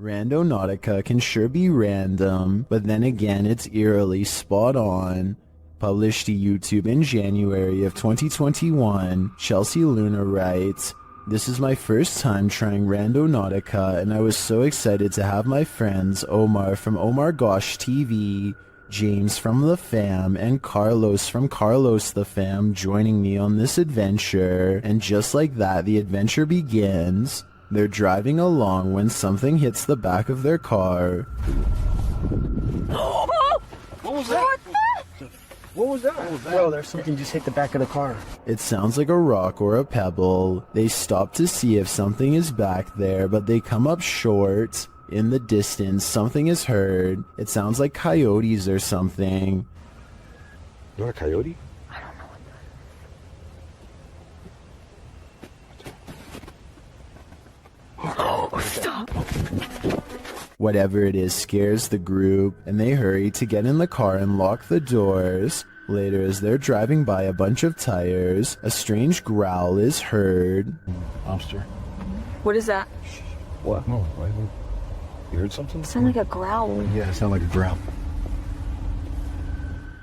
Randonautica can sure be random, but then again it's eerily spot on. Published to YouTube in January of 2021, Chelsea Luna writes, "This is my first time trying Randonautica and I was so excited to have my friends Omar from Omar Gosh TV, James from The Fam, and Carlos from Carlos The Fam joining me on this adventure, and just like that the adventure begins. They're driving along when something hits the back of their car." What was that? What was that? Bro, there's something just hit the back of the car. It sounds like a rock or a pebble. They stop to see if something is back there, but they come up short. In the distance, something is heard. It sounds like coyotes or something. You want a coyote? I don't know what that is. Oh, stop. Whatever it is scares the group, and they hurry to get in the car and lock the doors. Later, as they're driving by a bunch of tires, a strange growl is heard. Monster. What is that? What? No, why? You heard something? It sounded like a growl. Yeah, it sounded like a growl.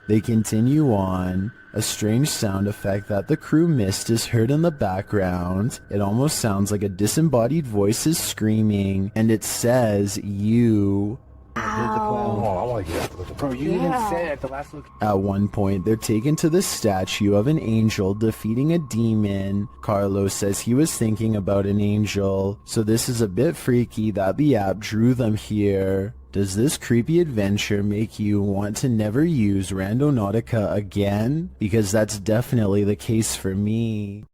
They continue on. A strange sound effect that the crew missed is heard in the background. It almost sounds like a disembodied voice is screaming, and it says, "You." Oh, I like that. Bro, you didn't say it at the last look. At one point, they're taken to the statue of an angel defeating a demon. Carlos says he was thinking about an angel, so this is a bit freaky that the app drew them here. Does this creepy adventure make you want to never use Randonautica again? Because that's definitely the case for me.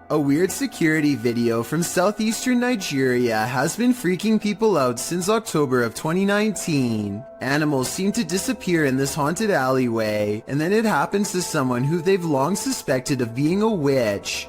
A weird security video from southeastern Nigeria has been freaking people out since October of 2019. Animals seem to disappear in this haunted alleyway, and then it happens to someone who they've long suspected of being a witch.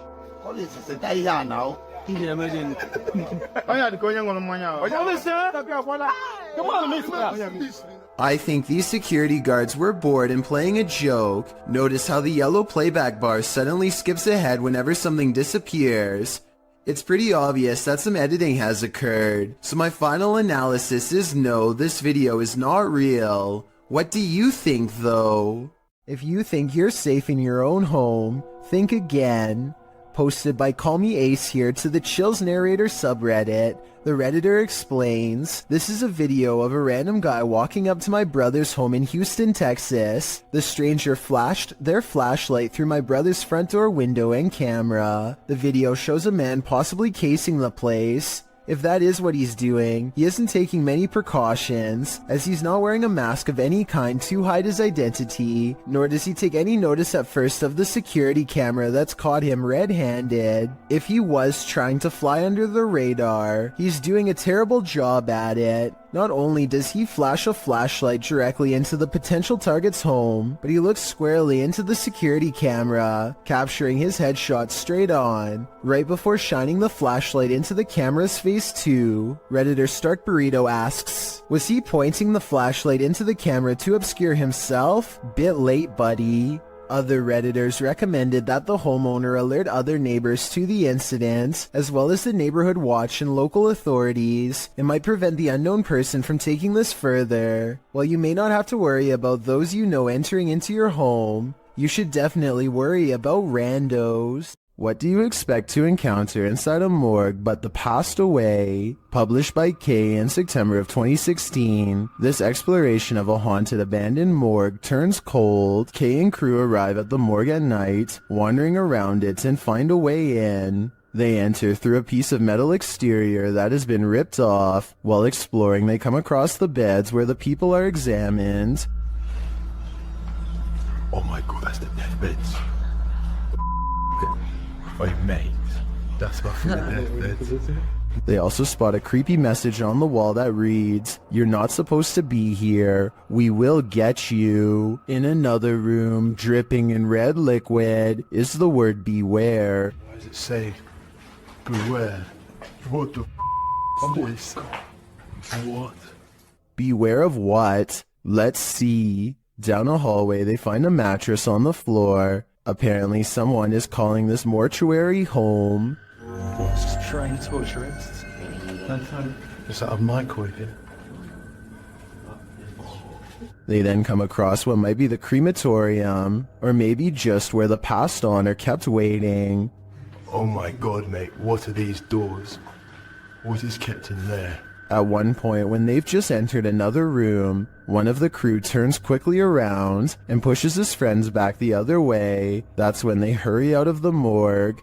I think these security guards were bored and playing a joke. Notice how the yellow playback bar suddenly skips ahead whenever something disappears. It's pretty obvious that some editing has occurred, so my final analysis is no, this video is not real. What do you think though? If you think you're safe in your own home, think again. Posted by Call Me Ace here to the Chills Narrator subreddit, the Redditor explains, "This is a video of a random guy walking up to my brother's home in Houston, Texas. The stranger flashed their flashlight through my brother's front door window and camera. The video shows a man possibly casing the place. If that is what he's doing, he isn't taking many precautions, as he's not wearing a mask of any kind to hide his identity, nor does he take any notice at first of the security camera that's caught him red-handed. If he was trying to fly under the radar, he's doing a terrible job at it. Not only does he flash a flashlight directly into the potential target's home, but he looks squarely into the security camera, capturing his headshot straight on, right before shining the flashlight into the camera's face too." Redditor Stark Burrito asks, "Was he pointing the flashlight into the camera to obscure himself? Bit late, buddy." Other Redditors recommended that the homeowner alert other neighbors to the incident, as well as the neighborhood watch and local authorities. It might prevent the unknown person from taking this further. While you may not have to worry about those you know entering into your home, you should definitely worry about randos. What do you expect to encounter inside a morgue but the passed away? Published by Kay in September of 2016, this exploration of a haunted abandoned morgue turns cold. Kay and crew arrive at the morgue at night, wandering around it and find a way in. They enter through a piece of metal exterior that has been ripped off. While exploring, they come across the beds where the people are examined. Oh my god, that's the deathbeds. Oh mate, that's fucking the deathbeds. They also spot a creepy message on the wall that reads, "You're not supposed to be here. We will get you." In another room, dripping in red liquid, is the word beware. Why does it say beware? What the f is this? What? Beware of what? Let's see. Down a hallway, they find a mattress on the floor. Apparently, someone is calling this mortuary home. What's trying to torture us? Is that a microwave here? They then come across what might be the crematorium, or maybe just where the passed on are kept waiting. Oh my god, mate, what are these doors? What is kept in there? At one point, when they've just entered another room, one of the crew turns quickly around and pushes his friends back the other way. That's when they hurry out of the morgue.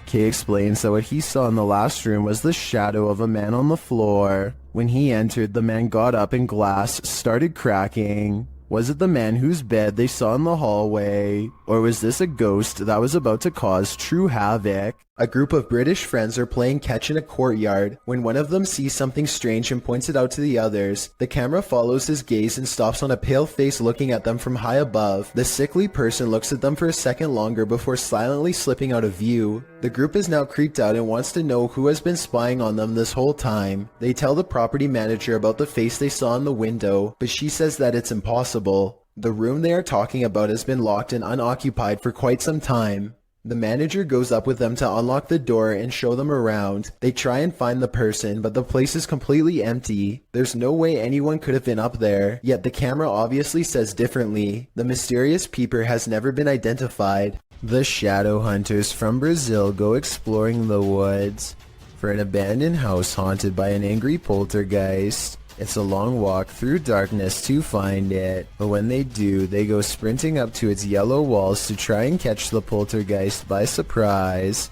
Kay explains that what he saw in the last room was the shadow of a man on the floor. When he entered, the man got up and glass started cracking. Was it the man whose bed they saw in the hallway? Or was this a ghost that was about to cause true havoc? A group of British friends are playing catch in a courtyard when one of them sees something strange and points it out to the others. The camera follows his gaze and stops on a pale face looking at them from high above. The sickly person looks at them for a second longer before silently slipping out of view. The group is now creeped out and wants to know who has been spying on them this whole time. They tell the property manager about the face they saw in the window, but she says that it's impossible. The room they are talking about has been locked and unoccupied for quite some time. The manager goes up with them to unlock the door and show them around. They try and find the person, but the place is completely empty. There's no way anyone could have been up there, yet the camera obviously says differently. The mysterious peeper has never been identified. The shadow hunters from Brazil go exploring the woods for an abandoned house haunted by an angry poltergeist. It's a long walk through darkness to find it, but when they do, they go sprinting up to its yellow walls to try and catch the poltergeist by surprise.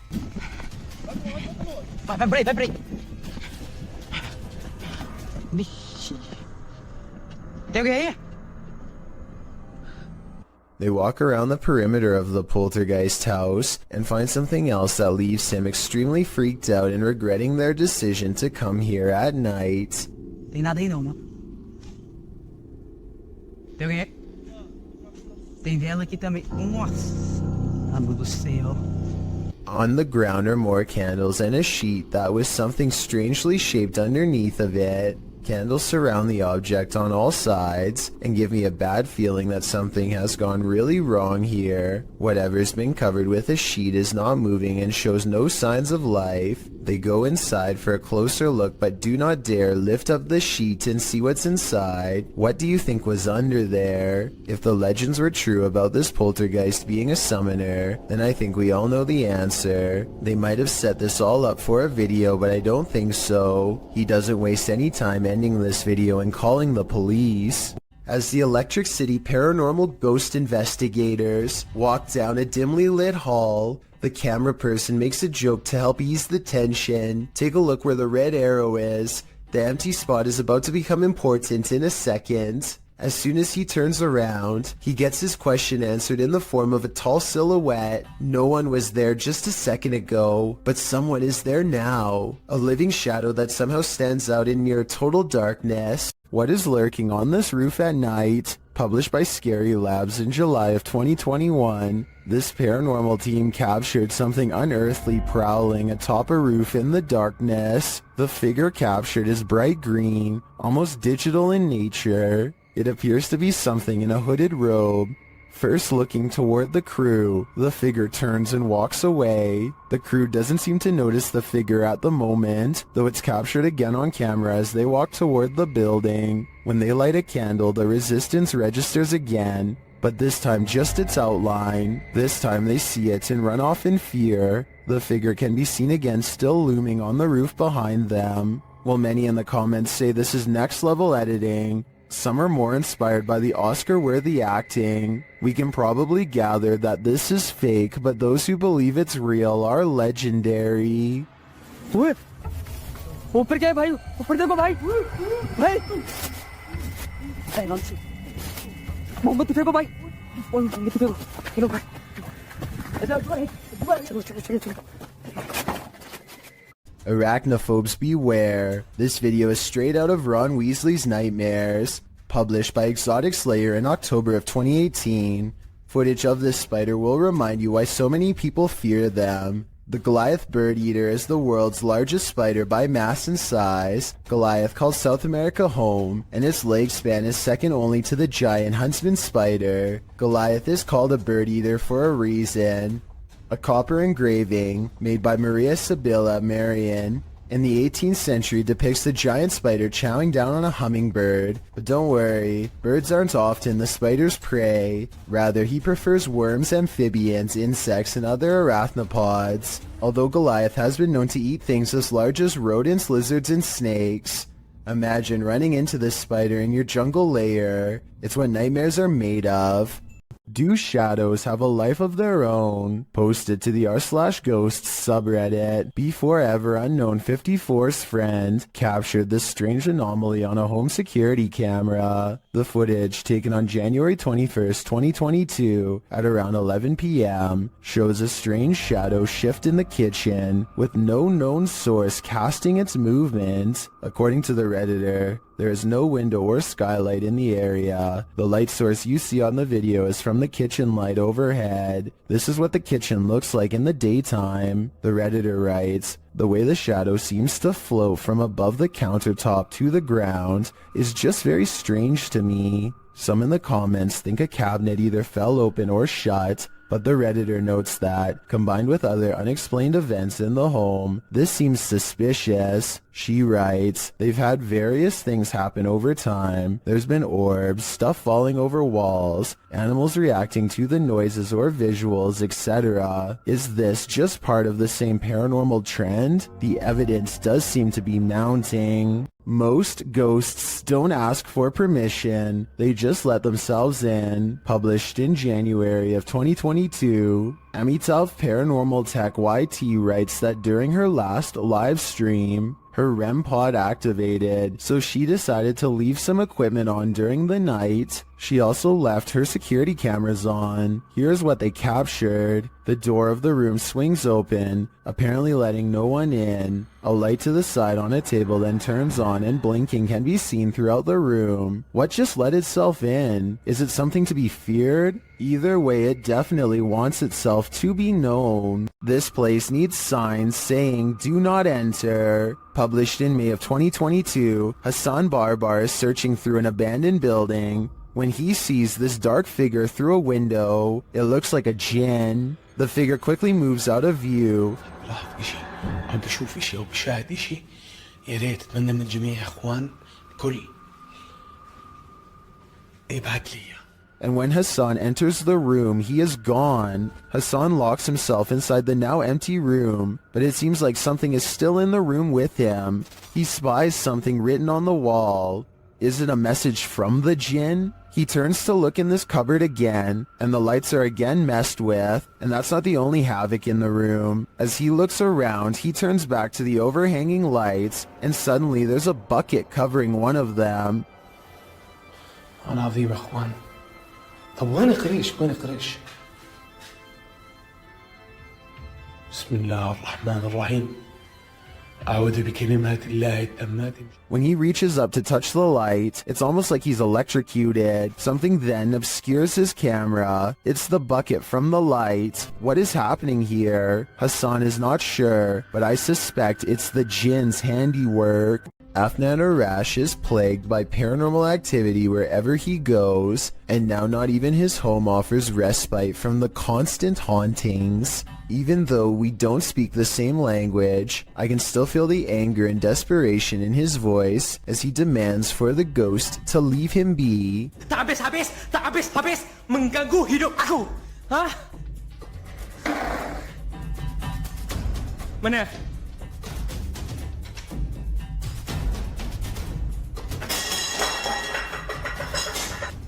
Vai. Tem alguém aí? They walk around the perimeter of the poltergeist house and find something else that leaves him extremely freaked out and regretting their decision to come here at night. Tem nada aí não, mano. Tem alguém aí? Tem vela aqui também. Nossa. Amigo do céu. On the ground are more candles and a sheet that was something strangely shaped underneath of it. Candles surround the object on all sides and give me a bad feeling that something has gone really wrong here. Whatever's been covered with a sheet is not moving and shows no signs of life. They go inside for a closer look but do not dare lift up the sheet and see what's inside. What do you think was under there? If the legends were true about this poltergeist being a summoner, then I think we all know the answer. They might have set this all up for a video, but I don't think so. He doesn't waste any time ending this video and calling the police. As the Electric City paranormal ghost investigators walk down a dimly lit hall, the camera person makes a joke to help ease the tension. Take a look where the red arrow is. The empty spot is about to become important in a second. As soon as he turns around, he gets his question answered in the form of a tall silhouette. No one was there just a second ago, but someone is there now. A living shadow that somehow stands out in near total darkness. What is lurking on this roof at night? Published by Scary Labs in July of 2021, this paranormal team captured something unearthly prowling atop a roof in the darkness. The figure captured is bright green, almost digital in nature. It appears to be something in a hooded robe. First looking toward the crew, the figure turns and walks away. The crew doesn't seem to notice the figure at the moment, though it's captured again on camera as they walk toward the building. When they light a candle, the resistance registers again, but this time just its outline. This time they see it and run off in fear. The figure can be seen again still looming on the roof behind them. While many in the comments say this is next level editing, some are more inspired by the Oscar-worthy acting. We can probably gather that this is fake, but those who believe it's real are legendary. Ué! ऊपर क्या है भाई? ऊपर देखो भाई! भाई! भाई launch! मोमबत्ती फेंको भाई! ओए मोमबत्ती फेंको! चलो भाई! चलो! Arachnophobes beware. This video is straight out of Ron Weasley's nightmares. published by Exotic Slayer in October of 2018. Footage of this spider will remind you why so many people fear them. The Goliath bird eater is the world's largest spider by mass and size. Goliath calls South America home, and its leg span is second only to the giant huntsman spider. Goliath is called a bird eater for a reason. A copper engraving, made by Maria Sibylla Marian, in the 18th century depicts the giant spider chowing down on a hummingbird. But don't worry, birds aren't often the spider's prey. Rather, he prefers worms, amphibians, insects, and other arachnopods. Although Goliath has been known to eat things as large as rodents, lizards, and snakes. Imagine running into this spider in your jungle lair. It's what nightmares are made of. Do shadows have a life of their own? Posted to the r/ghosts subreddit. Before Unknown 54's friend captured this strange anomaly on a home security camera. The footage, taken on January 21st, 2022 at around 11 p.m., shows a strange shadow shift in the kitchen with no known source casting its movement. According to the Redditor, there is no window or skylight in the area. The light source you see on the video is from the kitchen light overhead. This is what the kitchen looks like in the daytime. The Redditor writes, "The way the shadow seems to float from above the countertop to the ground is just very strange to me." Some in the comments think a cabinet either fell open or shut, but the Redditor notes that, combined with other unexplained events in the home, this seems suspicious. She writes, "They've had various things happen over time. There's been orbs, stuff falling over walls, animals reacting to the noises or visuals, etc. Is this just part of the same paranormal trend? The evidence does seem to be mounting." Most ghosts don't ask for permission, they just let themselves in. Published in January of 2022, Amitav Paranormal Tech YT writes that during her last live stream, her REM pod activated, so she decided to leave some equipment on during the night. She also left her security cameras on. Here's what they captured. The door of the room swings open, apparently letting no one in. A light to the side on a table then turns on and blinking can be seen throughout the room. What just let itself in? Is it something to be feared? Either way, it definitely wants itself to be known. This place needs signs saying "Do not enter." Published in May of 2022, Hassan Barbar is searching through an abandoned building when he sees this dark figure through a window. It looks like a jinn. The figure quickly moves out of view. إشي عم بشوف إشي أو بشاهد إشي يا ريت أتمنى من الجميع يا إخوان كل ابعت لي. And when Hassan enters the room, he is gone. Hassan locks himself inside the now empty room, but it seems like something is still in the room with him. He spies something written on the wall. Is it a message from the jinn? He turns to look in this cupboard again, and the lights are again messed with, and that's not the only havoc in the room. As he looks around, he turns back to the overhanging lights, and suddenly there's a bucket covering one of them. أنا عظيم يا إخوان. طب وين قريش؟ وين قريش؟ بسم الله الرحمن الرحيم. أعوذ بكلمات الله التامات. When he reaches up to touch the light, it's almost like he's electrocuted. Something then obscures his camera. It's the bucket from the light. What is happening here? Hassan is not sure, but I suspect it's the jinn's handiwork. Afnan Arash is plagued by paranormal activity wherever he goes, and now not even his home offers respite from the constant hauntings. Even though we don't speak the same language, I can still feel the anger and desperation in his voice as he demands for the ghost to leave him be. Tak habis mengganggu hidup aku. Hah? Mana?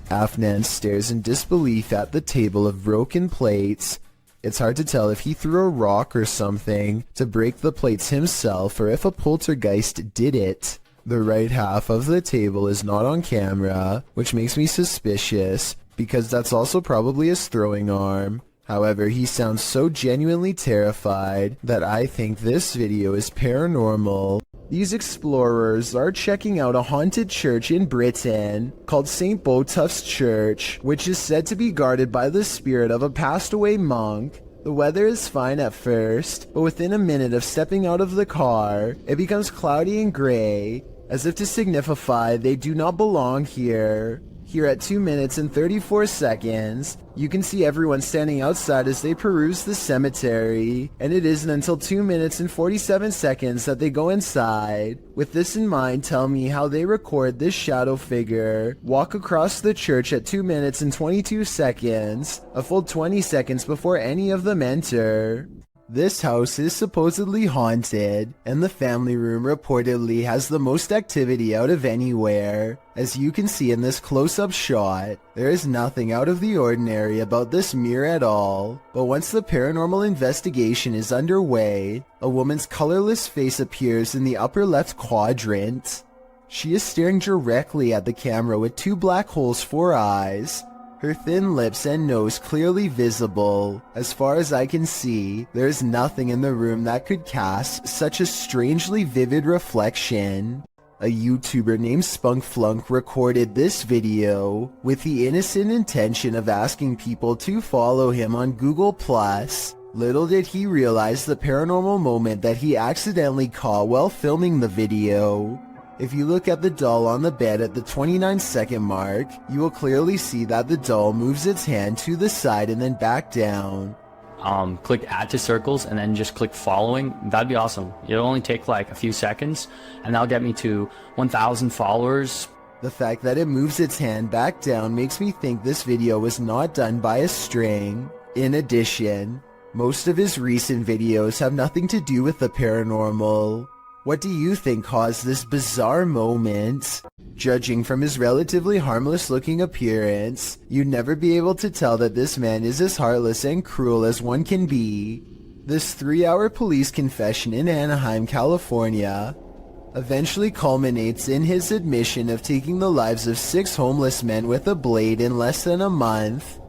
Afnan stares in disbelief at the table of broken plates. It's hard to tell if he threw a rock or something to break the plates himself or if a poltergeist did it. The right half of the table is not on camera, which makes me suspicious because that's also probably his throwing arm. However, he sounds so genuinely terrified that I think this video is paranormal. These explorers are checking out a haunted church in Britain called St. Botolph's Church, which is said to be guarded by the spirit of a passed away monk. The weather is fine at first, but within a minute of stepping out of the car, it becomes cloudy and gray, as if to signify they do not belong here. Here at 2 minutes and 34 seconds, you can see everyone standing outside as they peruse the cemetery, and it isn't until 2 minutes and 47 seconds that they go inside. With this in mind, tell me how they record this shadow figure walk across the church at 2 minutes and 22 seconds, a full 20 seconds before any of them enter. This house is supposedly haunted, and the family room reportedly has the most activity out of anywhere. As you can see in this close-up shot, there is nothing out of the ordinary about this mirror at all. But once the paranormal investigation is underway, a woman's colorless face appears in the upper left quadrant. She is staring directly at the camera with 2 black holes for eyes. Her thin lips and nose clearly visible. As far as I can see, there is nothing in the room that could cast such a strangely vivid reflection. A YouTuber named Spunkflunk recorded this video with the innocent intention of asking people to follow him on Google+. Little did he realize the paranormal moment that he accidentally caught while filming the video. If you look at the doll on the bed at the 29-second mark, you will clearly see that the doll moves its hand to the side and then back down. Click add to circles and then just click following. That'd be awesome. It'll only take like a few seconds and that'll get me to 1,000 followers. The fact that it moves its hand back down makes me think this video was not done by a string. In addition, most of his recent videos have nothing to do with the paranormal. What do you think caused this bizarre moment? Judging from his relatively harmless-looking appearance, you'd never be able to tell that this man is as heartless and cruel as one can be. This 3-hour police confession in Anaheim, California, eventually culminates in his admission of taking the lives of 6 homeless men with a blade in less than a month.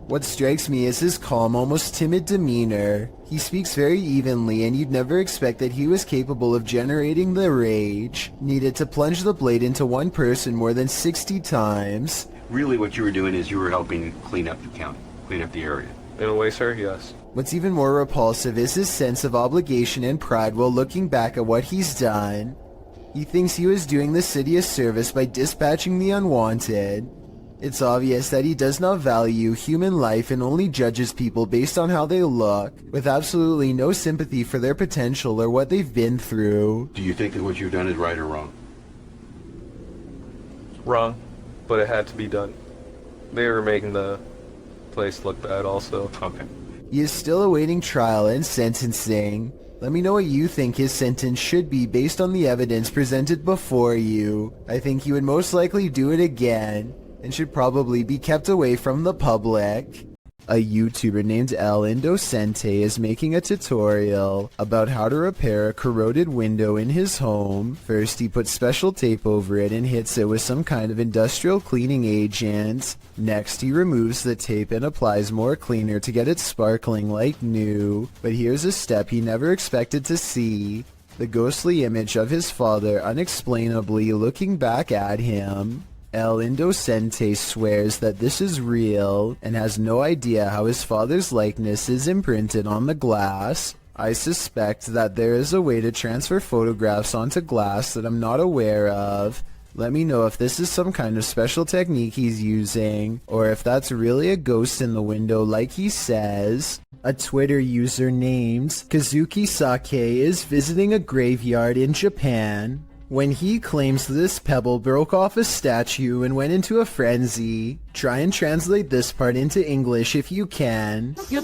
What strikes me is his calm, almost timid demeanor. He speaks very evenly, and you'd never expect that he was capable of generating the rage needed to plunge the blade into one person more than 60 times. Really what you were doing is you were helping clean up the county, clean up the area. In a way, sir, yes. What's even more repulsive is his sense of obligation and pride while looking back at what he's done. He thinks he was doing the city a service by dispatching the unwanted. It's obvious that he does not value human life and only judges people based on how they look, with absolutely no sympathy for their potential or what they've been through. Do you think that what you've done is right or wrong? Wrong, but it had to be done. They were making the place look bad also. Okay. He is still awaiting trial and sentencing. Let me know what you think his sentence should be based on the evidence presented before you. I think he would most likely do it again, and should probably be kept away from the public. A YouTuber named El Indocente is making a tutorial about how to repair a corroded window in his home. First, he puts special tape over it and hits it with some kind of industrial cleaning agent. Next, he removes the tape and applies more cleaner to get it sparkling like new. But here's a step he never expected to see: the ghostly image of his father unexplainably looking back at him. El Indocente swears that this is real and has no idea how his father's likeness is imprinted on the glass. I suspect that there is a way to transfer photographs onto glass that I'm not aware of. Let me know if this is some kind of special technique he's using, or if that's really a ghost in the window like he says. A Twitter user named Kazuki Sake is visiting a graveyard in Japan when he claims this pebble broke off a statue and went into a frenzy. Try and translate this part into English if you can. So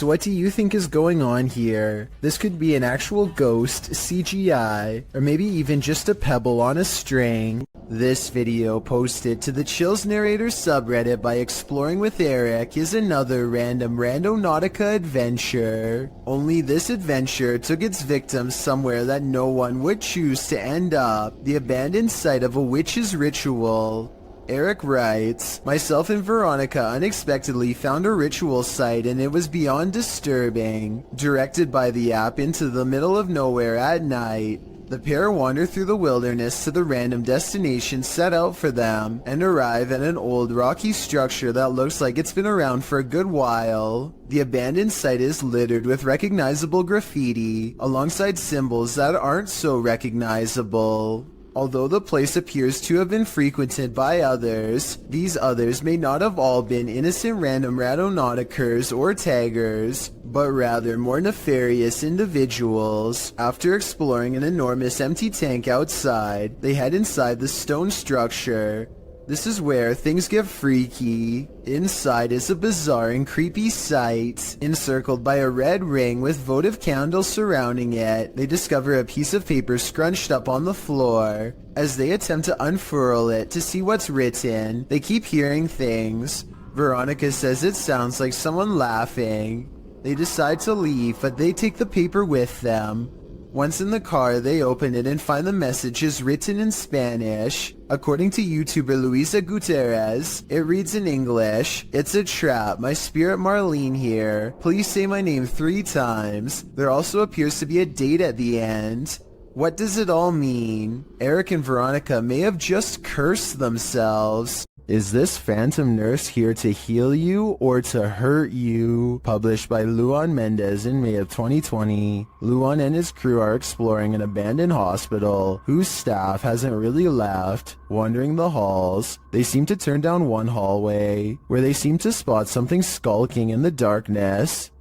what do you think is going on here? This could be an actual ghost, CGI, or maybe even just a pebble on a string. This video posted to the Chills Narrator subreddit by Exploring with Eric is another random Randonautica adventure. Only this adventure took its victims somewhere that no one would choose to end up: the abandoned site of a witch's ritual. Eric writes, myself and Veronica unexpectedly found a ritual site and it was beyond disturbing. Directed by the app into the middle of nowhere at night, the pair wander through the wilderness to the random destination set out for them and arrive at an old rocky structure that looks like it's been around for a good while. The abandoned site is littered with recognizable graffiti alongside symbols that aren't so recognizable. Although the place appears to have been frequented by others, these others may not have all been innocent random randonauticers or taggers, but rather more nefarious individuals. After exploring an enormous empty tank outside, they head inside the stone structure. This is where things get freaky. Inside is a bizarre and creepy sight. Encircled by a red ring with votive candles surrounding it, they discover a piece of paper scrunched up on the floor. As they attempt to unfurl it to see what's written, they keep hearing things. Veronica says it sounds like someone laughing. They decide to leave, but they take the paper with them. Once in the car, they open it and find the messages written in Spanish. According to YouTuber Luisa Gutierrez, it reads in English, "It's a trap, my spirit Marlene here. Please say my name 3 times. There also appears to be a date at the end." What does it all mean? Eric and Veronica may have just cursed themselves. Is this phantom nurse here to heal you or to hurt you? Published by Luan Mendez in May of 2020. Luan and his crew are exploring an abandoned hospital whose staff hasn't really left. Wandering the halls, they seem to turn down one hallway where they seem to spot something skulking in the darkness.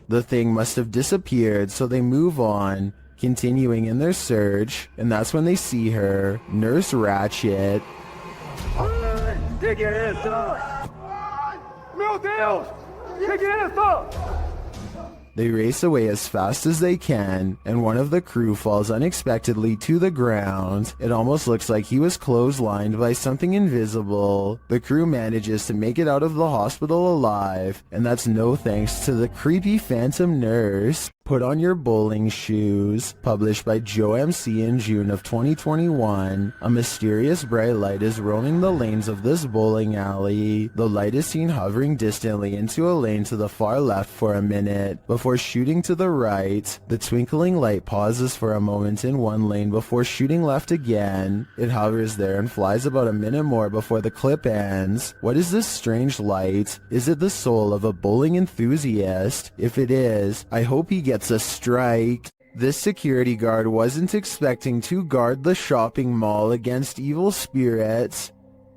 The thing must have disappeared, so they move on, continuing in their search, and that's when they see her, Nurse Ratchet. They race away as fast as they can, and one of the crew falls unexpectedly to the ground. It almost looks like he was clotheslined by something invisible. The crew manages to make it out of the hospital alive, and that's no thanks to the creepy phantom nurse. Put on your bowling shoes. Published by Joe MC in June of 2021. A mysterious bright light is roaming the lanes of this bowling alley. The light is seen hovering distantly into a lane to the far left for a minute, before shooting to the right. The twinkling light pauses for a moment in one lane before shooting left again. It hovers there and flies about a minute more before the clip ends. What is this strange light? Is it the soul of a bowling enthusiast? If it is, I hope he gets a strike. This security guard wasn't expecting to guard the shopping mall against evil spirits.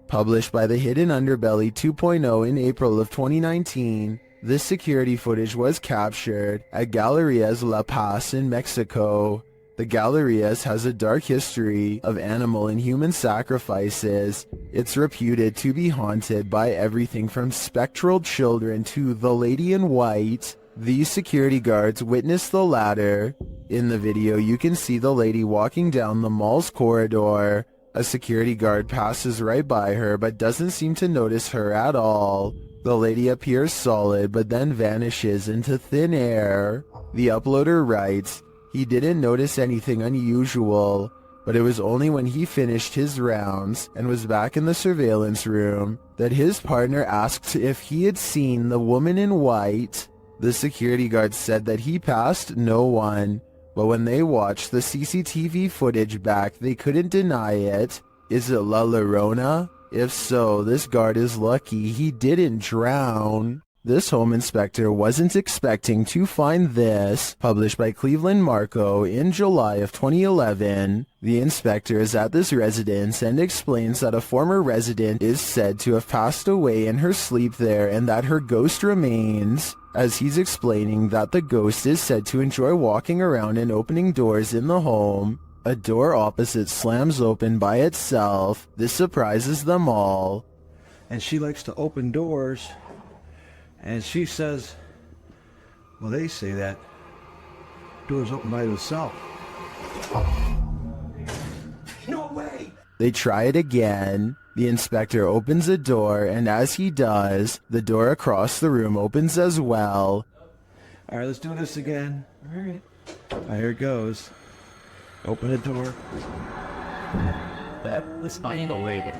Published by the Hidden Underbelly 2.0 in April of 2019. This security footage was captured at Galerías La Paz in Mexico. The Galerías has a dark history of animal and human sacrifices. It's reputed to be haunted by everything from spectral children to the Lady in White. These security guards witnessed the latter. In the video, you can see the lady walking down the mall's corridor. A security guard passes right by her but doesn't seem to notice her at all. The lady appears solid but then vanishes into thin air. The uploader writes, he didn't notice anything unusual, but it was only when he finished his rounds and was back in the surveillance room that his partner asked if he had seen the woman in white. The security guard said that he passed no one, but when they watched the CCTV footage back, they couldn't deny it. Is it La Llorona? If so, this guard is lucky he didn't drown. This home inspector wasn't expecting to find this. Published by Cleveland Marco in July of 2011. The inspector is at this residence and explains that a former resident is said to have passed away in her sleep there and that her ghost remains. As he's explaining that the ghost is said to enjoy walking around and opening doors in the home. A door opposite slams open by itself. This surprises them all. And she likes to open doors. And she says, well, they say that doors open by themselves. No way! They try it again. The inspector opens a door, and as he does, the door across the room opens as well. All right, let's do this again. All right, here it goes. Open the door. Let's find a way.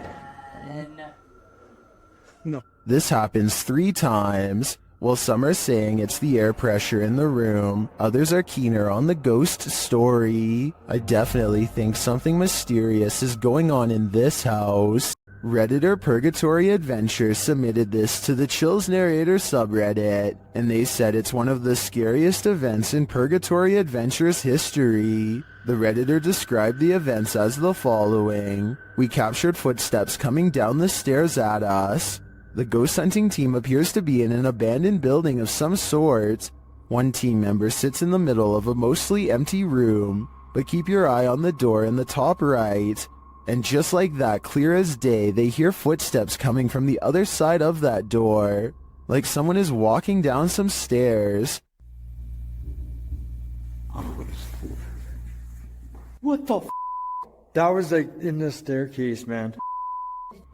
This happens 3 times. While some are saying it's the air pressure in the room, others are keener on the ghost story. I definitely think something mysterious is going on in this house. Redditor Purgatory Adventures submitted this to the Chills Narrator subreddit, and they said it's one of the scariest events in Purgatory Adventures history. The Redditor described the events as the following. We captured footsteps coming down the stairs at us. The ghost hunting team appears to be in an abandoned building of some sort. One team member sits in the middle of a mostly empty room, but keep your eye on the door in the top right. And just like that, clear as day, they hear footsteps coming from the other side of that door, like someone is walking down some stairs. What the f? That was like in the staircase, man.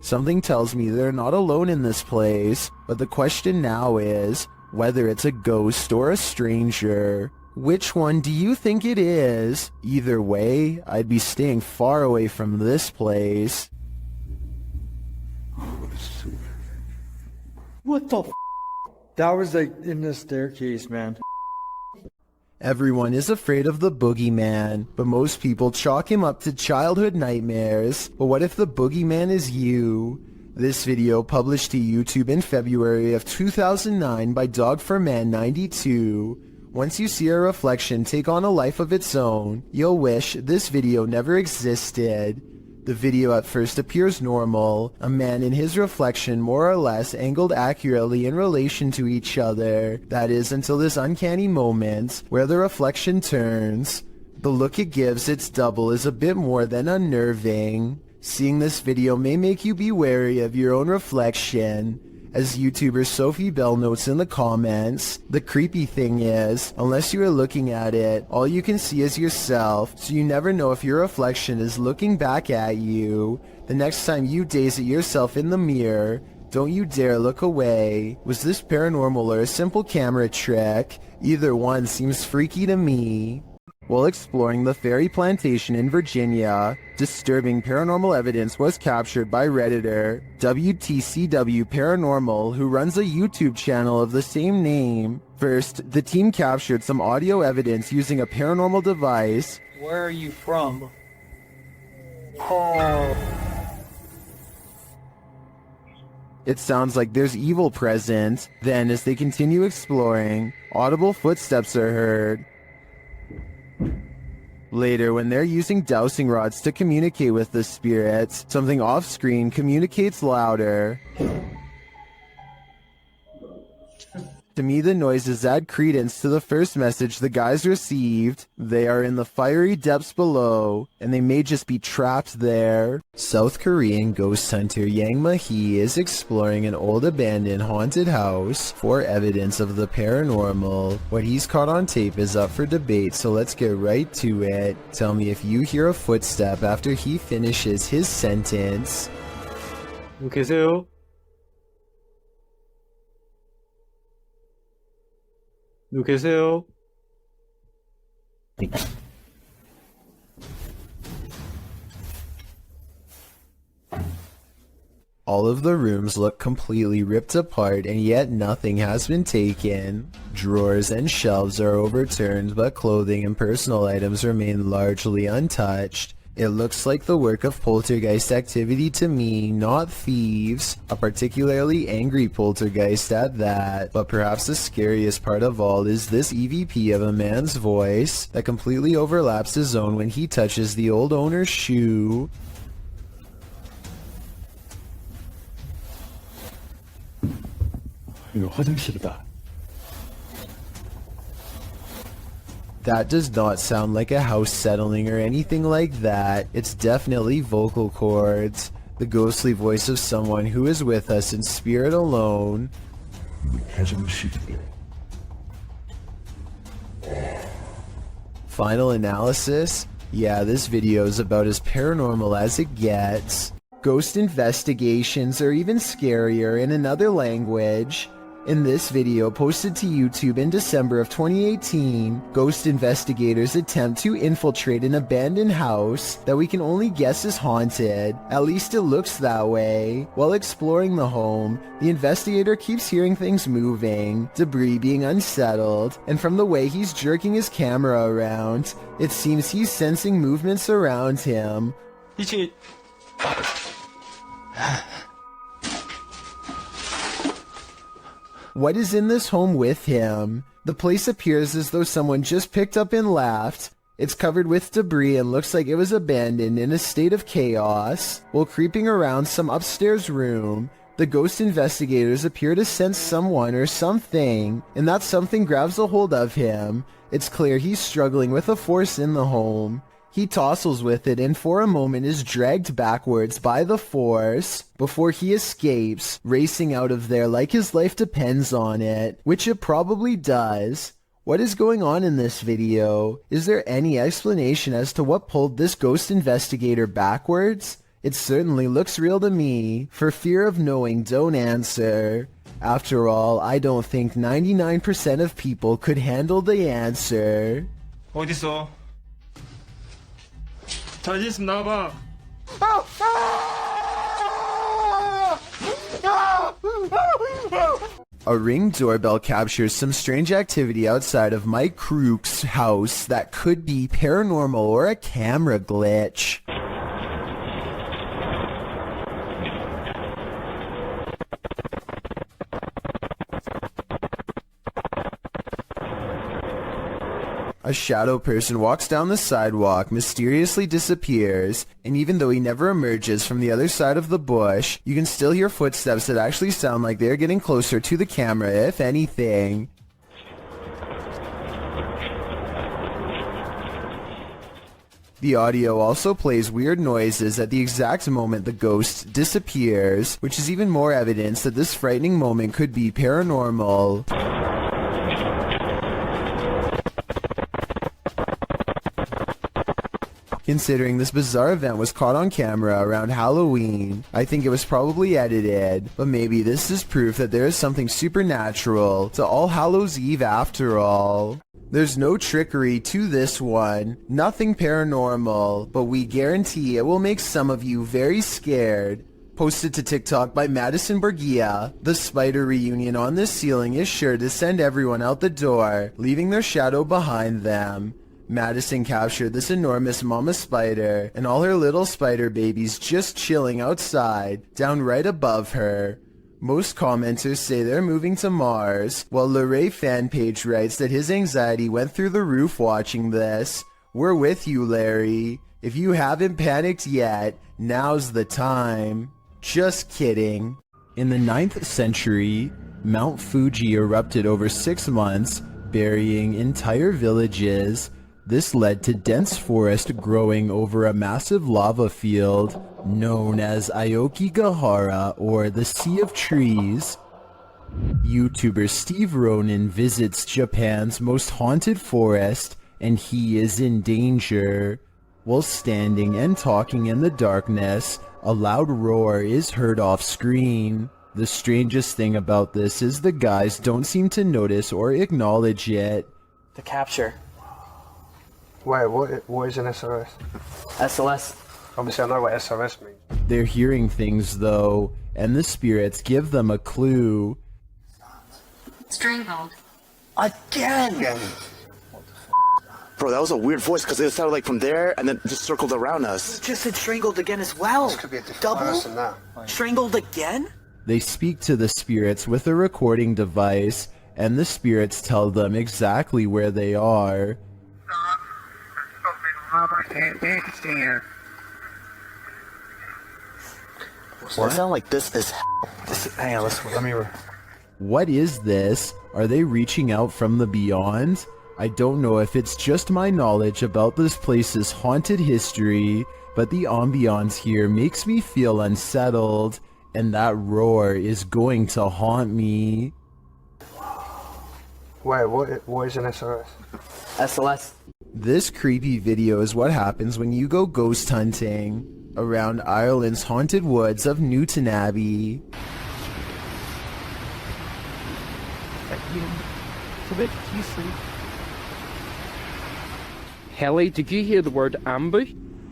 Something tells me they're not alone in this place, but the question now is whether it's a ghost or a stranger. Which one do you think it is? Either way, I'd be staying far away from this place. What the f? That was like in the staircase, man. Everyone is afraid of the boogeyman, but most people chalk him up to childhood nightmares. But what if the boogeyman is you? This video published to YouTube in February of 2009 by Dog4Man92. Once you see a reflection take on a life of its own, you'll wish this video never existed. The video at first appears normal, a man and his reflection more or less angled accurately in relation to each other, that is until this uncanny moment where the reflection turns. The look it gives its double is a bit more than unnerving. Seeing this video may make you be wary of your own reflection. As YouTuber Sophie Bell notes in the comments, the creepy thing is, unless you are looking at it, all you can see is yourself, so you never know if your reflection is looking back at you. The next time you gaze at yourself in the mirror, don't you dare look away. Was this paranormal or a simple camera trick? Either one seems freaky to me. While exploring the Fairy Plantation in Virginia, disturbing paranormal evidence was captured by Redditor WTCW Paranormal, who runs a YouTube channel of the same name. First, the team captured some audio evidence using a paranormal device. Where are you from? It sounds like there's evil present. Then, as they continue exploring, audible footsteps are heard. Later, when they're using dowsing rods to communicate with the spirits, something off-screen communicates louder. To me, the noises add credence to the first message the guys received. They are in the fiery depths below, and they may just be trapped there. South Korean ghost hunter Yang Ma-hee is exploring an old abandoned haunted house for evidence of the paranormal. What he's caught on tape is up for debate, so let's get right to it. Tell me if you hear a footstep after he finishes his sentence. 계세요? 누구 계세요? All of the rooms look completely ripped apart, and yet nothing has been taken. Drawers and shelves are overturned, but clothing and personal items remain largely untouched. It looks like the work of poltergeist activity to me, not thieves. A particularly angry poltergeist at that. But perhaps the scariest part of all is this EVP of a man's voice that completely overlaps his own when he touches the old owner's shoe. 이거 화장실이다. That does not sound like a house settling or anything like that. It's definitely vocal cords. The ghostly voice of someone who is with us in spirit alone. Final analysis? Yeah, this video is about as paranormal as it gets. Ghost investigations are even scarier in another language. In this video posted to YouTube in December of 2018, ghost investigators attempt to infiltrate an abandoned house that we can only guess is haunted. At least it looks that way. While exploring the home, the investigator keeps hearing things moving, debris being unsettled, and from the way he's jerking his camera around, it seems he's sensing movements around him. What is in this home with him? The place appears as though someone just picked up and left. It's covered with debris and looks like it was abandoned in a state of chaos. While creeping around some upstairs room, the ghost investigators appear to sense someone or something, and that something grabs a hold of him. It's clear he's struggling with a force in the home. He tussles with it and for a moment is dragged backwards by the force before he escapes, racing out of there like his life depends on it, which it probably does. What is going on in this video? Is there any explanation as to what pulled this ghost investigator backwards? It certainly looks real to me. For fear of knowing, don't answer. After all, I don't think 99% of people could handle the answer. 어딨어? 자신 있으면 나와봐. A Ring doorbell captures some strange activity outside of Mike Crook's house that could be paranormal or a camera glitch. A shadow person walks down the sidewalk, mysteriously disappears, and even though he never emerges from the other side of the bush, you can still hear footsteps that actually sound like they're getting closer to the camera, if anything. The audio also plays weird noises at the exact moment the ghost disappears, which is even more evidence that this frightening moment could be paranormal. Considering this bizarre event was caught on camera around Halloween, I think it was probably edited, but maybe this is proof that there is something supernatural to All Hallows Eve after all. There's no trickery to this one, nothing paranormal, but we guarantee it will make some of you very scared. Posted to TikTok by Madison Borgia, the spider reunion on this ceiling is sure to send everyone out the door, leaving their shadow behind them. Madison captured this enormous mama spider and all her little spider babies just chilling outside, down right above her. Most commenters say they're moving to Mars, while Luray fanpage writes that his anxiety went through the roof watching this. We're with you, Larry. If you haven't panicked yet, now's the time. Just kidding. In the 9th century, Mount Fuji erupted over 6 months, burying entire villages. This led to dense forest growing over a massive lava field known as Aokigahara, or the Sea of Trees. YouTuber Steve Ronan visits Japan's most haunted forest, and he is in danger. While standing and talking in the darkness, a loud roar is heard off screen. The strangest thing about this is the guys don't seem to notice or acknowledge it. The capture. Wait, what is an SOS? SOS. Obviously I know what SOS means. They're hearing things though, and the spirits give them a clue. Strangled. Again! Bro, that was a weird voice because it sounded like from there and then just circled around us. You just said strangled again as well. This could be a different Double? person now. Strangled again? They speak to the spirits with a recording device, and the spirits tell them exactly where they are. What? It sound like this is Hang on, let me... What is this? Are they reaching out from the beyond? I don't know if it's just my knowledge about this place's haunted history, but the ambiance here makes me feel unsettled, and that roar is going to haunt me. Wait, what is an SOS? SOS. This creepy video is what happens when you go ghost hunting around Ireland's haunted woods of Newton Abbey. a bit decent. Helly, did you hear the word ambush?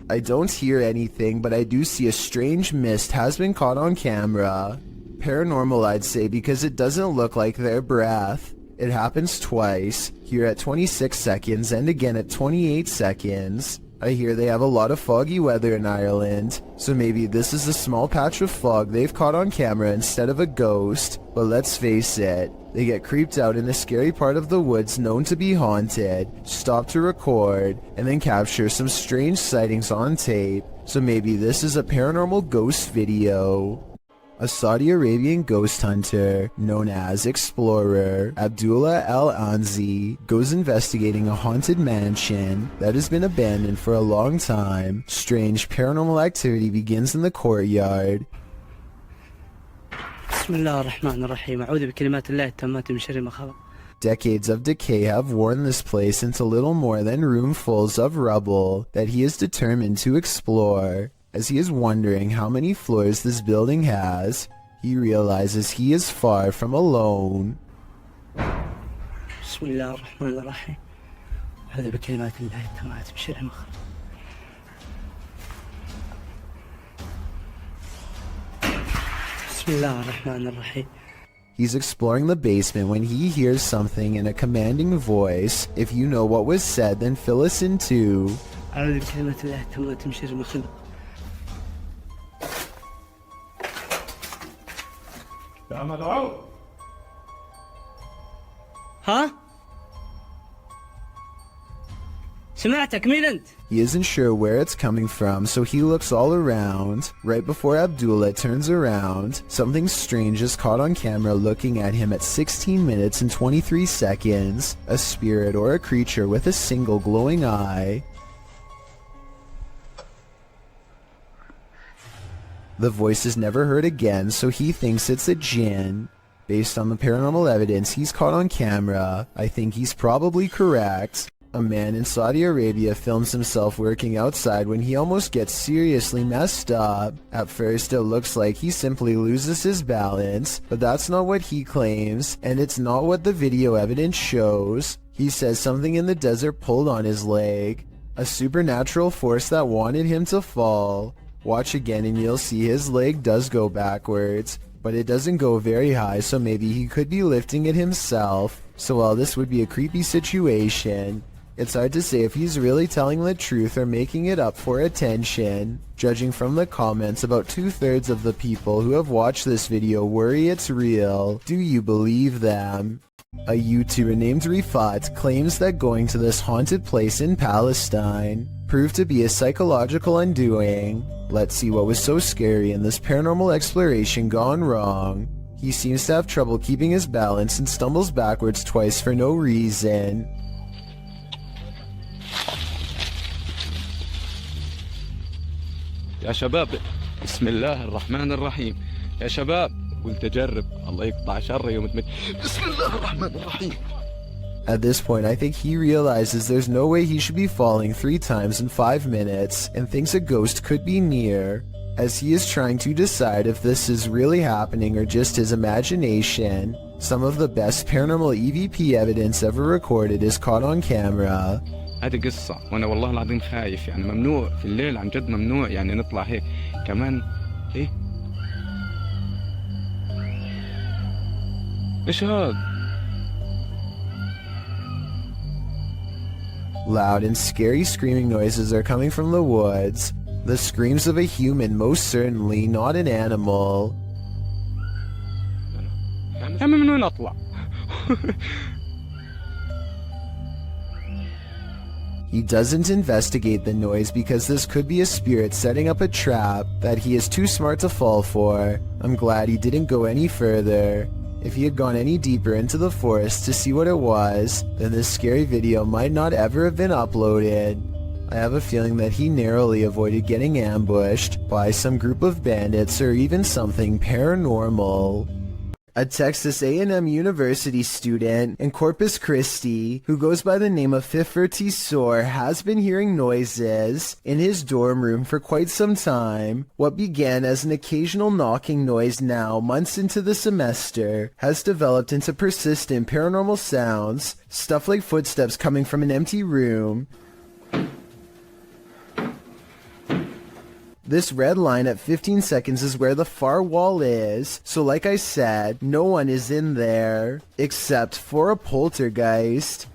I don't hear anything, but I do see a strange mist has been caught on camera. Paranormal, I'd say, because it doesn't look like their breath. It happens twice, here at 26 seconds and again at 28 seconds. I hear they have a lot of foggy weather in Ireland, so maybe this is a small patch of fog they've caught on camera instead of a ghost. But let's face it, they get creeped out in a scary part of the woods known to be haunted, stop to record, and then capture some strange sightings on tape. So maybe this is a paranormal ghost video. A Saudi Arabian ghost hunter, known as Explorer Abdullah Al-Anzi, goes investigating a haunted mansion that has been abandoned for a long time. Strange paranormal activity begins in the courtyard. Decades of decay have worn this place into little more than roomfuls of rubble that he is determined to explore. As he is wondering how many floors this building has, he realizes he is far from alone. He's exploring the basement when he hears something in a commanding voice. If you know what was said, then fill us in too. Huh? سمعتك مين انت؟ He isn't sure where it's coming from, so he looks all around. Right before Abdullah turns around, something strange is caught on camera looking at him at 16 minutes and 23 seconds. A spirit or a creature with a single glowing eye. The voice is never heard again, so he thinks it's a jinn. Based on the paranormal evidence he's caught on camera, I think he's probably correct. A man in Saudi Arabia films himself working outside when he almost gets seriously messed up. At first it looks like he simply loses his balance, but that's not what he claims, and it's not what the video evidence shows. He says something in the desert pulled on his leg, a supernatural force that wanted him to fall. Watch again and you'll see his leg does go backwards, but it doesn't go very high, so maybe he could be lifting it himself. So while this would be a creepy situation, it's hard to say if he's really telling the truth or making it up for attention. Judging from the comments, about 2/3 of the people who have watched this video worry it's real. Do you believe them? A YouTuber named Rifat claims that going to this haunted place in Palestine proved to be a psychological undoing. Let's see what was so scary in this paranormal exploration gone wrong. He seems to have trouble keeping his balance and stumbles backwards twice for no reason. يا شباب بسم الله الرحمن الرحيم يا شباب قلت أجرب الله يقطع شر يوم بسم الله الرحمن الرحيم. At this point, I think he realizes there's no way he should be falling 3 times in 5 minutes and thinks a ghost could be near, as he is trying to decide if this is really happening or just his imagination. Some of the best paranormal EVP evidence ever recorded is caught on camera. هذه قصة وأنا والله العظيم خايف يعني ممنوع في الليل عن جد ممنوع يعني نطلع هيك كمان إيه إيش هاد؟ Loud and scary screaming noises are coming from the woods. The screams of a human, most certainly not an animal. من وين أطلع؟ He doesn't investigate the noise because this could be a spirit setting up a trap that he is too smart to fall for. I'm glad he didn't go any further. If he had gone any deeper into the forest to see what it was, then this scary video might not ever have been uploaded. I have a feeling that he narrowly avoided getting ambushed by some group of bandits or even something paranormal. A Texas A&M University student in Corpus Christi who goes by the name of Fifertisor has been hearing noises in his dorm room for quite some time. What began as an occasional knocking noise now, months into the semester, has developed into persistent paranormal sounds, stuff like footsteps coming from an empty room. This red line at 15 seconds is where the far wall is, so like I said, no one is in there, except for a poltergeist.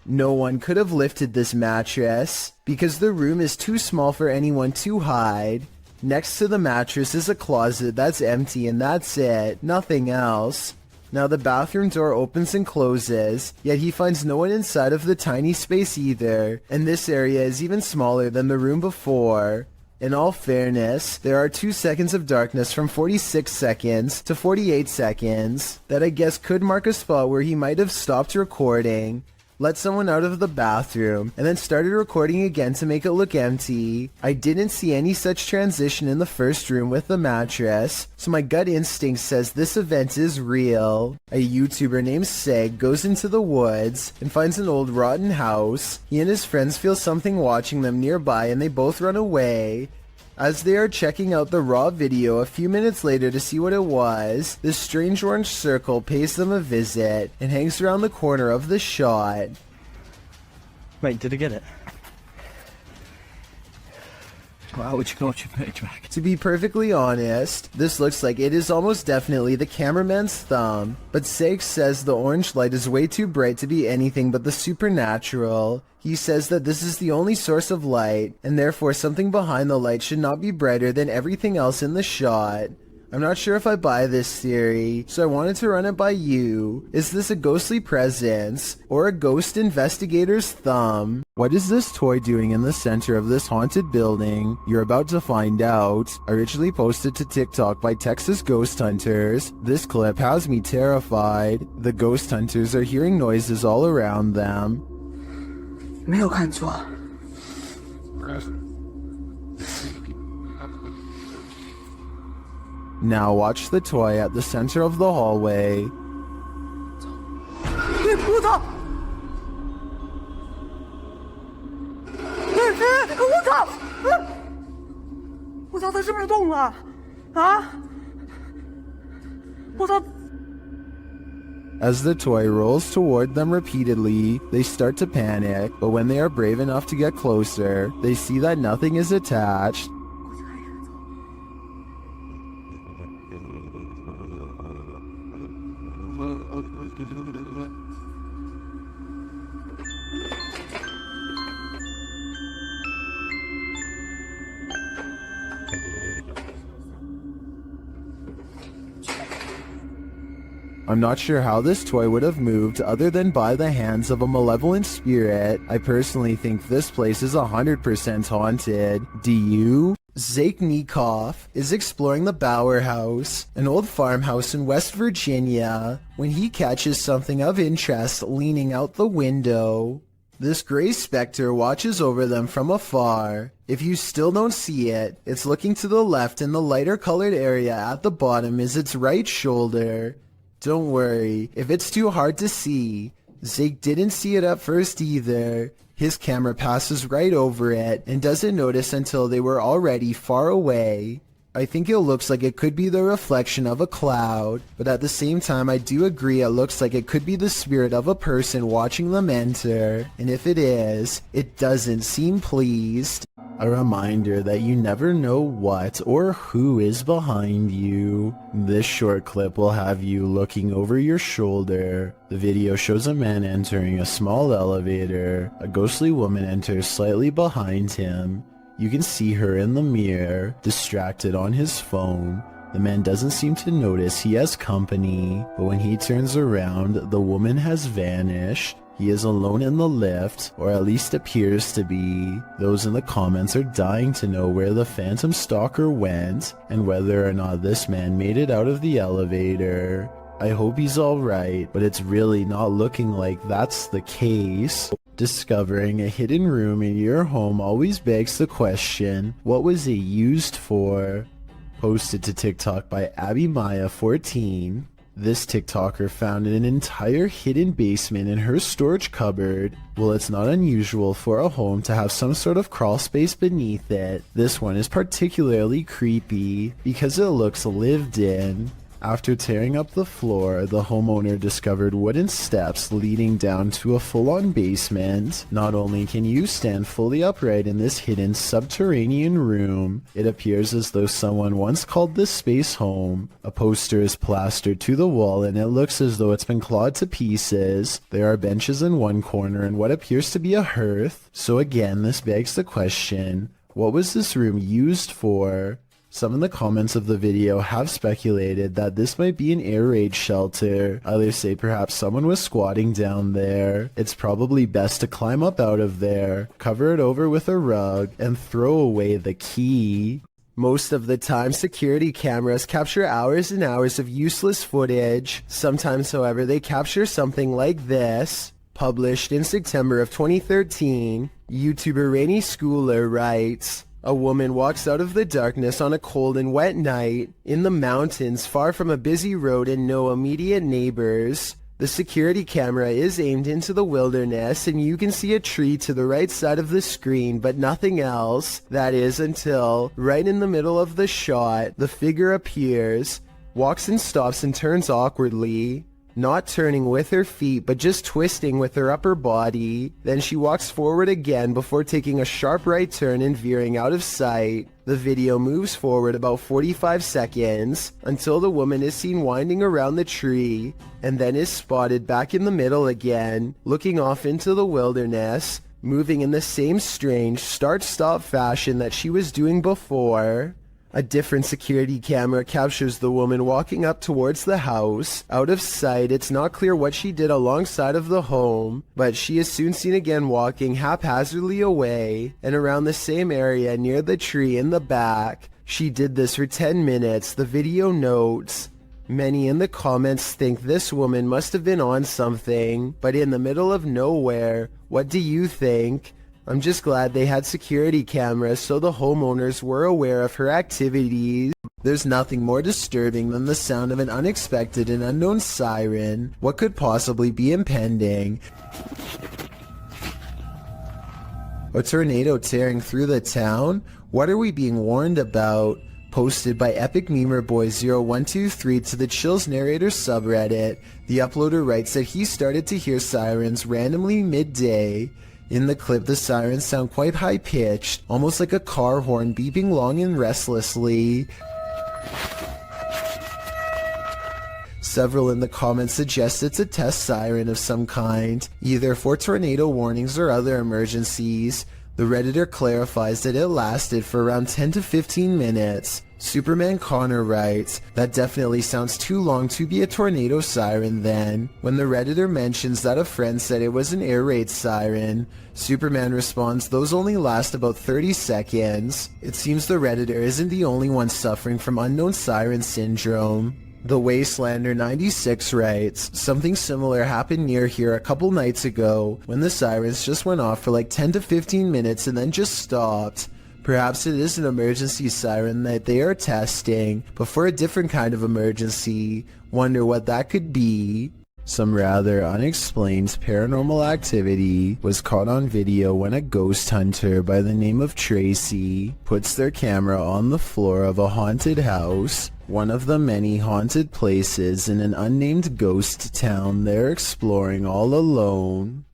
No one could have lifted this mattress, because the room is too small for anyone to hide. Next to the mattress is a closet that's empty and that's it, nothing else. Now the bathroom door opens and closes, yet he finds no one inside of the tiny space either, and this area is even smaller than the room before. In all fairness, there are 2 seconds of darkness from 46 seconds to 48 seconds that I guess could mark a spot where he might have stopped recording, let someone out of the bathroom, and then started recording again to make it look empty. I didn't see any such transition in the first room with the mattress, so my gut instinct says this event is real. A YouTuber named Seg goes into the woods and finds an old rotten house. He and his friends feel something watching them nearby and they both run away. As they are checking out the raw video a few minutes later to see what it was, this strange orange circle pays them a visit and hangs around the corner of the shot. Wait, did I get it? Wow, would you go watch your page back? To be perfectly honest, this looks like it is almost definitely the cameraman's thumb, but Sage says the orange light is way too bright to be anything but the supernatural. He says that this is the only source of light, and therefore something behind the light should not be brighter than everything else in the shot. I'm not sure if I buy this theory, so I wanted to run it by you. Is this a ghostly presence, or a ghost investigator's thumb? What is this toy doing in the center of this haunted building? You're about to find out. Originally posted to TikTok by Texas Ghost Hunters, this clip has me terrified. The ghost hunters are hearing noises all around them. 没有看错。 Now watch the toy at the center of the hallway. 我操！我操！我操！它是不是动了？啊！我操！ As the toy rolls toward them repeatedly, they start to panic, but when they are brave enough to get closer, they see that nothing is attached. I'm not sure how this toy would have moved other than by the hands of a malevolent spirit. I personally think this place is 100% haunted. Do you? Zaiknikov is exploring the Bower House, an old farmhouse in West Virginia, when he catches something of interest leaning out the window. This gray specter watches over them from afar. If you still don't see it, it's looking to the left and the lighter colored area at the bottom is its right shoulder. Don't worry, if it's too hard to see, Zeke didn't see it at first either. His camera passes right over it and doesn't notice until they were already far away. I think it looks like it could be the reflection of a cloud, but at the same time I do agree it looks like it could be the spirit of a person watching them enter, and if it is, it doesn't seem pleased. A reminder that you never know what or who is behind you. This short clip will have you looking over your shoulder. The video shows a man entering a small elevator. A ghostly woman enters slightly behind him. You can see her in the mirror, distracted on his phone. The man doesn't seem to notice he has company, but when he turns around, the woman has vanished. He is alone in the lift, or at least appears to be. Those in the comments are dying to know where the phantom stalker went, and whether or not this man made it out of the elevator. I hope he's alright, but it's really not looking like that's the case. Discovering a hidden room in your home always begs the question, what was it used for? Posted to TikTok by AbbyMaya14. This TikToker found an entire hidden basement in her storage cupboard. Well, it's not unusual for a home to have some sort of crawl space beneath it. This one is particularly creepy because it looks lived in. After tearing up the floor, the homeowner discovered wooden steps leading down to a full-on basement. Not only can you stand fully upright in this hidden subterranean room, it appears as though someone once called this space home. A poster is plastered to the wall and it looks as though it's been clawed to pieces. There are benches in one corner and what appears to be a hearth. So again, this begs the question, what was this room used for? Some in the comments of the video have speculated that this might be an air raid shelter. Others say perhaps someone was squatting down there. It's probably best to climb up out of there, cover it over with a rug, and throw away the key. Most of the time, security cameras capture hours and hours of useless footage. Sometimes, however, they capture something like this. Published in September of 2013, YouTuber Rainy Schooler writes, a woman walks out of the darkness on a cold and wet night in the mountains far from a busy road and no immediate neighbors. The security camera is aimed into the wilderness and you can see a tree to the right side of the screen but nothing else. That is until, right in the middle of the shot, the figure appears, walks and stops and turns awkwardly. Not turning with her feet, but just twisting with her upper body. Then she walks forward again before taking a sharp right turn and veering out of sight. The video moves forward about 45 seconds until the woman is seen winding around the tree and then is spotted back in the middle again, looking off into the wilderness, moving in the same strange start-stop fashion that she was doing before. A different security camera captures the woman walking up towards the house. Out of sight, it's not clear what she did alongside of the home, but she is soon seen again walking haphazardly away and around the same area near the tree in the back. She did this for 10 minutes, the video notes. Many in the comments think this woman must have been on something, but in the middle of nowhere. What do you think? I'm just glad they had security cameras so the homeowners were aware of her activities. There's nothing more disturbing than the sound of an unexpected and unknown siren. What could possibly be impending? A tornado tearing through the town? What are we being warned about? Posted by Epic Memer Boy 0123 to the Chills Narrator subreddit. The uploader writes that he started to hear sirens randomly midday. In the clip, the sirens sound quite high-pitched, almost like a car horn beeping long and restlessly. Several in the comments suggest it's a test siren of some kind, either for tornado warnings or other emergencies. The Redditor clarifies that it lasted for around 10 to 15 minutes. Superman Connor writes, that definitely sounds too long to be a tornado siren then. When the Redditor mentions that a friend said it was an air raid siren, Superman responds those only last about 30 seconds. It seems the Redditor isn't the only one suffering from unknown siren syndrome. The Wastelander 96 writes, something similar happened near here a couple nights ago when the sirens just went off for like 10 to 15 minutes and then just stopped. Perhaps it is an emergency siren that they are testing, but for a different kind of emergency. Wonder what that could be. Some rather unexplained paranormal activity was caught on video when a ghost hunter by the name of Tracy puts their camera on the floor of a haunted house, one of the many haunted places in an unnamed ghost town they're exploring all alone.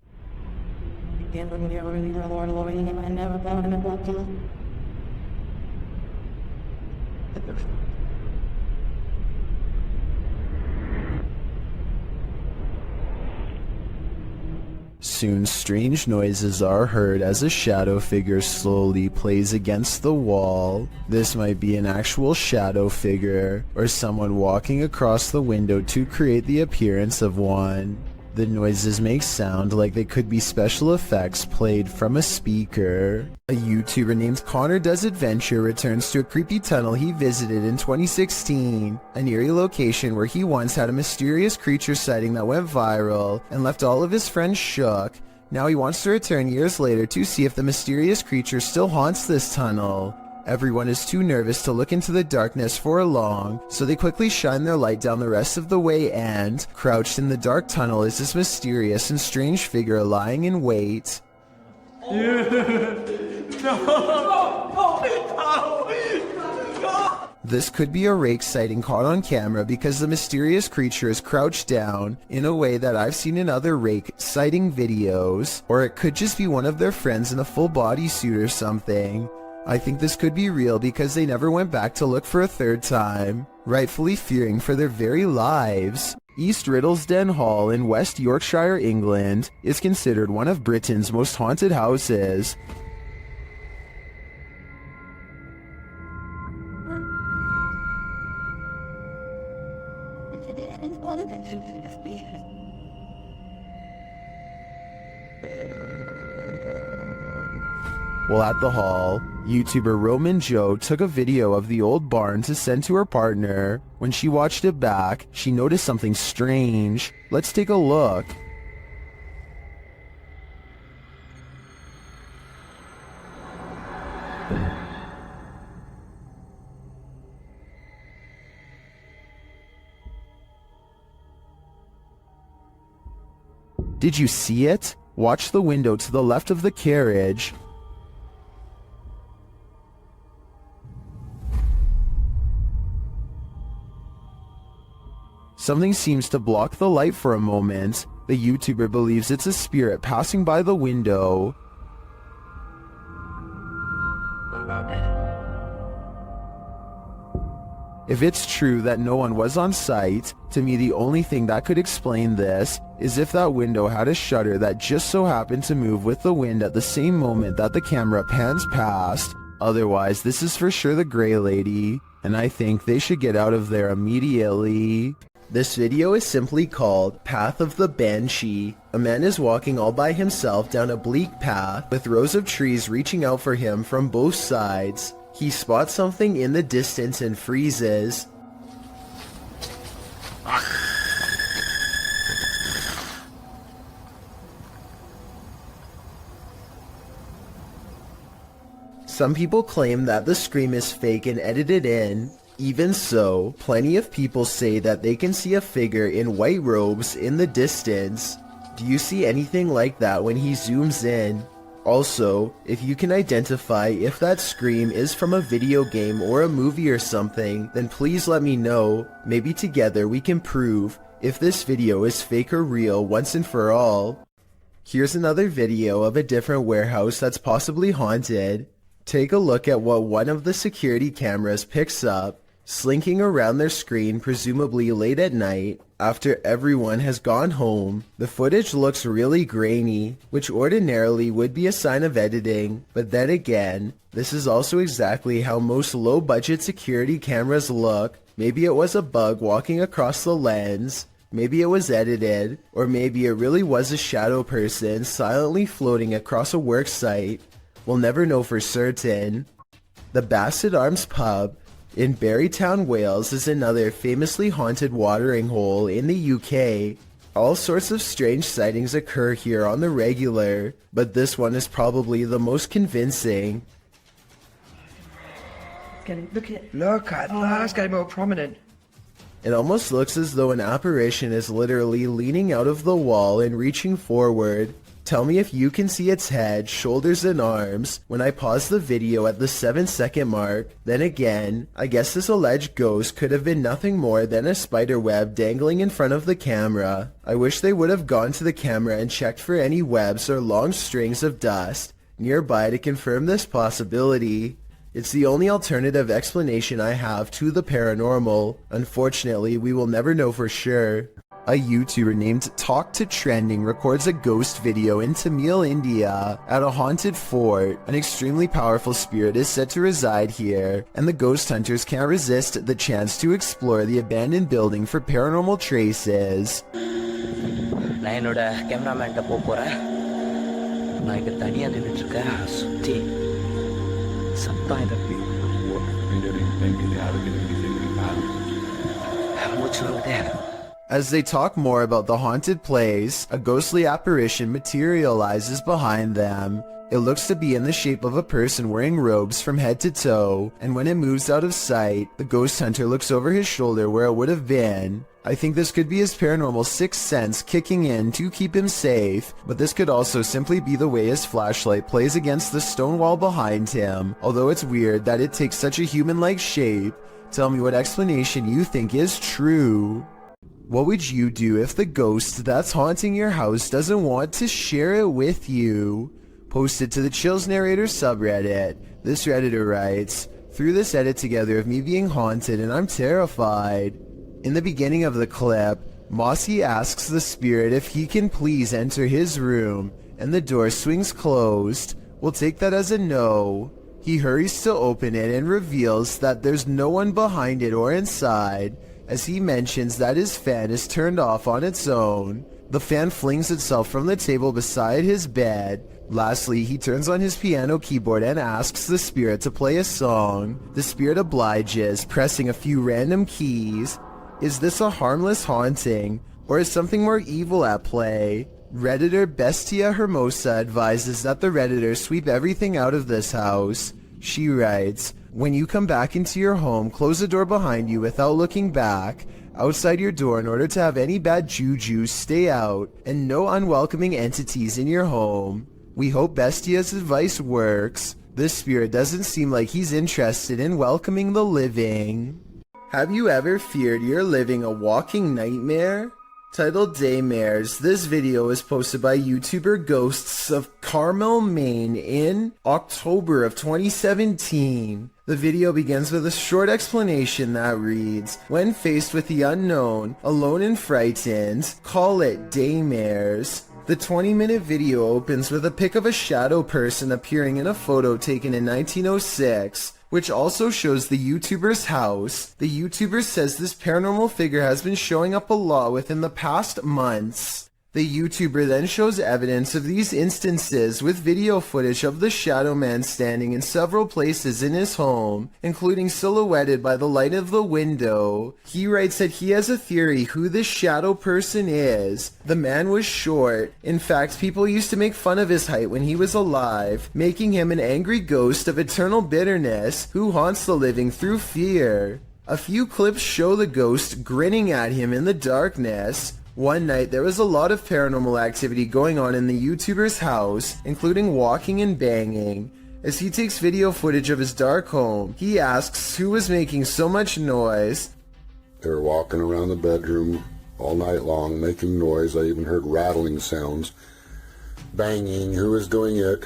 Soon strange noises are heard as a shadow figure slowly plays against the wall. This might be an actual shadow figure, or someone walking across the window to create the appearance of one. The noises make sound like they could be special effects played from a speaker. A YouTuber named Connor Does Adventure returns to a creepy tunnel he visited in 2016, an eerie location where he once had a mysterious creature sighting that went viral and left all of his friends shook. Now he wants to return years later to see if the mysterious creature still haunts this tunnel. Everyone is too nervous to look into the darkness for long, so they quickly shine their light down the rest of the way and, crouched in the dark tunnel is this mysterious and strange figure lying in wait. This could be a rake sighting caught on camera because the mysterious creature is crouched down in a way that I've seen in other rake sighting videos, or it could just be one of their friends in a full bodysuit or something. I think this could be real because they never went back to look for a third time, rightfully fearing for their very lives. East Riddlesden Hall in West Yorkshire, England, is considered one of Britain's most haunted houses. While at the hall, YouTuber Roman Joe took a video of the old barn to send to her partner. When she watched it back, she noticed something strange. Let's take a look. Did you see it? Watch the window to the left of the carriage. Something seems to block the light for a moment. The YouTuber believes it's a spirit passing by the window. If it's true that no one was on site, to me the only thing that could explain this is if that window had a shutter that just so happened to move with the wind at the same moment that the camera pans past. Otherwise, this is for sure the Grey Lady, and I think they should get out of there immediately. This video is simply called Path of the Banshee. A man is walking all by himself down a bleak path with rows of trees reaching out for him from both sides. He spots something in the distance and freezes. Some people claim that the scream is fake and edited in. Even so, plenty of people say that they can see a figure in white robes in the distance. Do you see anything like that when he zooms in? Also, if you can identify if that scream is from a video game or a movie or something, then please let me know. Maybe together we can prove if this video is fake or real once and for all. Here's another video of a different warehouse that's possibly haunted. Take a look at what one of the security cameras picks up. Slinking around their screen, presumably late at night, after everyone has gone home. The footage looks really grainy, which ordinarily would be a sign of editing, but then again, this is also exactly how most low-budget security cameras look. Maybe it was a bug walking across the lens, maybe it was edited, or maybe it really was a shadow person silently floating across a work site. We'll never know for certain. The Bassett Arms Pub in Barrytown, Wales is another famously haunted watering hole in the UK. All sorts of strange sightings occur here on the regular, but this one is probably the most convincing. Look at that, it's getting more prominent. It almost looks as though an apparition is literally leaning out of the wall and reaching forward. Tell me if you can see its head, shoulders, and arms when I pause the video at the 7-second mark. Then again, I guess this alleged ghost could have been nothing more than a spider web dangling in front of the camera. I wish they would have gone to the camera and checked for any webs or long strings of dust nearby to confirm this possibility. It's the only alternative explanation I have to the paranormal. Unfortunately, we will never know for sure. A YouTuber named Talk to Trending records a ghost video in Tamil, India, at a haunted fort. An extremely powerful spirit is said to reside here, and the ghost hunters can't resist the chance to explore the abandoned building for paranormal traces. நான் என்னோட கேமராமேன்கிட்ட போகிறேன். நான் இங்கே தனியாக நின்றுட்டுருக்கேன். சுற்றி சத்தம் எனக்கு மூச்சு வருதே. As they talk more about the haunted place, a ghostly apparition materializes behind them. It looks to be in the shape of a person wearing robes from head to toe, and when it moves out of sight, the ghost hunter looks over his shoulder where it would have been. I think this could be his paranormal sixth sense kicking in to keep him safe, but this could also simply be the way his flashlight plays against the stone wall behind him, although it's weird that it takes such a human-like shape. Tell me what explanation you think is true. What would you do if the ghost that's haunting your house doesn't want to share it with you? Post it to the Chills Narrator subreddit. This Redditor writes, "Threw this edit together of me being haunted and I'm terrified." In the beginning of the clip, Mossy asks the spirit if he can please enter his room, and the door swings closed. We'll take that as a no. He hurries to open it and reveals that there's no one behind it or inside, as he mentions that his fan is turned off on its own. The fan flings itself from the table beside his bed. Lastly, he turns on his piano keyboard and asks the spirit to play a song. The spirit obliges, pressing a few random keys. Is this a harmless haunting, or is something more evil at play? Redditor Bestia Hermosa advises that the Redditor sweep everything out of this house. She writes, "When you come back into your home, close the door behind you without looking back, outside your door in order to have any bad juju stay out, and no unwelcoming entities in your home. We hope Bestia's advice works. This spirit doesn't seem like he's interested in welcoming the living." Have you ever feared you're living a walking nightmare? Titled Daymares, this video was posted by YouTuber Ghosts of Carmel, Maine in October of 2017. The video begins with a short explanation that reads, "When faced with the unknown, alone and frightened, call it Daymares." The 20-minute video opens with a pic of a shadow person appearing in a photo taken in 1906, which also shows the YouTuber's house. The YouTuber says this paranormal figure has been showing up a lot within the past months. The YouTuber then shows evidence of these instances with video footage of the shadow man standing in several places in his home, including silhouetted by the light of the window. He writes that he has a theory who this shadow person is. The man was short. In fact, people used to make fun of his height when he was alive, making him an angry ghost of eternal bitterness who haunts the living through fear. A few clips show the ghost grinning at him in the darkness. One night, there was a lot of paranormal activity going on in the YouTuber's house, including walking and banging. As he takes video footage of his dark home, he asks who was making so much noise. They were walking around the bedroom all night long, making noise. I even heard rattling sounds. Banging. Who was doing it?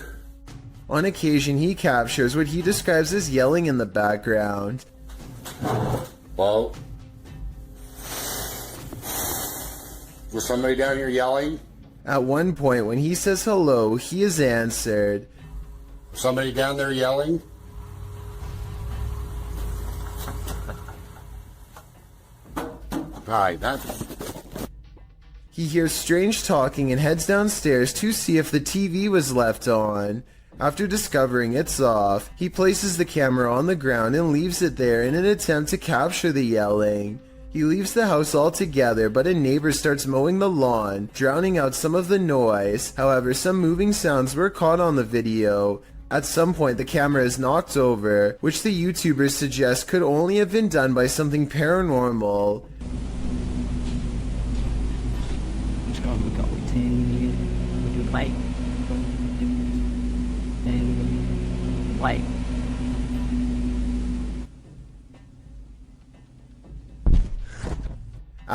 On occasion, he captures what he describes as yelling in the background. Well, was somebody down here yelling? At one point, when he says hello, he is answered, "Somebody down there yelling?" Hi, that's... He hears strange talking and heads downstairs to see if the TV was left on. After discovering it's off, he places the camera on the ground and leaves it there in an attempt to capture the yelling. He leaves the house altogether, but a neighbor starts mowing the lawn, drowning out some of the noise. However, some moving sounds were caught on the video. At some point, the camera is knocked over, which the YouTubers suggest could only have been done by something paranormal.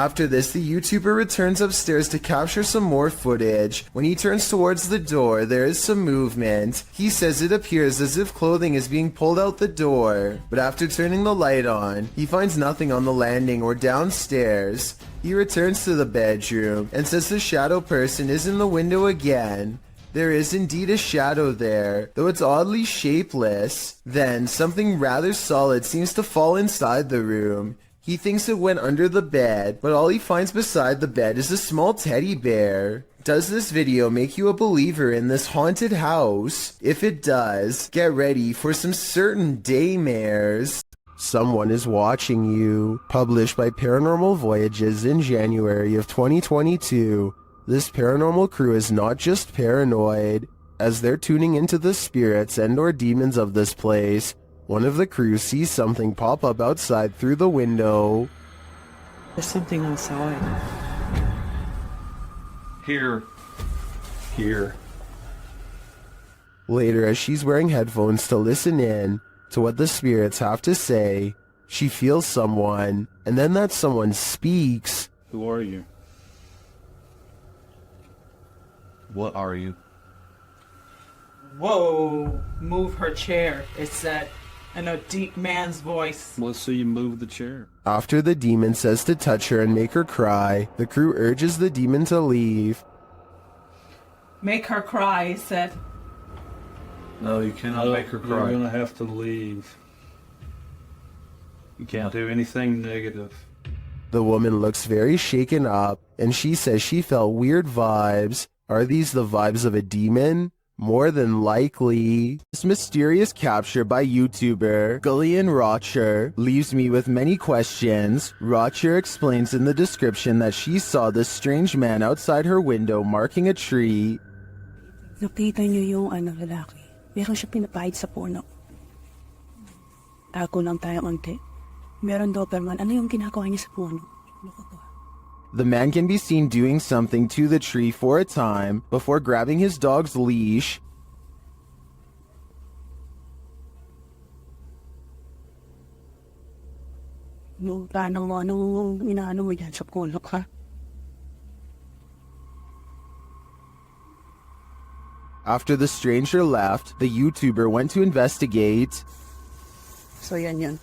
After this, the YouTuber returns upstairs to capture some more footage. When he turns towards the door, there is some movement. He says it appears as if clothing is being pulled out the door. But after turning the light on, he finds nothing on the landing or downstairs. He returns to the bedroom and says the shadow person is in the window again. There is indeed a shadow there, though it's oddly shapeless. Then, something rather solid seems to fall inside the room. He thinks it went under the bed, but all he finds beside the bed is a small teddy bear. Does this video make you a believer in this haunted house? If it does, get ready for some certain daymares. Someone is watching you. Published by Paranormal Voyages in January of 2022. This paranormal crew is not just paranoid. As they're tuning into the spirits and or demons of this place, one of the crew sees something pop up outside through the window. There's something outside. Here. Later, as she's wearing headphones to listen in to what the spirits have to say, she feels someone, and then that someone speaks. Who are you? What are you? Whoa! Move her chair, it said, in a deep man's voice. Well, so you move the chair. After the demon says to touch her and make her cry, the crew urges the demon to leave. Make her cry, it said. No, you cannot make her cry. You're gonna have to leave. You can't do anything negative. The woman looks very shaken up, and she says she felt weird vibes. Are these the vibes of a demon? More than likely. This mysterious capture by YouTuber Gillian Rocher leaves me with many questions. Rocher explains in the description that she saw this strange man outside her window marking a tree. Nakita niyo yung lalaki. Meron siya pinapahid sa puno. Ako lang tayo konti. Meron Doberman. Ano yung ginagawa niya sa puno? The man can be seen doing something to the tree for a time before grabbing his dog's leash. Yung tanong mo, anong inaano mo yan sa puno ka? After the stranger left, the YouTuber went to investigate. So yan.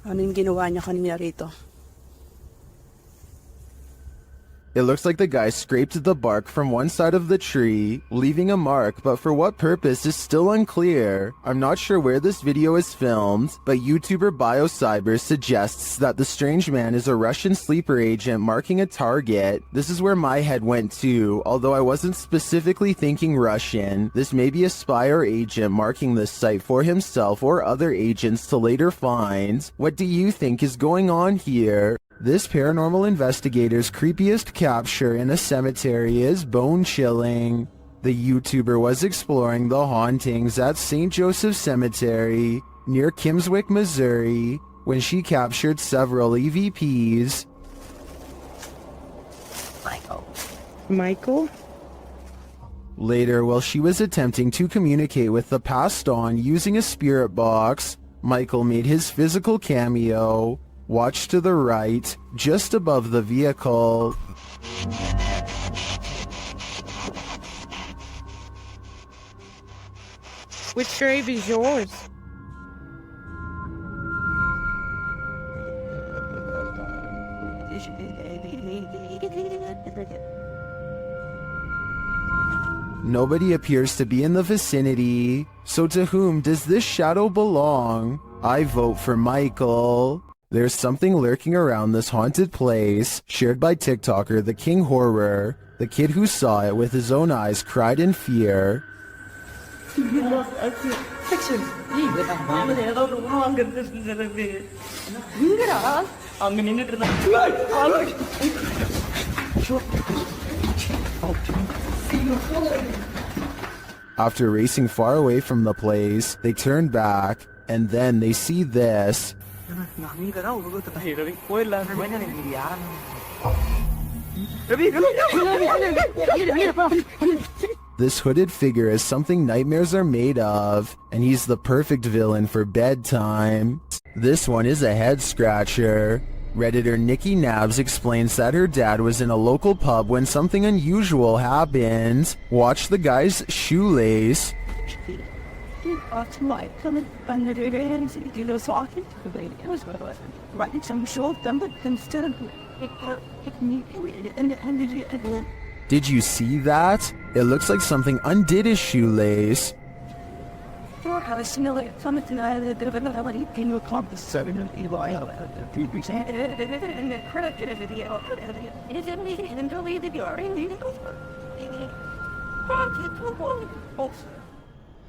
Ano yung ginawa niya kanina rito? It looks like the guy scraped the bark from one side of the tree, leaving a mark, but for what purpose is still unclear. I'm not sure where this video is filmed, but YouTuber BioCyber suggests that the strange man is a Russian sleeper agent marking a target. This is where my head went to, although I wasn't specifically thinking Russian. This may be a spy or agent marking this site for himself or other agents to later find. What do you think is going on here? This paranormal investigator's creepiest capture in a cemetery is bone-chilling. The YouTuber was exploring the hauntings at St. Joseph Cemetery near Kimswick, Missouri, when she captured several EVPs. Michael? Later, while she was attempting to communicate with the passed on using a spirit box, Michael made his physical cameo. Watch to the right, just above the vehicle. Which grave is yours? Nobody appears to be in the vicinity. So to whom does this shadow belong? I vote for Michael. There's something lurking around this haunted place, shared by TikToker The King Horror. The kid who saw it with his own eyes cried in fear. After racing far away from the place, they turn back, and then they see this. This hooded figure is something nightmares are made of, and he's the perfect villain for bedtime. This one is a head scratcher. Redditor Nikki Nabs explains that her dad was in a local pub when something unusual happened. Watch the guy's shoelace. Did you see that? It looks like something undid his shoelace. Can you accomplish 7 of Eli?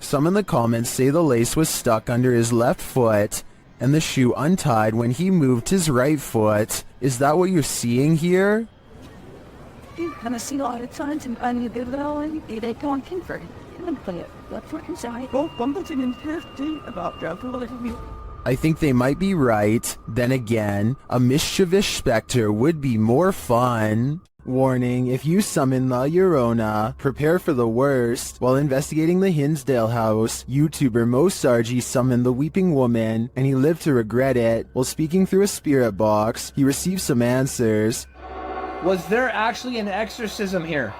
Some in the comments say the lace was stuck under his left foot and the shoe untied when he moved his right foot. Is that what you're seeing here? And I see a lot of times and I get it all and they go and convert it. And play it. That's what inside. Oh, Bumbleton in 50 about that. I think they might be right. Then again, a mischievous specter would be more fun. Warning, if you summon La Llorona, prepare for the worst. While investigating the Hinsdale house, YouTuber Mo Sargi summoned the Weeping Woman, and he lived to regret it. While speaking through a spirit box, he received some answers. Was there actually an exorcism here?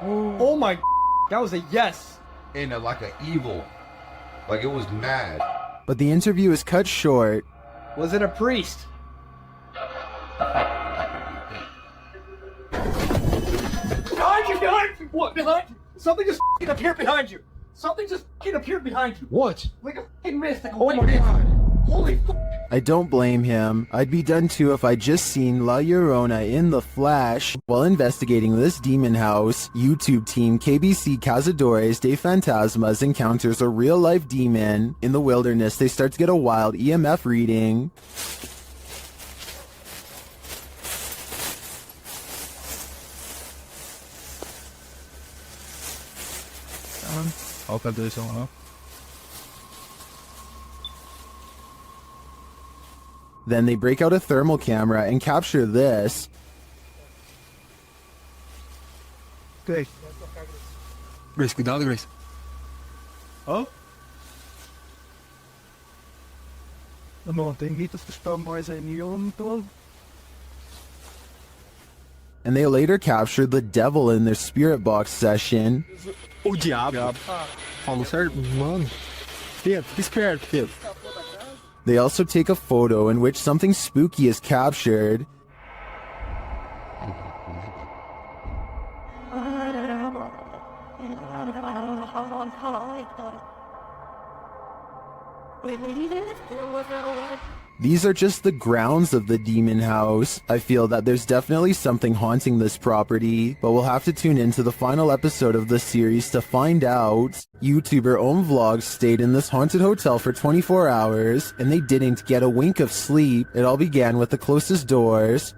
Oh my, that was a yes. In like an evil, like it was mad. But the interview is cut short. Was it a priest? Behind you, behind you! What, behind you? Something just appeared behind you. Something just appeared behind you. What? Like a mist, like a white mist. Holy f***. I don't blame him. I'd be done too if I'd just seen La Llorona in the flesh. While investigating this demon house, YouTube team KBC Cazadores de Fantasmas encounters a real-life demon. In the wilderness, they start to get a wild EMF reading. Then they break out a thermal camera and capture this. Grace. Grace, cuidado, Grace. Oh? De mga tingitos to stop mo sa inyo tol. And they later captured the devil in their spirit box session. O diabo. Falo certo, mano. Pedro, fica esperto, Pedro. They also take a photo in which something spooky is captured. These are just the grounds of the demon house. I feel that there's definitely something haunting this property, but we'll have to tune into the final episode of the series to find out. YouTuber Om Vlogs stayed in this haunted hotel for 24 hours, and they didn't get a wink of sleep. It all began with the closest doors.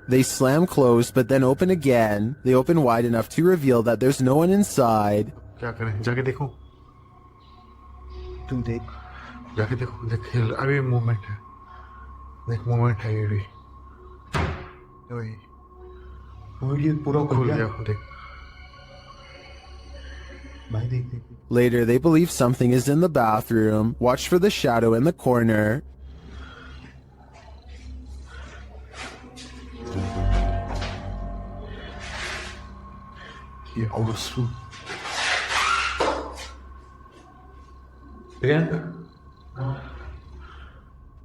They slam closed but then open again. They open wide enough to reveal that there's no one inside. Later, they believe something is in the bathroom. Watch for the shadow in the corner.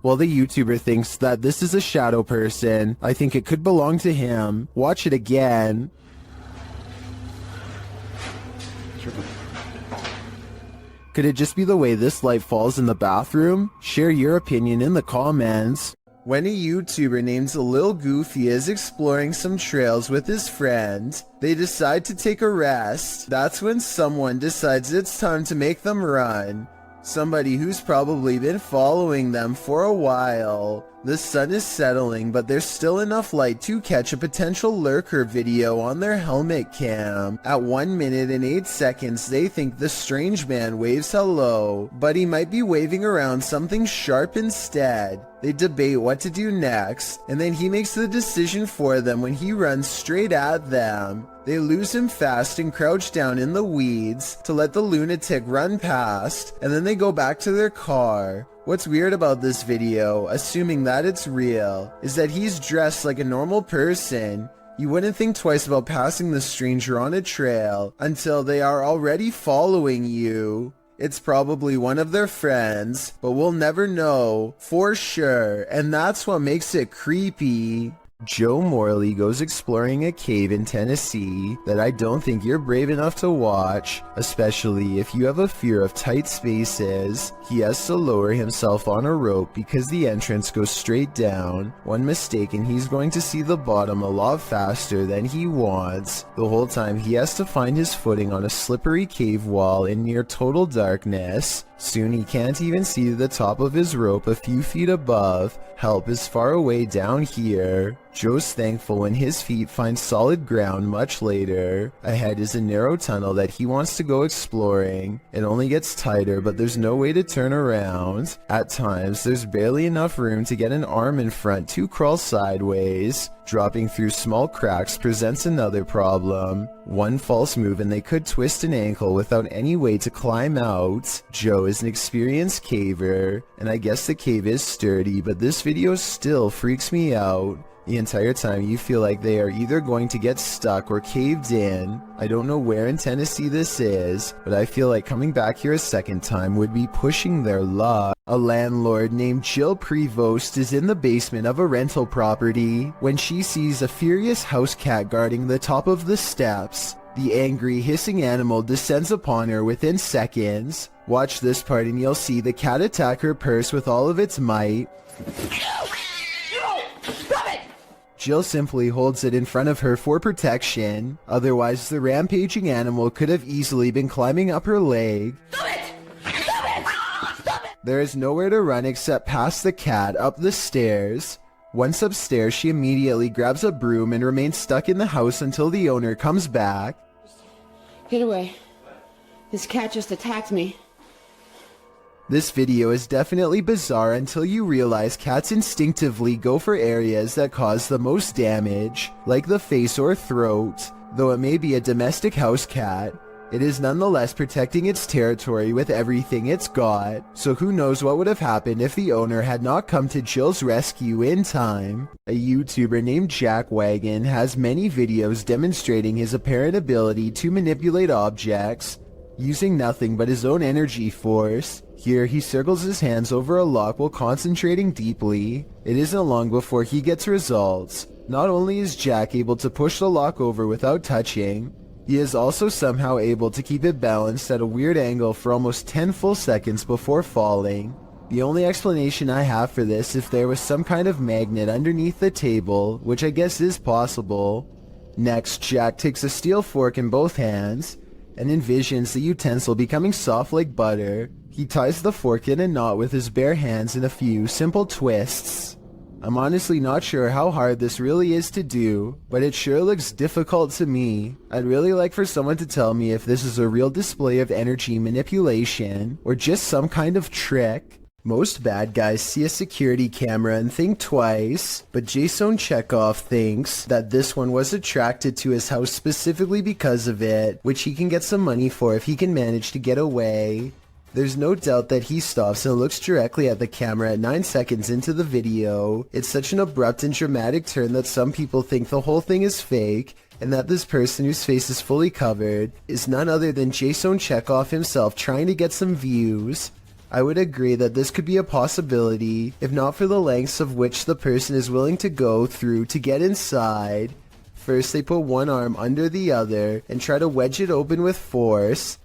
While the YouTuber thinks that this is a shadow person, I think it could belong to him. Watch it again. Could it just be the way this light falls in the bathroom? Share your opinion in the comments. When a YouTuber named Lil Goofy is exploring some trails with his friend, they decide to take a rest. That's when someone decides it's time to make them run. Somebody who's probably been following them for a while. The sun is settling, but there's still enough light to catch a potential lurker video on their helmet cam. At 1 minute and 8 seconds, they think the strange man waves hello, but he might be waving around something sharp instead. They debate what to do next, and then he makes the decision for them when he runs straight at them. They lose him fast and crouch down in the weeds to let the lunatic run past, and then they go back to their car. What's weird about this video, assuming that it's real, is that he's dressed like a normal person. You wouldn't think twice about passing the stranger on a trail until they are already following you. It's probably one of their friends, but we'll never know for sure, and that's what makes it creepy. Joe Morley goes exploring a cave in Tennessee that I don't think you're brave enough to watch, especially if you have a fear of tight spaces. He has to lower himself on a rope because the entrance goes straight down. One mistake and he's going to see the bottom a lot faster than he wants. The whole time he has to find his footing on a slippery cave wall in near total darkness. Soon he can't even see the top of his rope a few feet above. Help is far away down here. Joe's thankful when his feet find solid ground much later. Ahead is a narrow tunnel that he wants to go exploring. It only gets tighter, but there's no way to turn around. At times, there's barely enough room to get an arm in front to crawl sideways. Dropping through small cracks presents another problem. One false move and they could twist an ankle without any way to climb out. Joe is an experienced caver, and I guess the cave is sturdy, but this video still freaks me out. The entire time you feel like they are either going to get stuck or caved in. I don't know where in Tennessee this is, but I feel like coming back here a second time would be pushing their luck. A landlord named Jill Prevost is in the basement of a rental property when she sees a furious house cat guarding the top of the steps. The angry, hissing animal descends upon her within seconds. Watch this part and you'll see the cat attack her purse with all of its might. Jill simply holds it in front of her for protection. Otherwise, the rampaging animal could have easily been climbing up her leg. There is nowhere to run except past the cat up the stairs. Once upstairs, she immediately grabs a broom and remains stuck in the house until the owner comes back. Get away. This cat just attacked me. This video is definitely bizarre until you realize cats instinctively go for areas that cause the most damage, like the face or throat. Though it may be a domestic house cat, it is nonetheless protecting its territory with everything it's got, so who knows what would have happened if the owner had not come to Jill's rescue in time. A YouTuber named Jack Wagon has many videos demonstrating his apparent ability to manipulate objects, using nothing but his own energy force. Here he circles his hands over a lock while concentrating deeply. It isn't long before he gets results. Not only is Jack able to push the lock over without touching, he is also somehow able to keep it balanced at a weird angle for almost 10 full seconds before falling. The only explanation I have for this is if there was some kind of magnet underneath the table, which I guess is possible. Next, Jack takes a steel fork in both hands and envisions the utensil becoming soft like butter. He ties the fork in a knot with his bare hands in a few simple twists. I'm honestly not sure how hard this really is to do, but it sure looks difficult to me. I'd really like for someone to tell me if this is a real display of energy manipulation or just some kind of trick. Most bad guys see a security camera and think twice, but Jason Chekhov thinks that this one was attracted to his house specifically because of it, which he can get some money for if he can manage to get away. There's no doubt that he stops and looks directly at the camera at 9 seconds into the video. It's such an abrupt and dramatic turn that some people think the whole thing is fake, and that this person whose face is fully covered is none other than Jason Chekhov himself trying to get some views. I would agree that this could be a possibility, if not for the lengths of which the person is willing to go through to get inside. First they put one arm under the other and try to wedge it open with force.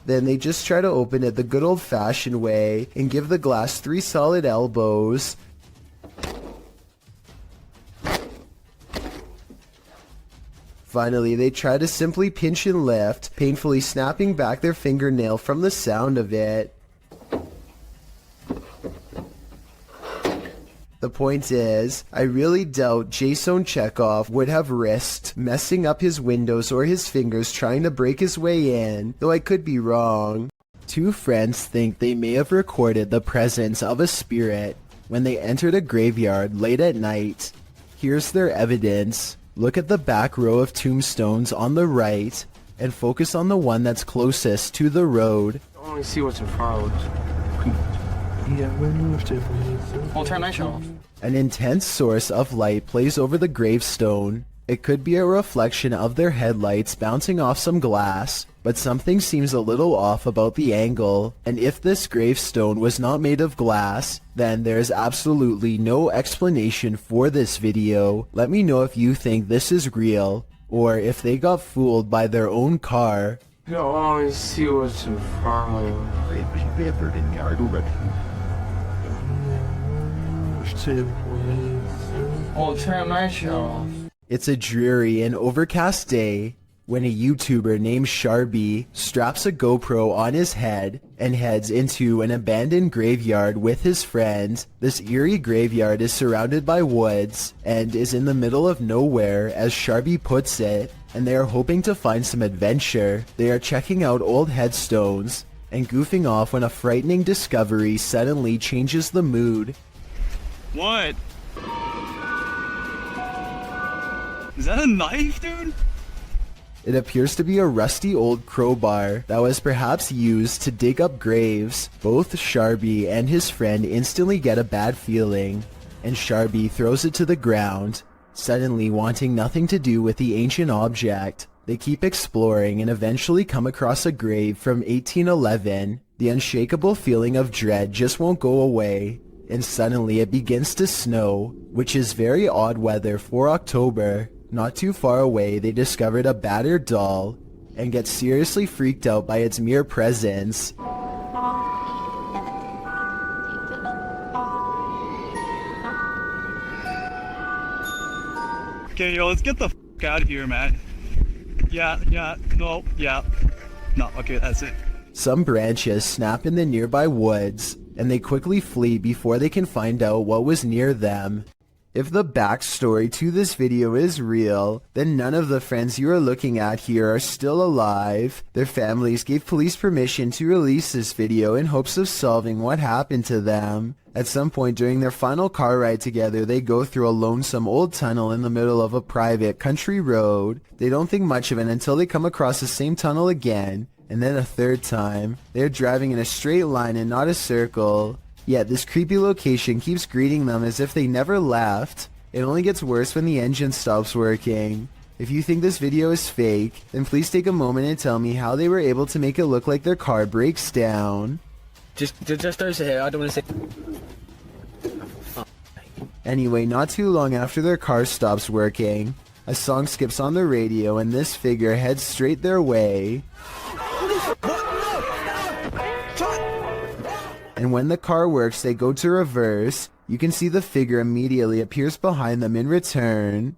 Then they just try to open it the good old-fashioned way and give the glass 3 solid elbows. Finally, they try to simply pinch and lift, painfully snapping back their fingernail from the sound of it. The point is, I really doubt Jason Chekhov would have risked messing up his windows or his fingers trying to break his way in, though I could be wrong. Two friends think they may have recorded the presence of a spirit when they entered a graveyard late at night. Here's their evidence. Look at the back row of tombstones on the right and focus on the one that's closest to the road. I want to see what's in front of us. Yeah, we'll move to. We'll turn my show off. An intense source of light plays over the gravestone. It could be a reflection of their headlights bouncing off some glass, but something seems a little off about the angle, and if this gravestone was not made of glass, then there is absolutely no explanation for this video. Let me know if you think this is real, or if they got fooled by their own car. You always see what's in front of you. Oh, turn my show off. It's a dreary and overcast day when a YouTuber named Sharby straps a GoPro on his head and heads into an abandoned graveyard with his friends. This eerie graveyard is surrounded by woods and is in the middle of nowhere, as Sharby puts it, and they are hoping to find some adventure. They are checking out old headstones and goofing off when a frightening discovery suddenly changes the mood. What? Is that a knife, dude? It appears to be a rusty old crowbar that was perhaps used to dig up graves. Both Sharby and his friend instantly get a bad feeling, and Sharby throws it to the ground, suddenly wanting nothing to do with the ancient object. They keep exploring and eventually come across a grave from 1811. The unshakable feeling of dread just won't go away, and suddenly it begins to snow, which is very odd weather for October. Not too far away, they discovered a battered doll and get seriously freaked out by its mere presence. Okay, yo, let's get the f out of here, man. Yeah, no, okay, that's it. Some branches snap in the nearby woods, and they quickly flee before they can find out what was near them. If the backstory to this video is real, then none of the friends you are looking at here are still alive. Their families gave police permission to release this video in hopes of solving what happened to them. At some point during their final car ride together, they go through a lonesome old tunnel in the middle of a private country road. They don't think much of it until they come across the same tunnel again, and then a third time. They're driving in a straight line and not a circle. Yet this creepy location keeps greeting them as if they never left. It only gets worse when the engine stops working. If you think this video is fake, then please take a moment and tell me how they were able to make it look like their car breaks down. Just don't say it. I don't want to say. Anyway, not too long after their car stops working, a song skips on the radio and this figure heads straight their way. And when the car works, they go to reverse. You can see the figure immediately appears behind them in return.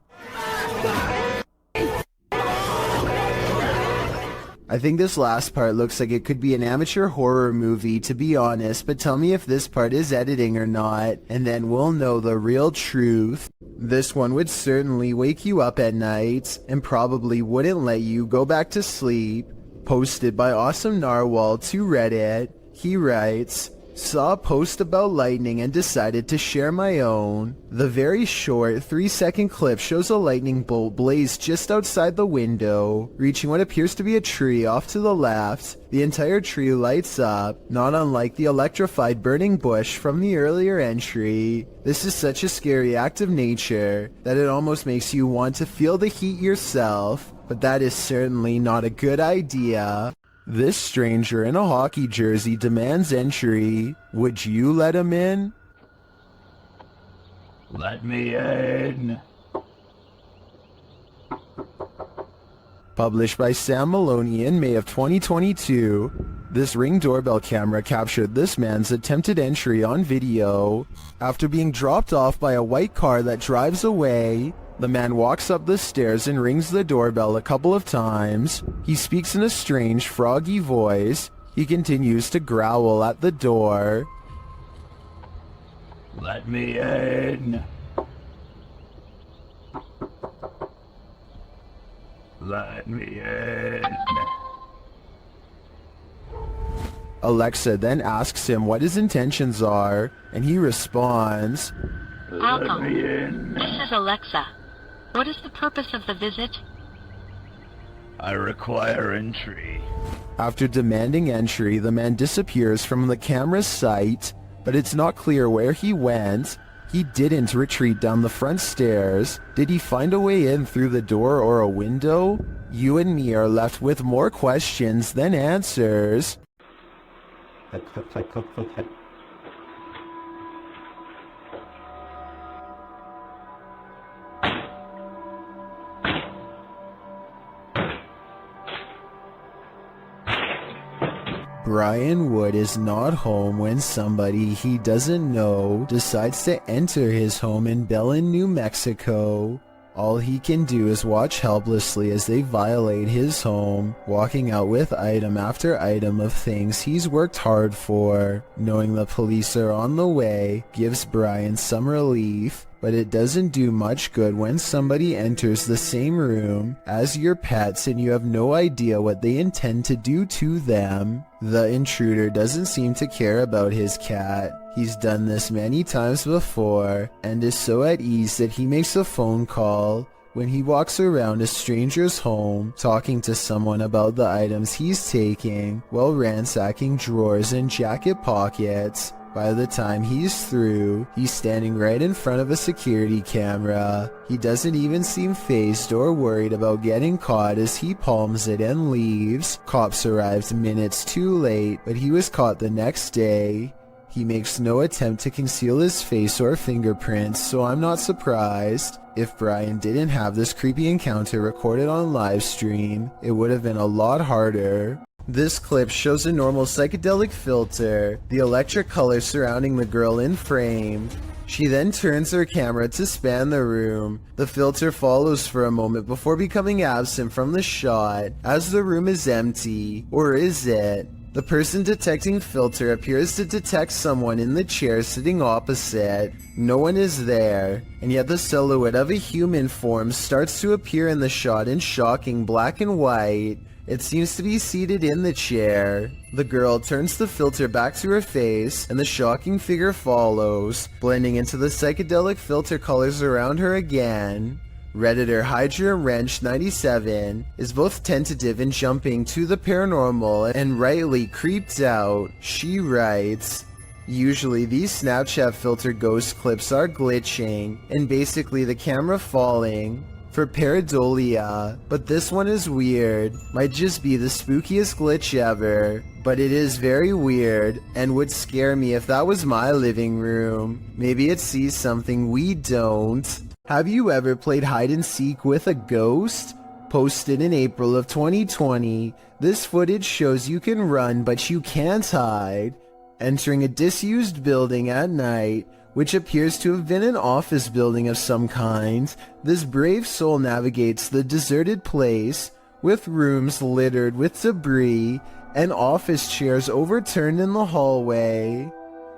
I think this last part looks like it could be an amateur horror movie, to be honest, but tell me if this part is editing or not, and then we'll know the real truth. This one would certainly wake you up at night, and probably wouldn't let you go back to sleep. Posted by Awesome Narwhal to Reddit. He writes, "Saw a post about lightning and decided to share my own. The very short 3-second clip shows a lightning bolt blaze just outside the window, reaching what appears to be a tree off to the left. The entire tree lights up, not unlike the electrified burning bush from the earlier entry. This is such a scary act of nature that it almost makes you want to feel the heat yourself, but that is certainly not a good idea. This stranger in a hockey jersey demands entry. Would you let him in?" Let me in. Published by Sam Maloney in May of 2022. This Ring doorbell camera captured this man's attempted entry on video. After being dropped off by a white car that drives away, the man walks up the stairs and rings the doorbell a couple of times. He speaks in a strange, froggy voice. He continues to growl at the door. Let me in. Let me in. Alexa then asks him what his intentions are, and he responds, Let me in. This is Alexa. What is the purpose of the visit? I require entry. After demanding entry, the man disappears from the camera's sight, but it's not clear where he went. He didn't retreat down the front stairs. Did he find a way in through the door or a window? You and me are left with more questions than answers. Brian Wood is not home when somebody he doesn't know decides to enter his home in Belen, New Mexico. All he can do is watch helplessly as they violate his home, walking out with item after item of things he's worked hard for. Knowing the police are on the way gives Brian some relief, but it doesn't do much good when somebody enters the same room as your pets and you have no idea what they intend to do to them. The intruder doesn't seem to care about his cat. He's done this many times before and is so at ease that he makes a phone call. When he walks around a stranger's home, talking to someone about the items he's taking, while ransacking drawers and jacket pockets. By the time he's through, he's standing right in front of a security camera. He doesn't even seem fazed or worried about getting caught as he palms it and leaves. Cops arrived minutes too late, but he was caught the next day. He makes no attempt to conceal his face or fingerprints, so I'm not surprised. If Brian didn't have this creepy encounter recorded on live stream, it would have been a lot harder. This clip shows a normal psychedelic filter, the electric color surrounding the girl in frame. She then turns her camera to span the room. The filter follows for a moment before becoming absent from the shot, as the room is empty. Or is it? The person detecting filter appears to detect someone in the chair sitting opposite. No one is there, and yet the silhouette of a human form starts to appear in the shot in shocking black and white. It seems to be seated in the chair. The girl turns the filter back to her face, and the shocking figure follows, blending into the psychedelic filter colors around her again. Redditor Hydra Wrench 97 is both tentative in jumping to the paranormal and rightly creeped out. She writes, "Usually these Snapchat filter ghost clips are glitching, and basically the camera falling for pareidolia, but this one is weird. Might just be the spookiest glitch ever, but it is very weird and would scare me if that was my living room. Maybe it sees something we don't." Have you ever played hide and seek with a ghost? Posted in April of 2020, this footage shows you can run but you can't hide. Entering a disused building at night, which appears to have been an office building of some kind, this brave soul navigates the deserted place, with rooms littered with debris and office chairs overturned in the hallway.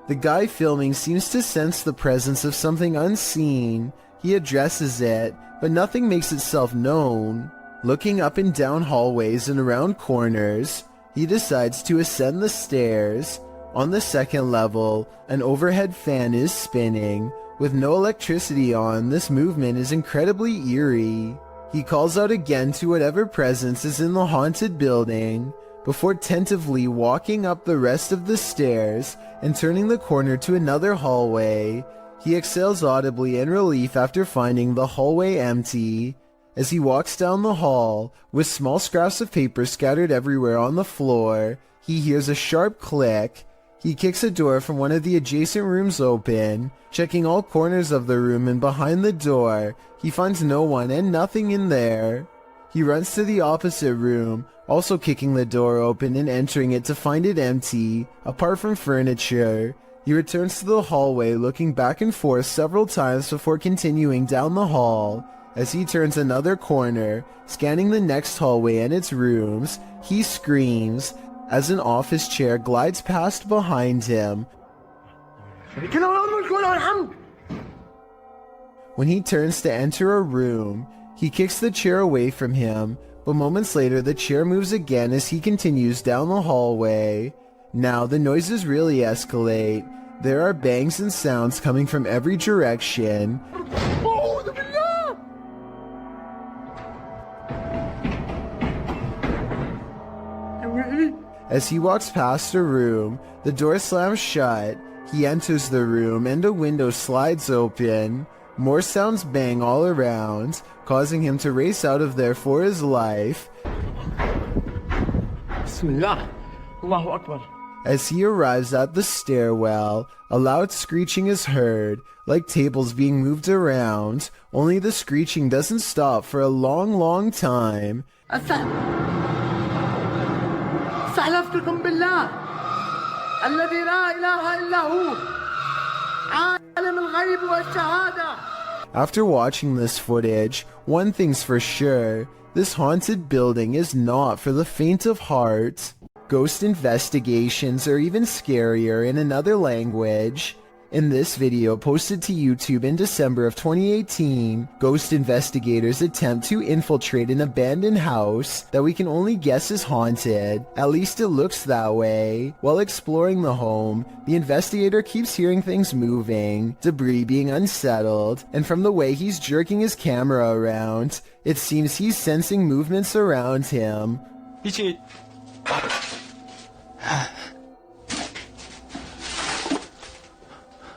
The guy filming seems to sense the presence of something unseen. He addresses it, but nothing makes itself known. Looking up and down hallways and around corners, he decides to ascend the stairs. On the second level, an overhead fan is spinning. With no electricity on, this movement is incredibly eerie. He calls out again to whatever presence is in the haunted building, before tentatively walking up the rest of the stairs and turning the corner to another hallway. He exhales audibly in relief after finding the hallway empty. As he walks down the hall, with small scraps of paper scattered everywhere on the floor, he hears a sharp click. He kicks a door from one of the adjacent rooms open. Checking all corners of the room and behind the door, he finds no one and nothing in there. He runs to the opposite room, also kicking the door open and entering it to find it empty, apart from furniture. He returns to the hallway, looking back and forth several times before continuing down the hall. As he turns another corner, scanning the next hallway and its rooms, he screams as an office chair glides past behind him. When he turns to enter a room, he kicks the chair away from him, but moments later the chair moves again as he continues down the hallway. Now the noises really escalate. There are bangs and sounds coming from every direction. As he walks past a room, the door slams shut. He enters the room and a window slides open. More sounds bang all around, causing him to race out of there for his life. Bismillah. Allahu Akbar. As he arrives at the stairwell, a loud screeching is heard, like tables being moved around, only the screeching doesn't stop for a long time. استحلفتكم بالله الذي لا إله إلا هو عالم الغيب والشهادة. After watching this footage, one thing's for sure, this haunted building is not for the faint of heart. Ghost investigations are even scarier in another language. In this video posted to YouTube in December of 2018, ghost investigators attempt to infiltrate an abandoned house that we can only guess is haunted. At least it looks that way. While exploring the home, the investigator keeps hearing things moving, debris being unsettled, and from the way he's jerking his camera around, it seems he's sensing movements around him.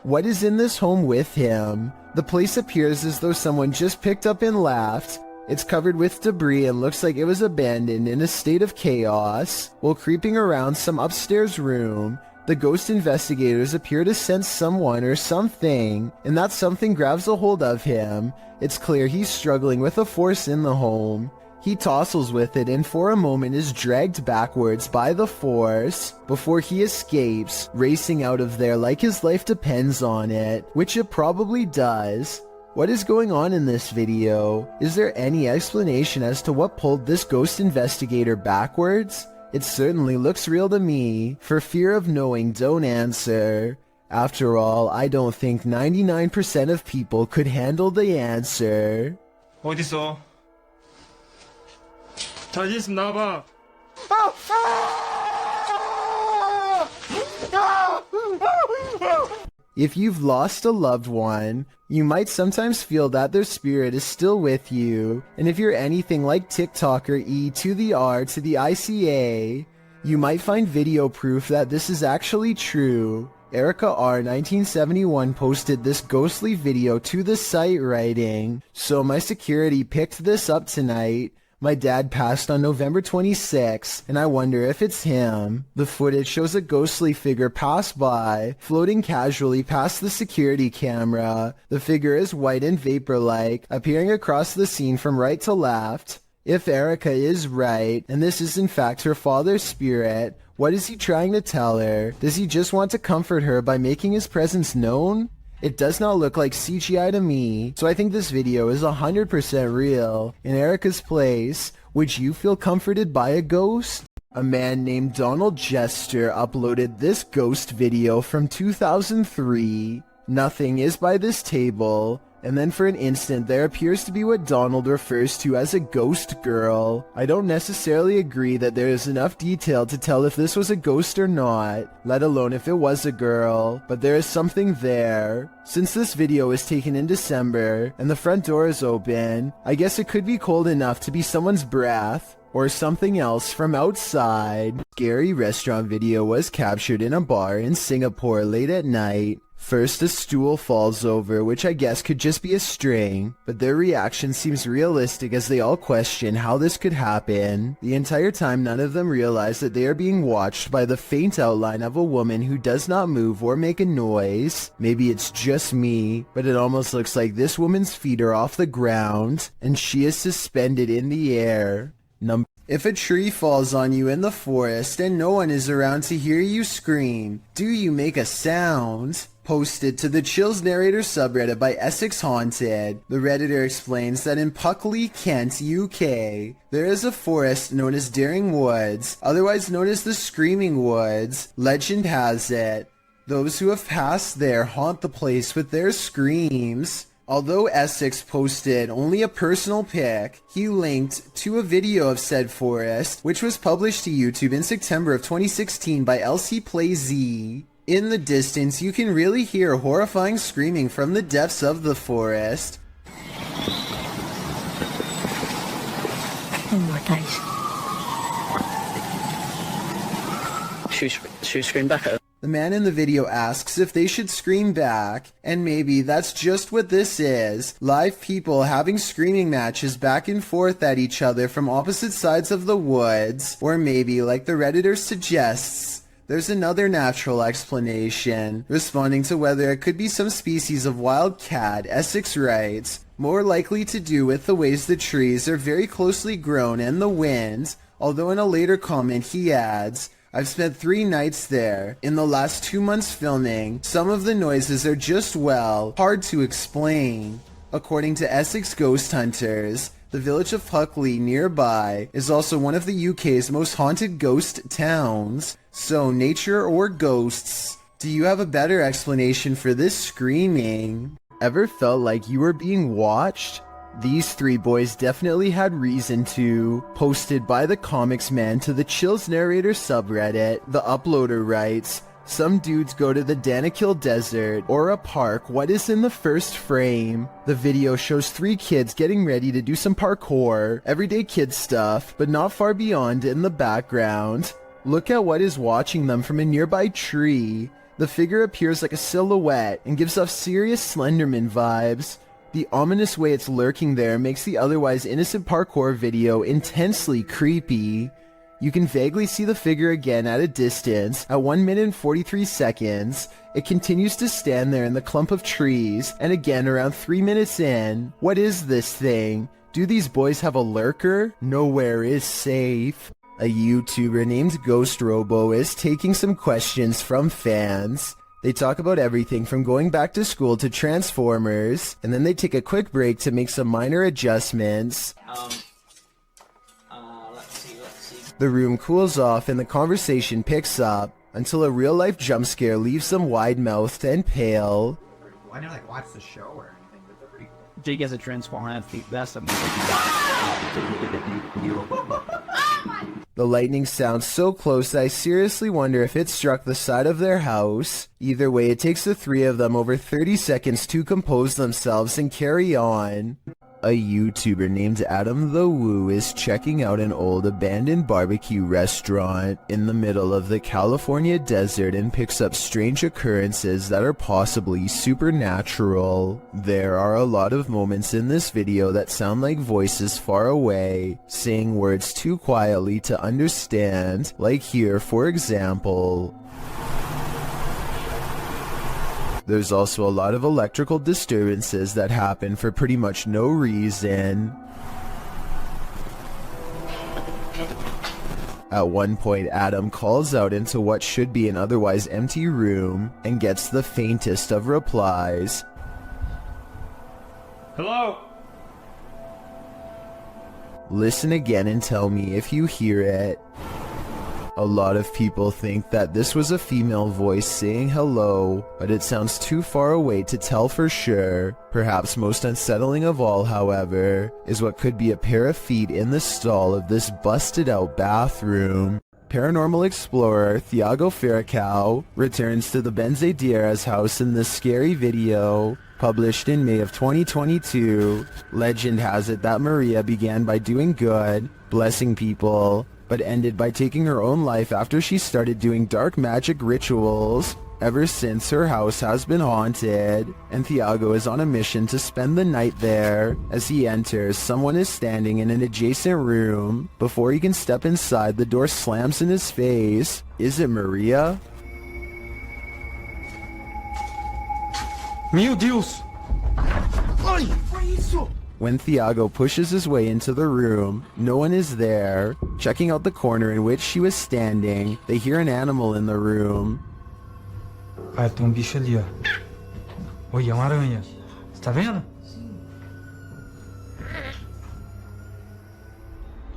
What is in this home with him? The place appears as though someone just picked up and left. It's covered with debris and looks like it was abandoned in a state of chaos. While creeping around some upstairs room, the ghost investigators appear to sense someone or something, and that something grabs a hold of him. It's clear he's struggling with a force in the home. He tussles with it and for a moment is dragged backwards by the force before he escapes, racing out of there like his life depends on it, which it probably does. What is going on in this video? Is there any explanation as to what pulled this ghost investigator backwards? It certainly looks real to me. For fear of knowing, don't answer. After all, I don't think 99% of people could handle the answer. 어딨어? 자신 있으면 나와봐. If you've lost a loved one, you might sometimes feel that their spirit is still with you, and if you're anything like TikToker E to the R to the ICA, you might find video proof that this is actually true. Erica R 1971 posted this ghostly video to the site writing, "So my security picked this up tonight. My dad passed on November 26, and I wonder if it's him." The footage shows a ghostly figure pass by, floating casually past the security camera. The figure is white and vapor-like, appearing across the scene from right to left. If Erica is right, and this is in fact her father's spirit, what is he trying to tell her? Does he just want to comfort her by making his presence known? It does not look like CGI to me, so I think this video is 100% real. In Erica's place, would you feel comforted by a ghost? A man named Donald Jester uploaded this ghost video from 2003. Nothing is by this table, and then for an instant there appears to be what Donald refers to as a ghost girl. I don't necessarily agree that there is enough detail to tell if this was a ghost or not, let alone if it was a girl, but there is something there. Since this video was taken in December, and the front door is open, I guess it could be cold enough to be someone's breath, or something else from outside. Scary restaurant video was captured in a bar in Singapore late at night. First, a stool falls over, which I guess could just be a string, but their reaction seems realistic as they all question how this could happen. The entire time, none of them realize that they are being watched by the faint outline of a woman who does not move or make a noise. Maybe it's just me, but it almost looks like this woman's feet are off the ground, and she is suspended in the air. If a tree falls on you in the forest and no one is around to hear you scream, do you make a sound? Posted to the Chills Narrator subreddit by Essex Haunted, the Redditor explains that in Puckley, Kent, UK, there is a forest known as Daring Woods, otherwise known as the Screaming Woods. Legend has it, those who have passed there haunt the place with their screams. Although Essex posted only a personal pic, he linked to a video of said forest, which was published to YouTube in September of 2016 by LC Play Z. In the distance, you can really hear horrifying screaming from the depths of the forest. Oh my days. Should we scream back at her? The man in the video asks if they should scream back, and maybe that's just what this is. Live people having screaming matches back and forth at each other from opposite sides of the woods. Or maybe, like the Redditor suggests, there's another natural explanation. Responding to whether it could be some species of wild cat, Essex writes, more likely to do with the ways the trees are very closely grown and the wind, although in a later comment he adds, I've spent 3 nights there. In the last 2 months filming, some of the noises are just, well, hard to explain. According to Essex ghost hunters, the village of Huckley nearby is also one of the UK's most haunted ghost towns. So, nature or ghosts, do you have a better explanation for this screaming? Ever felt like you were being watched? These 3 boys definitely had reason to. Posted by the Comics Man to the Chills Narrator subreddit, the uploader writes, some dudes go to the Danakil Desert or a park. What is in the first frame? The video shows 3 kids getting ready to do some parkour, everyday kid stuff, but not far beyond in the background. Look at what is watching them from a nearby tree. The figure appears like a silhouette and gives off serious Slenderman vibes. The ominous way it's lurking there makes the otherwise innocent parkour video intensely creepy. You can vaguely see the figure again at a distance. At 1 minute and 43 seconds, it continues to stand there in the clump of trees, and again around 3 minutes in. What is this thing? Do these boys have a lurker? Nowhere is safe. A YouTuber named Ghost Robo is taking some questions from fans. They talk about everything from going back to school to Transformers, and then they take a quick break to make some minor adjustments. The room cools off and the conversation picks up until a real-life jump scare leaves them wide-mouthed and pale. Why not like watch the show or anything? But they're pretty cool. Jake has a transformer. That's something. The lightning sounds so close that I seriously wonder if it struck the side of their house. Either way, it takes the 3 of them over 30 seconds to compose themselves and carry on. A YouTuber named Adam the Woo is checking out an old abandoned barbecue restaurant in the middle of the California desert and picks up strange occurrences that are possibly supernatural. There are a lot of moments in this video that sound like voices far away, saying words too quietly to understand, like here for example. There's also a lot of electrical disturbances that happen for pretty much no reason. At one point, Adam calls out into what should be an otherwise empty room and gets the faintest of replies. Hello? Listen again and tell me if you hear it. A lot of people think that this was a female voice saying hello, but it sounds too far away to tell for sure. Perhaps most unsettling of all, however, is what could be a pair of feet in the stall of this busted out bathroom. Paranormal explorer Thiago Ferracao returns to the Benzedeiras house in this scary video. Published in May of 2022, legend has it that Maria began by doing good, blessing people, but ended by taking her own life after she started doing dark magic rituals. Ever since, her house has been haunted, and Thiago is on a mission to spend the night there. As he enters, someone is standing in an adjacent room. Before he can step inside, the door slams in his face. Is it Maria? Meu Deus! Ai, foi isso? When Thiago pushes his way into the room, no one is there. Checking out the corner in which she was standing, they hear an animal in the room. Ah, tem bicho ali, ó. Oi, é uma aranha. Você tá vendo?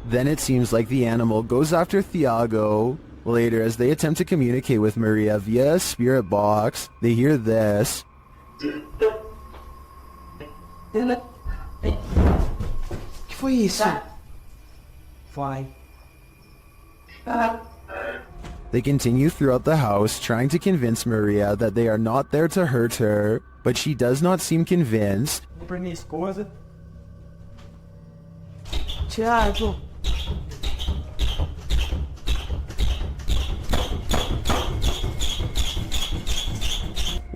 Then it seems like the animal goes after Thiago. Later, as they attempt to communicate with Maria via a spirit box, they hear this. Que foi isso? Vai. They continue throughout the house, trying to convince Maria that they are not there to hurt her, but she does not seem convinced. Pra minha esposa. Thiago.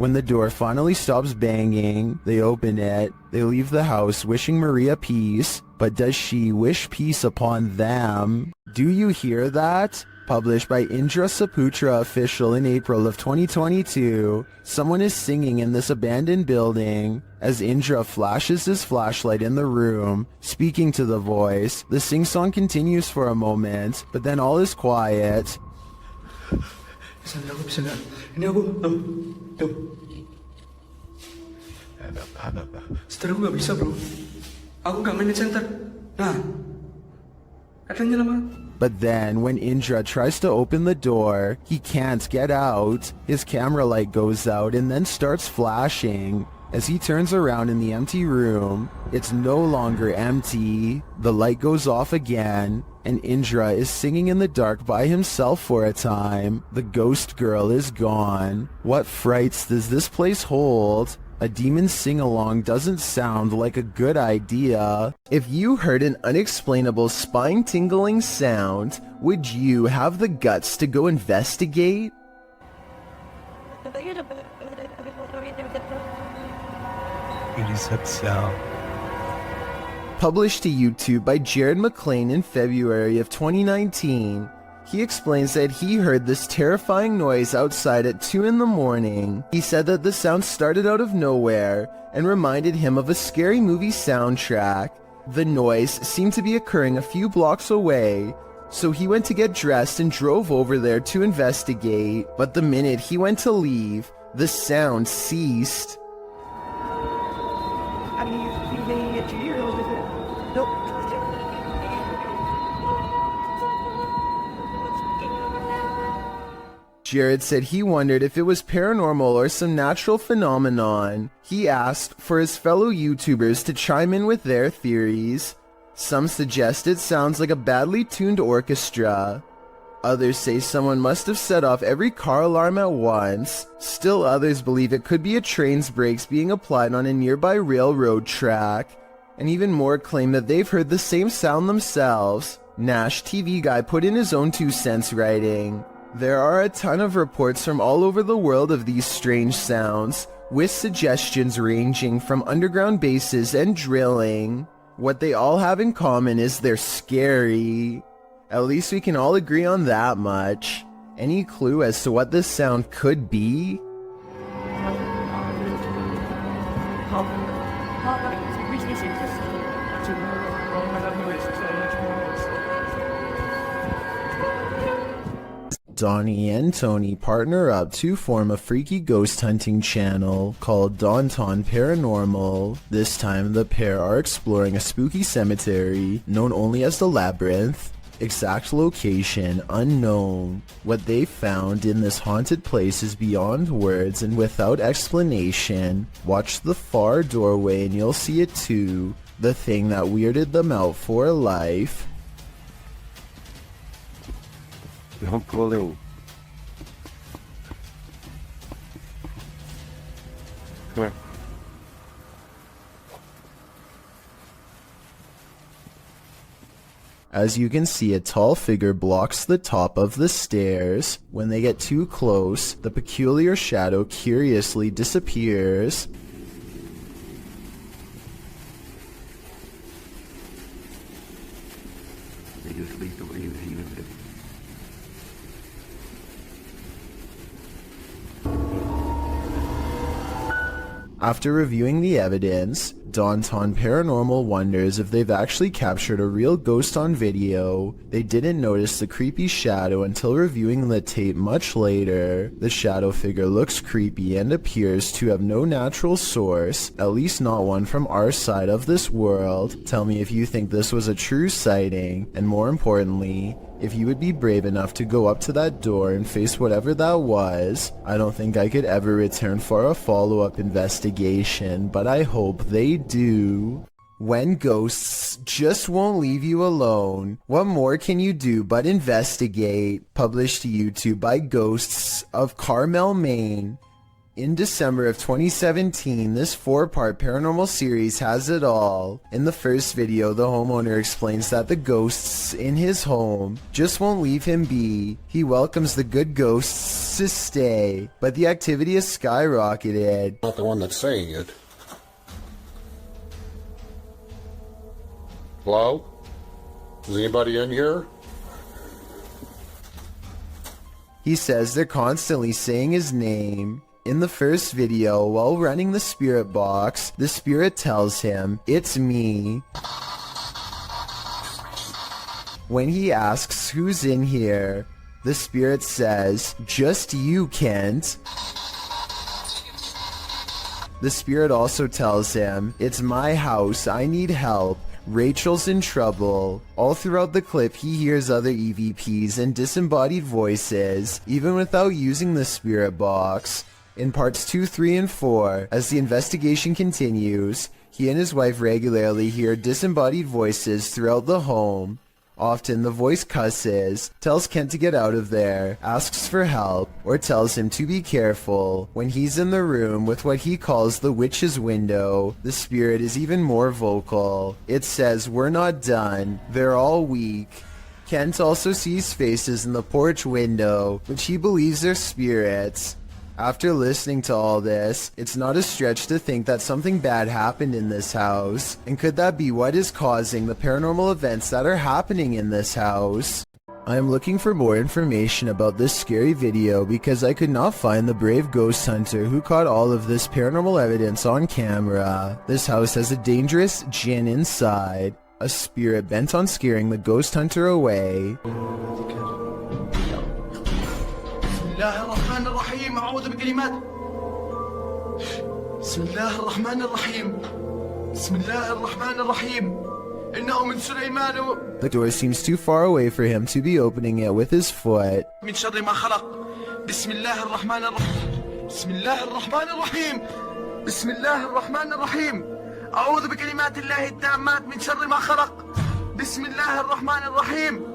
When the door finally stops banging, they open it. They leave the house wishing Maria peace, but does she wish peace upon them? Do you hear that? Published by Indra Saputra Official in April of 2022, someone is singing in this abandoned building. As Indra flashes his flashlight in the room, speaking to the voice, the sing-song continues for a moment, but then all is quiet. Setelah gue gak bisa bro, aku gak main di center. Nah, katanya lama. But then, when Indra tries to open the door, he can't get out. His camera light goes out and then starts flashing. As he turns around in the empty room, it's no longer empty. The light goes off again, and Indra is singing in the dark by himself for a time. The ghost girl is gone. What frights does this place hold? A demon sing-along doesn't sound like a good idea. If you heard an unexplainable spine-tingling sound, would you have the guts to go investigate? It is that sound. Published to YouTube by Jared McLean in February of 2019, he explains that he heard this terrifying noise outside at 2 in the morning. He said that the sound started out of nowhere and reminded him of a scary movie soundtrack. The noise seemed to be occurring a few blocks away, so he went to get dressed and drove over there to investigate. But the minute he went to leave, the sound ceased. Jared said he wondered if it was paranormal or some natural phenomenon. He asked for his fellow YouTubers to chime in with their theories. Some suggest it sounds like a badly tuned orchestra. Others say someone must have set off every car alarm at once. Still others believe it could be a train's brakes being applied on a nearby railroad track. And even more claim that they've heard the same sound themselves. Nash TV Guy put in his own 2 cents writing, "There are a ton of reports from all over the world of these strange sounds, with suggestions ranging from underground bases and drilling. What they all have in common is they're scary. At least we can all agree on that much. Any clue as to what this sound could be?" Donnie and Tony partner up to form a freaky ghost hunting channel called Daunton Paranormal. This time the pair are exploring a spooky cemetery known only as the Labyrinth. Exact location unknown. What they found in this haunted place is beyond words and without explanation. Watch the far doorway and you'll see it too. The thing that weirded them out for life. Don't pull in. Come here. As you can see, a tall figure blocks the top of the stairs. When they get too close, the peculiar shadow curiously disappears. After reviewing the evidence, Daunton Paranormal wonders if they've actually captured a real ghost on video. They didn't notice the creepy shadow until reviewing the tape much later. The shadow figure looks creepy and appears to have no natural source, at least not one from our side of this world. Tell me if you think this was a true sighting, and more importantly, if you would be brave enough to go up to that door and face whatever that was. I don't think I could ever return for a follow-up investigation, but I hope they do. When ghosts just won't leave you alone, what more can you do but investigate? Published to YouTube by Ghosts of Carmel, Maine. In December of 2017, this 4-part paranormal series has it all. In the first video, the homeowner explains that the ghosts in his home just won't leave him be. He welcomes the good ghosts wants to stay, but the activity has skyrocketed. Not the one that's saying it. Hello? Is anybody in here? He says they're constantly saying his name. In the first video, while running the spirit box, the spirit tells him, "It's me." When he asks who's in here, the spirit says, "Just you, Kent." The spirit also tells him, "It's my house, I need help. Rachel's in trouble." All throughout the clip, he hears other EVPs and disembodied voices, even without using the spirit box. In parts 2, 3, and 4, as the investigation continues, he and his wife regularly hear disembodied voices throughout the home. Often the voice cusses, tells Kent to get out of there, asks for help, or tells him to be careful. When he's in the room with what he calls the witch's window, the spirit is even more vocal. It says, "We're not done. They're all weak." Kent also sees faces in the porch window, which he believes are spirits. After listening to all this, it's not a stretch to think that something bad happened in this house. And could that be what is causing the paranormal events that are happening in this house? I am looking for more information about this scary video because I could not find the brave ghost hunter who caught all of this paranormal evidence on camera. This house has a dangerous djinn inside, a spirit bent on scaring the ghost hunter away. بسم الله الرحمن الرحيم أعوذ بكلمات بسم الله الرحمن الرحيم بسم الله الرحمن الرحيم إنه من سليمان The door seems too far away for him to be opening it with his foot. من شر ما خلق بسم الله الرحمن الرحيم بسم الله الرحمن الرحيم بسم الله الرحمن الرحيم أعوذ بكلمات الله التامات من شر ما خلق بسم الله الرحمن الرحيم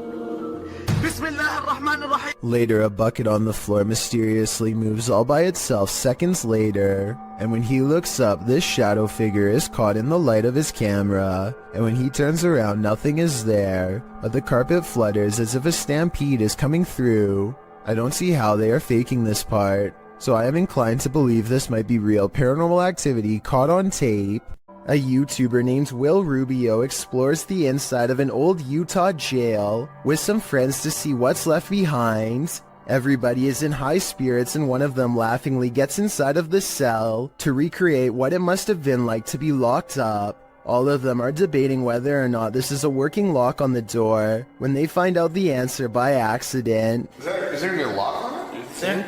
بسم الله الرحمن الرحيم. Later, a bucket on the floor mysteriously moves all by itself seconds later, and when he looks up, this shadow figure is caught in the light of his camera, and when he turns around, nothing is there, but the carpet flutters as if a stampede is coming through. I don't see how they are faking this part, so I am inclined to believe this might be real paranormal activity caught on tape. A YouTuber named Will Rubio explores the inside of an old Utah jail with some friends to see what's left behind. Everybody is in high spirits and one of them laughingly gets inside of the cell to recreate what it must have been like to be locked up. All of them are debating whether or not this is a working lock on the door when they find out the answer by accident. Is there gonna be a lock on it? You think?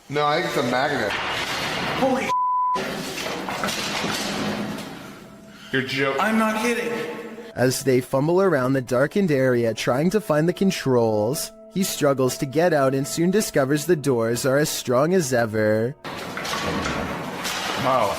No, I think it's a magnet. Holy You're joking. I'm not kidding. As they fumble around the darkened area trying to find the controls, he struggles to get out and soon discovers the doors are as strong as ever. Oh.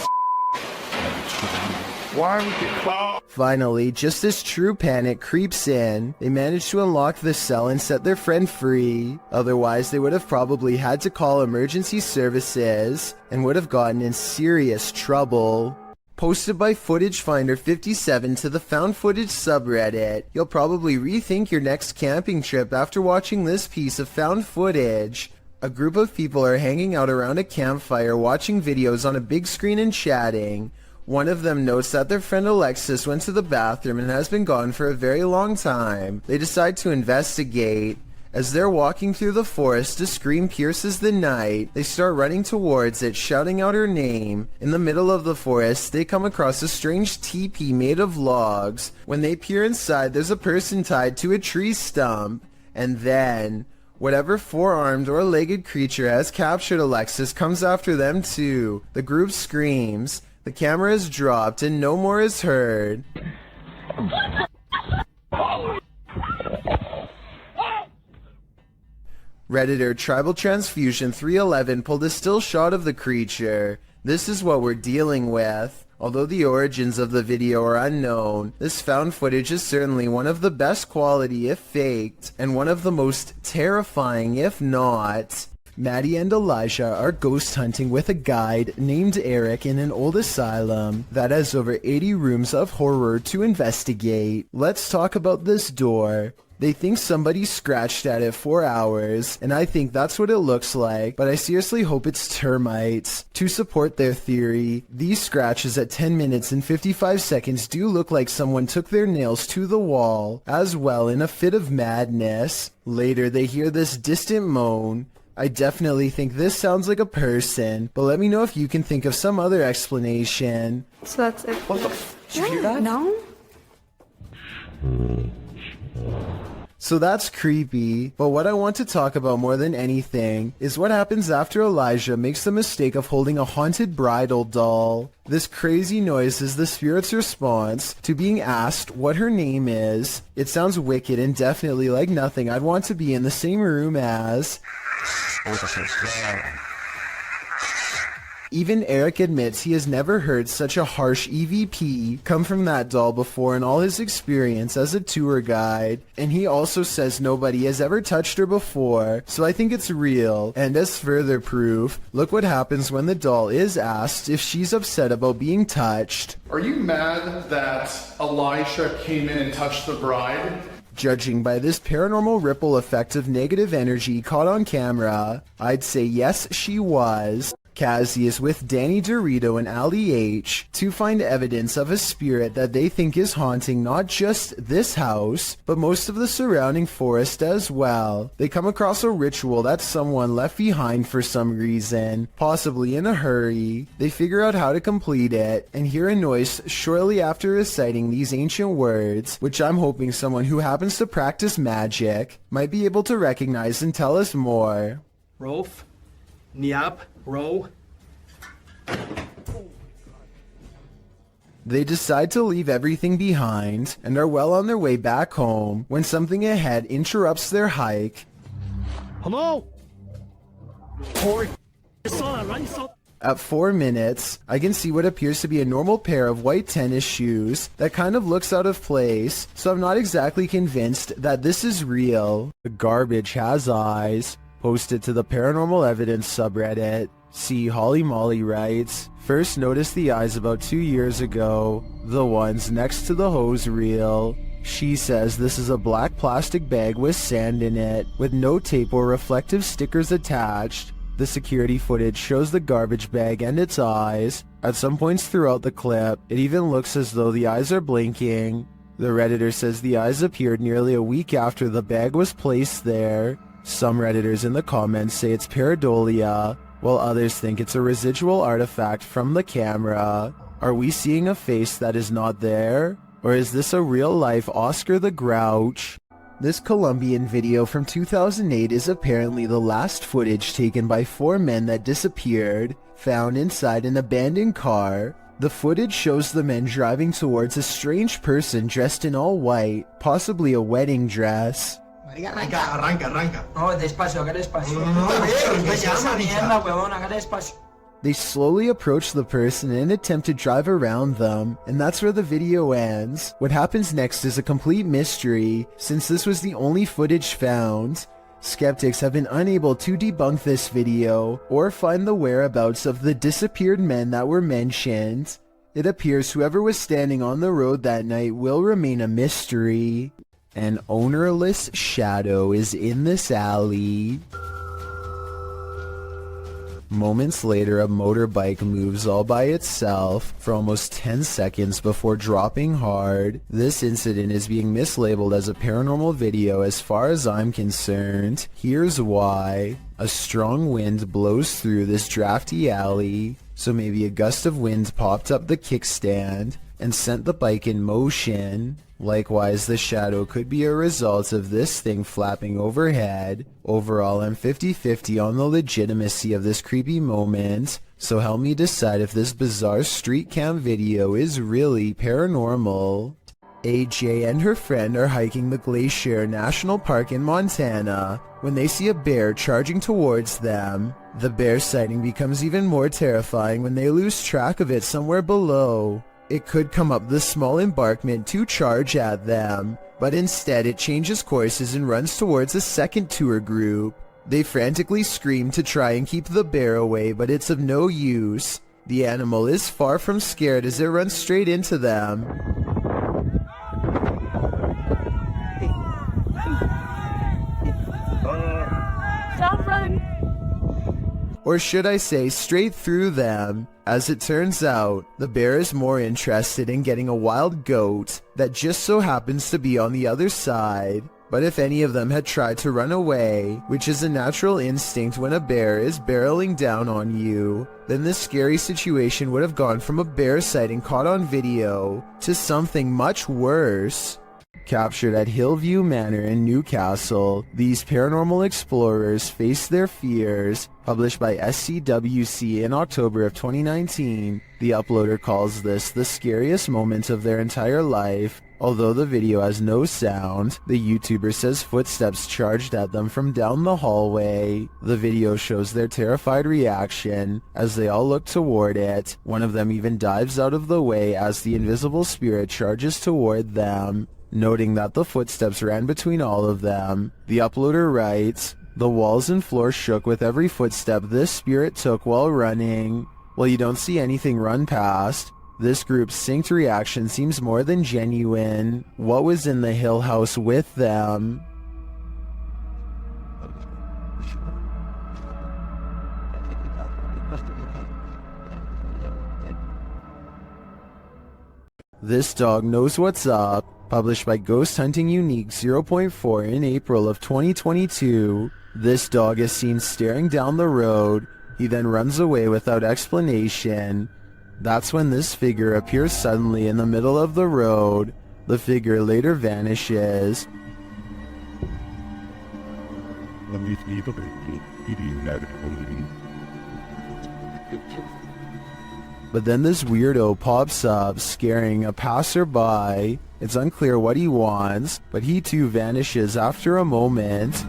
Why would you... Oh. Finally, just as true panic creeps in, they manage to unlock the cell and set their friend free. Otherwise, they would have probably had to call emergency services and would have gotten in serious trouble. Posted by Footage Finder 57 to the Found Footage subreddit, you'll probably rethink your next camping trip after watching this piece of found footage. A group of people are hanging out around a campfire watching videos on a big screen and chatting. One of them notes that their friend Alexis went to the bathroom and has been gone for a very long time. They decide to investigate. As they're walking through the forest, a scream pierces the night. They start running towards it, shouting out her name. In the middle of the forest, they come across a strange teepee made of logs. When they peer inside, there's a person tied to a tree stump. And then, whatever four-armed or legged creature has captured Alexis comes after them too. The group screams. The camera is dropped and no more is heard. Redditor Tribal Transfusion 311 pulled a still shot of the creature. This is what we're dealing with. Although the origins of the video are unknown, this found footage is certainly one of the best quality if faked, and one of the most terrifying if not. Maddie and Elijah are ghost hunting with a guide named Eric in an old asylum that has over 80 rooms of horror to investigate. Let's talk about this door. They think somebody scratched at it for hours, and I think that's what it looks like, but I seriously hope it's termites. To support their theory, these scratches at 10 minutes and 55 seconds do look like someone took their nails to the wall, as well in a fit of madness. Later they hear this distant moan. I definitely think this sounds like a person, but let me know if you can think of some other explanation. So that's it. What the Did you hear that? No? So that's creepy, but what I want to talk about more than anything is what happens after Elijah makes the mistake of holding a haunted bridal doll. This crazy noise is the spirit's response to being asked what her name is. It sounds wicked and definitely like nothing I'd want to be in the same room as. Even Eric admits he has never heard such a harsh EVP come from that doll before in all his experience as a tour guide, and he also says nobody has ever touched her before, so I think it's real. And as further proof, look what happens when the doll is asked if she's upset about being touched. Are you mad that Elisha came in and touched the bride? Judging by this paranormal ripple effect of negative energy caught on camera, I'd say yes, she was. Kazzy is with Danny Dorito and Ali H to find evidence of a spirit that they think is haunting not just this house, but most of the surrounding forest as well. They come across a ritual that someone left behind for some reason, possibly in a hurry. They figure out how to complete it, and hear a noise shortly after reciting these ancient words, which I'm hoping someone who happens to practice magic might be able to recognize and tell us more. Rolf, Niap, Ro. They decide to leave everything behind and are well on their way back home when something ahead interrupts their hike. Hello? At 4 minutes, I can see what appears to be a normal pair of white tennis shoes that kind of looks out of place, so I'm not exactly convinced that this is real. The garbage has eyes. Posted to the Paranormal Evidence subreddit. See, Holly Molly writes, first noticed the eyes about 2 years ago, the ones next to the hose reel. She says this is a black plastic bag with sand in it, with no tape or reflective stickers attached. The security footage shows the garbage bag and its eyes. At some points throughout the clip, it even looks as though the eyes are blinking. The Redditor says the eyes appeared nearly a week after the bag was placed there. Some Redditors in the comments say it's pareidolia, while others think it's a residual artifact from the camera. Are we seeing a face that is not there? Or is this a real-life Oscar the Grouch? This Colombian video from 2008 is apparently the last footage taken by 4 men that disappeared, found inside an abandoned car. The footage shows the men driving towards a strange person dressed in all white, possibly a wedding dress. Arranca. No, despacio, haga despacio. Mierda, huevón, haga despacio. They slowly approach the person and attempt to drive around them, and that's where the video ends. What happens next is a complete mystery, since this was the only footage found. Skeptics have been unable to debunk this video, or find the whereabouts of the disappeared men that were mentioned. It appears whoever was standing on the road that night will remain a mystery. An ownerless shadow is in this alley. Moments later, a motorbike moves all by itself for almost 10 seconds before dropping hard. This incident is being mislabeled as a paranormal video as far as I'm concerned. Here's why. A strong wind blows through this drafty alley, so maybe a gust of wind popped up the kickstand and sent the bike in motion. Likewise, the shadow could be a result of this thing flapping overhead. Overall, I'm 50-50 on the legitimacy of this creepy moment, so help me decide if this bizarre street cam video is really paranormal. AJ and her friend are hiking the Glacier National Park in Montana when they see a bear charging towards them. The bear sighting becomes even more terrifying when they lose track of it somewhere below. It could come up the small embankment to charge at them, but instead it changes courses and runs towards a second tour group. They frantically scream to try and keep the bear away, but it's of no use. The animal is far from scared as it runs straight into them. Or should I say straight through them. As it turns out, the bear is more interested in getting a wild goat that just so happens to be on the other side. But if any of them had tried to run away, which is a natural instinct when a bear is barreling down on you, then this scary situation would have gone from a bear sighting caught on video to something much worse. Captured at Hillview Manor in Newcastle, these paranormal explorers face their fears. Published by SCWC in October of 2019, the uploader calls this the scariest moment of their entire life. Although the video has no sound, the YouTuber says footsteps charged at them from down the hallway. The video shows their terrified reaction as they all look toward it. One of them even dives out of the way as the invisible spirit charges toward them. Noting that the footsteps ran between all of them, the uploader writes, "The walls and floor shook with every footstep this spirit took while running." While you don't see anything run past, this group's synced reaction seems more than genuine. What was in the Hill House with them? This dog knows what's up. Published by Ghost Hunting Unique 0.4 in April of 2022. This dog is seen staring down the road. He then runs away without explanation. That's when this figure appears suddenly in the middle of the road. The figure later vanishes. But then this weirdo pops up, scaring a passerby. It's unclear what he wants, but he too vanishes after a moment.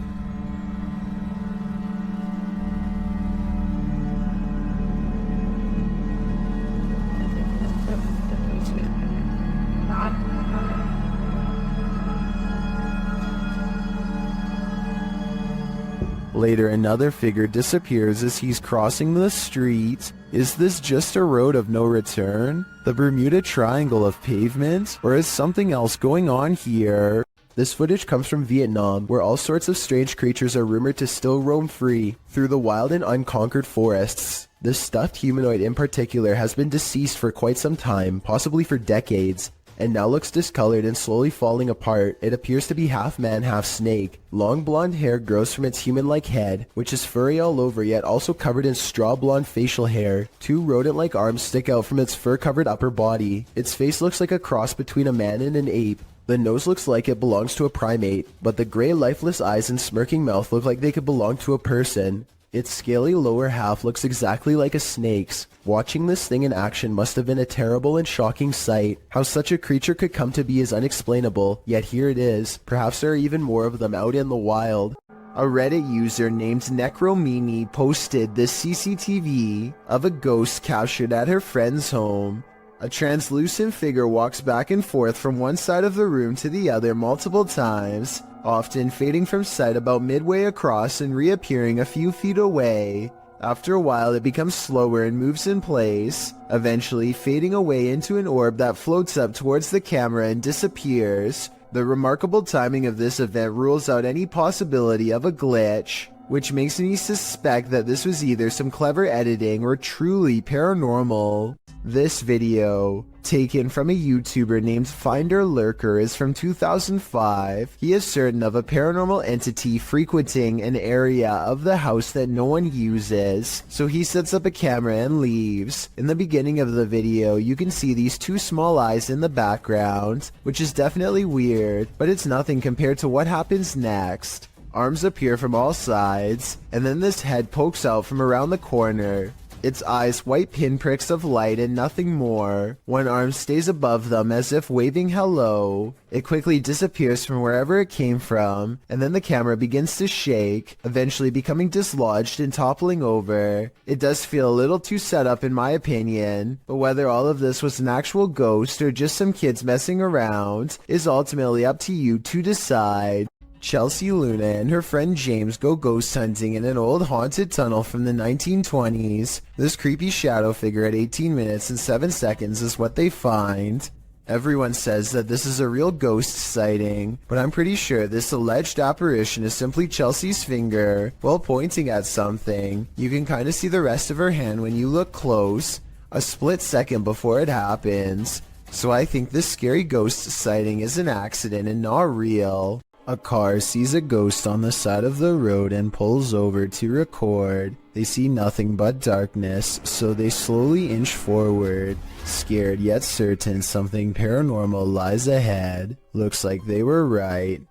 Later, another figure disappears as he's crossing the street. Is this just a road of no return? The Bermuda Triangle of pavement? Or is something else going on here? This footage comes from Vietnam, where all sorts of strange creatures are rumored to still roam free through the wild and unconquered forests. This stuffed humanoid in particular has been deceased for quite some time, possibly for decades, and now looks discolored and slowly falling apart. It appears to be half man, half snake. Long blonde hair grows from its human-like head, which is furry all over yet also covered in straw blonde facial hair. Two rodent-like arms stick out from its fur-covered upper body. Its face looks like a cross between a man and an ape. The nose looks like it belongs to a primate, but the gray lifeless eyes and smirking mouth look like they could belong to a person. Its scaly lower half looks exactly like a snake's. Watching this thing in action must have been a terrible and shocking sight. How such a creature could come to be is unexplainable, yet here it is. Perhaps there are even more of them out in the wild. A Reddit user named Necromini posted this CCTV of a ghost captured at her friend's home. A translucent figure walks back and forth from one side of the room to the other multiple times, often fading from sight about midway across and reappearing a few feet away. After a while, it becomes slower and moves in place, eventually fading away into an orb that floats up towards the camera and disappears. The remarkable timing of this event rules out any possibility of a glitch, which makes me suspect that this was either some clever editing or truly paranormal. This video, taken from a YouTuber named Finder Lurker, is from 2005. He is certain of a paranormal entity frequenting an area of the house that no one uses, so he sets up a camera and leaves. In the beginning of the video, you can see these two small eyes in the background, which is definitely weird, but it's nothing compared to what happens next. Arms appear from all sides, and then this head pokes out from around the corner. Its eyes white pinpricks of light and nothing more. One arm stays above them as if waving hello. It quickly disappears from wherever it came from, and then the camera begins to shake, eventually becoming dislodged and toppling over. It does feel a little too set up in my opinion, but whether all of this was an actual ghost or just some kids messing around is ultimately up to you to decide. Chelsea Luna and her friend James go ghost hunting in an old haunted tunnel from the 1920s. This creepy shadow figure at 18 minutes and 7 seconds is what they find. Everyone says that this is a real ghost sighting, but I'm pretty sure this alleged apparition is simply Chelsea's finger while pointing at something. You can kind of see the rest of her hand when you look close, a split second before it happens. So I think this scary ghost sighting is an accident and not real. A car sees a ghost on the side of the road and pulls over to record. They see nothing but darkness, so they slowly inch forward, scared yet certain something paranormal lies ahead. Looks like they were right.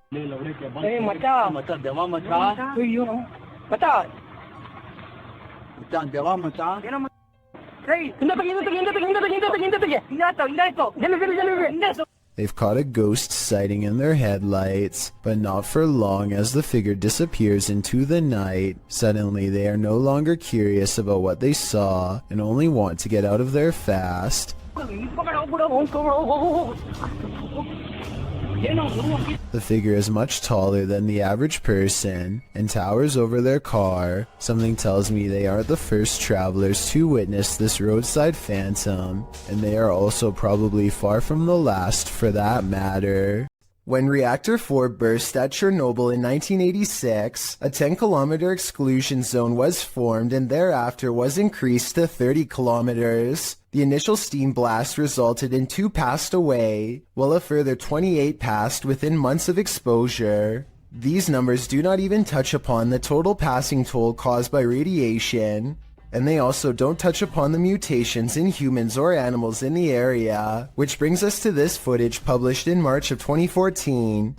They've caught a ghost sighting in their headlights, but not for long as the figure disappears into the night. Suddenly they are no longer curious about what they saw and only want to get out of there fast. The figure is much taller than the average person and towers over their car. Something tells me they aren't the first travelers to witness this roadside phantom, and they are also probably far from the last for that matter. When Reactor 4 burst at Chernobyl in 1986, a 10-kilometer exclusion zone was formed and thereafter was increased to 30 kilometers. The initial steam blast resulted in 2 passed away, while a further 28 passed within months of exposure. These numbers do not even touch upon the total passing toll caused by radiation, and they also don't touch upon the mutations in humans or animals in the area, which brings us to this footage published in March of 2014.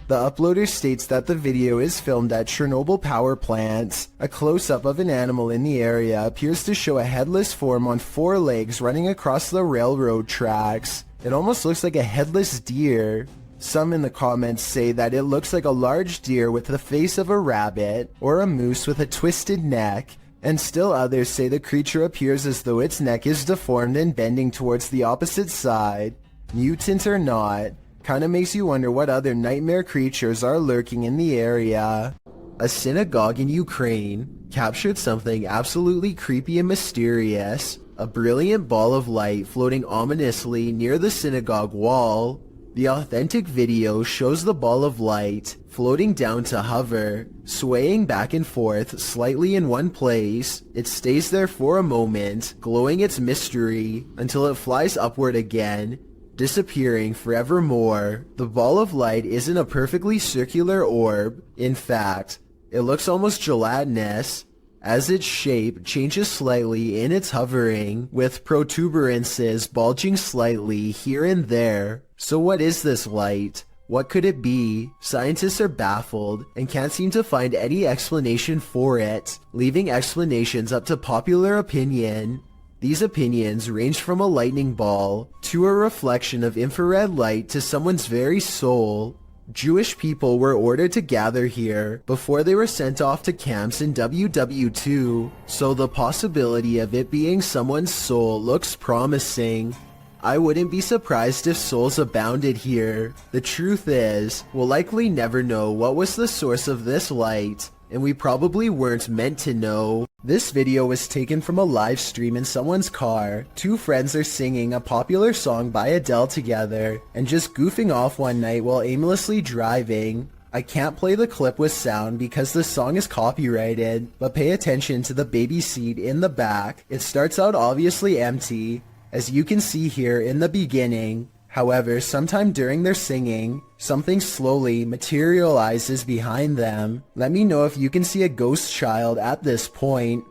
The uploader states that the video is filmed at Chernobyl power plant. A close-up of an animal in the area appears to show a headless form on 4 legs running across the railroad tracks. It almost looks like a headless deer. Some in the comments say that it looks like a large deer with the face of a rabbit, or a moose with a twisted neck, and still others say the creature appears as though its neck is deformed and bending towards the opposite side. Mutant or not, kinda makes you wonder what other nightmare creatures are lurking in the area. A synagogue in Ukraine captured something absolutely creepy and mysterious. A brilliant ball of light floating ominously near the synagogue wall. The authentic video shows the ball of light floating down to hover, swaying back and forth slightly in one place. It stays there for a moment, glowing its mystery, until it flies upward again, disappearing forevermore. The ball of light isn't a perfectly circular orb. In fact, it looks almost gelatinous, as its shape changes slightly in its hovering, with protuberances bulging slightly here and there. So what is this light? What could it be? Scientists are baffled and can't seem to find any explanation for it, leaving explanations up to popular opinion. These opinions range from a lightning ball to a reflection of infrared light to someone's very soul. Jewish people were ordered to gather here before they were sent off to camps in WW2, so the possibility of it being someone's soul looks promising. I wouldn't be surprised if souls abounded here. The truth is, we'll likely never know what was the source of this light, and we probably weren't meant to know. This video was taken from a live stream in someone's car. 2 friends are singing a popular song by Adele together and just goofing off one night while aimlessly driving. I can't play the clip with sound because the song is copyrighted, but pay attention to the baby seat in the back. It starts out obviously empty, as you can see here in the beginning. However, sometime during their singing, something slowly materializes behind them. Let me know if you can see a ghost child at this point.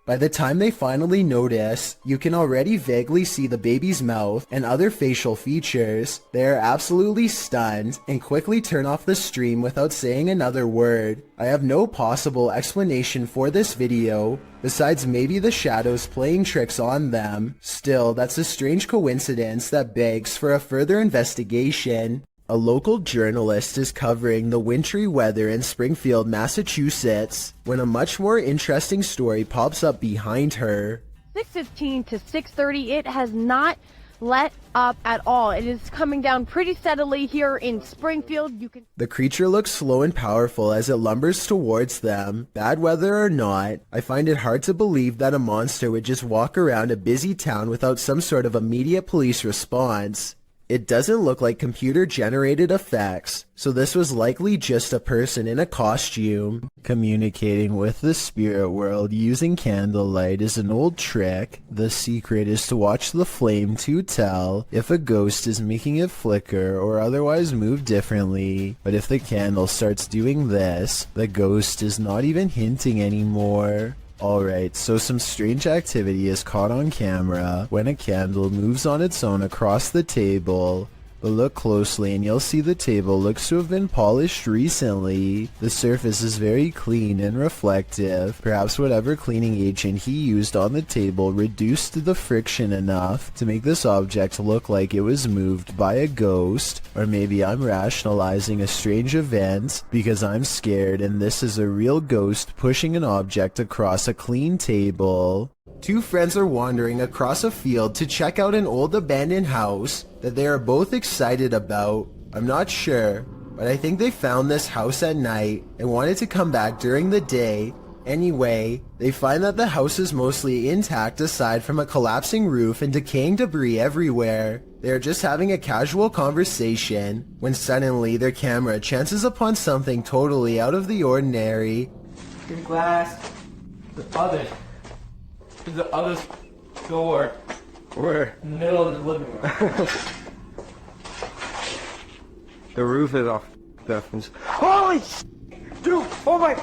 By the time they finally notice, you can already vaguely see the baby's mouth and other facial features. They are absolutely stunned and quickly turn off the stream without saying another word. I have no possible explanation for this video, besides maybe the shadows playing tricks on them. Still, that's a strange coincidence that begs for a further investigation. A local journalist is covering the wintry weather in Springfield, Massachusetts, when a much more interesting story pops up behind her. 6:15 to 6:30. It has not let up at all. It is coming down pretty steadily here in Springfield. You can. The creature looks slow and powerful as it lumbers towards them. Bad weather or not, I find it hard to believe that a monster would just walk around a busy town without some sort of immediate police response. It doesn't look like computer-generated effects, so this was likely just a person in a costume. Communicating with the spirit world using candlelight is an old trick. The secret is to watch the flame to tell if a ghost is making it flicker or otherwise move differently. But if the candle starts doing this, the ghost is not even hinting anymore. Alright, so some strange activity is caught on camera when a candle moves on its own across the table. But look closely and you'll see the table looks to have been polished recently. The surface is very clean and reflective. Perhaps whatever cleaning agent he used on the table reduced the friction enough to make this object look like it was moved by a ghost. Or maybe I'm rationalizing a strange event because I'm scared and this is a real ghost pushing an object across a clean table. Two friends are wandering across a field to check out an old abandoned house that they are both excited about. I'm not sure, but I think they found this house at night and wanted to come back during the day. Anyway, they find that the house is mostly intact aside from a collapsing roof and decaying debris everywhere. They are just having a casual conversation when suddenly their camera chances upon something totally out of the ordinary. Your glass. The other door. Where? In the middle of the living room. The roof is off. Holy sh**! Dude! Oh my...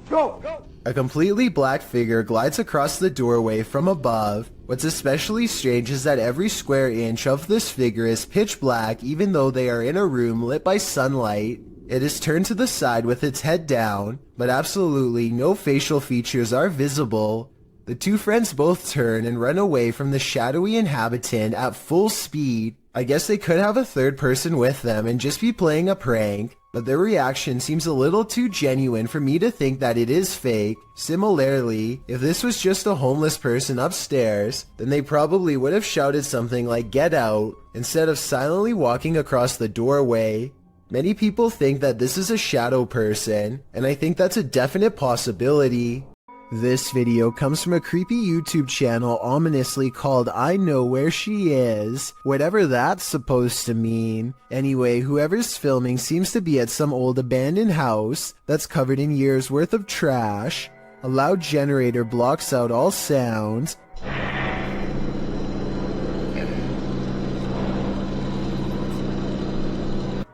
Go! A completely black figure glides across the doorway from above. What's especially strange is that every square inch of this figure is pitch black even though they are in a room lit by sunlight. It is turned to the side with its head down, but absolutely no facial features are visible. The two friends both turn and run away from the shadowy inhabitant at full speed. I guess they could have a third person with them and just be playing a prank, but their reaction seems a little too genuine for me to think that it is fake. Similarly, if this was just a homeless person upstairs, then they probably would have shouted something like "Get out" instead of silently walking across the doorway. Many people think that this is a shadow person, and I think that's a definite possibility. This video comes from a creepy YouTube channel ominously called I Know Where She Is, whatever that's supposed to mean. Anyway, whoever's filming seems to be at some old abandoned house that's covered in years worth of trash. A loud generator blocks out all sound.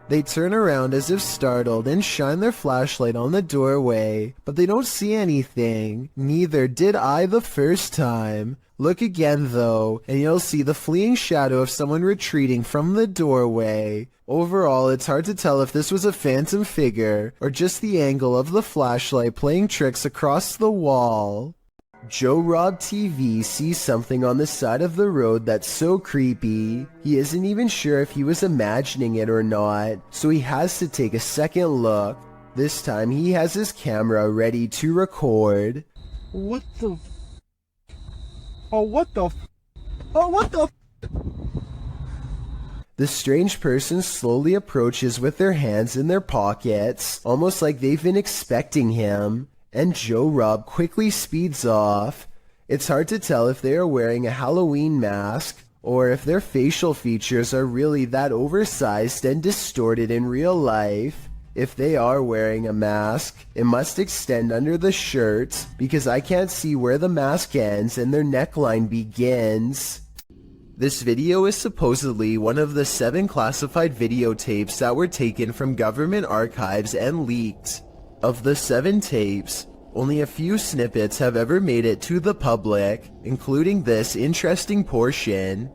They turn around as if startled and shine their flashlight on the doorway, but they don't see anything. Neither did I the first time. Look again though, and you'll see the fleeing shadow of someone retreating from the doorway. Overall, it's hard to tell if this was a phantom figure, or just the angle of the flashlight playing tricks across the wall. Joe Rob TV sees something on the side of the road that's so creepy. He isn't even sure if he was imagining it or not, so he has to take a second look. This time he has his camera ready to record. What the... Oh, what the... Oh, what the... The strange person slowly approaches with their hands in their pockets, almost like they've been expecting him. And Joe Rob quickly speeds off. It's hard to tell if they are wearing a Halloween mask or if their facial features are really that oversized and distorted in real life. If they are wearing a mask, it must extend under the shirt because I can't see where the mask ends and their neckline begins. This video is supposedly one of the 7 classified videotapes that were taken from government archives and leaked. Of the 7 tapes, only a few snippets have ever made it to the public, including this interesting portion.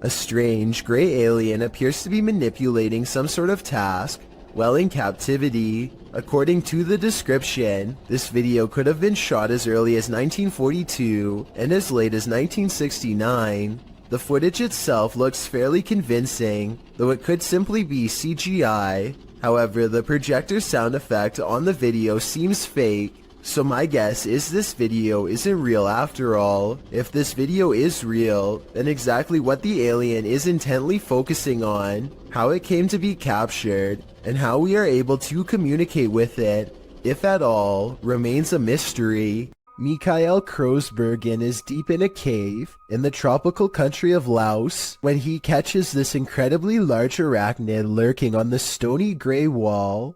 A strange, gray alien appears to be manipulating some sort of task while in captivity. According to the description, this video could have been shot as early as 1942 and as late as 1969. The footage itself looks fairly convincing, though it could simply be CGI. However, the projector sound effect on the video seems fake, so my guess is this video isn't real after all. If this video is real, then exactly what the alien is intently focusing on, how it came to be captured, and how we are able to communicate with it, if at all, remains a mystery. Mikhail Krosbergen is deep in a cave in the tropical country of Laos when he catches this incredibly large arachnid lurking on the stony gray wall.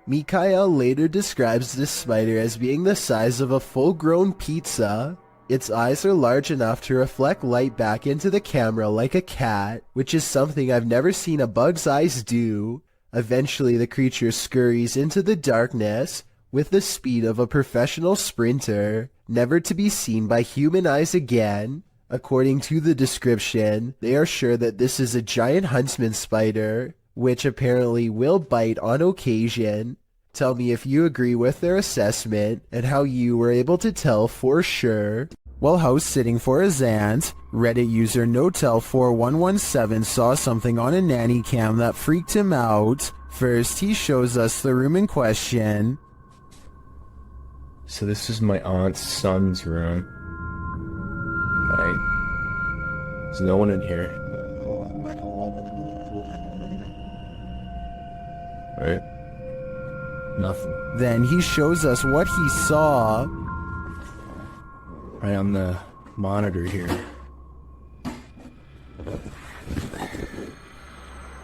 Mikhail later describes this spider as being the size of a full-grown pizza. Its eyes are large enough to reflect light back into the camera like a cat, which is something I've never seen a bug's eyes do. Eventually, the creature scurries into the darkness with the speed of a professional sprinter, never to be seen by human eyes again. According to the description, they are sure that this is a giant huntsman spider, which apparently will bite on occasion. Tell me if you agree with their assessment and how you were able to tell for sure. While house sitting for his aunt, Reddit user Notel4117 saw something on a nanny cam that freaked him out. First, he shows us the room in question. So this is my aunt's son's room. Right? There's no one in here. Right? Nothing. Then he shows us what he saw. Right on the monitor here.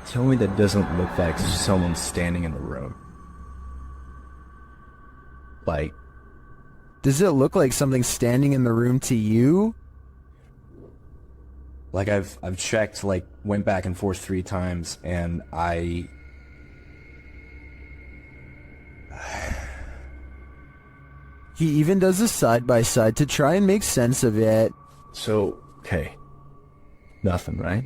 Tell me that doesn't look like someone standing in the room. Like, does it look like something standing in the room to you? Like I've checked, like went back and forth 3 times, and He even does a side-by-side to try and make sense of it. So, okay. Nothing, right?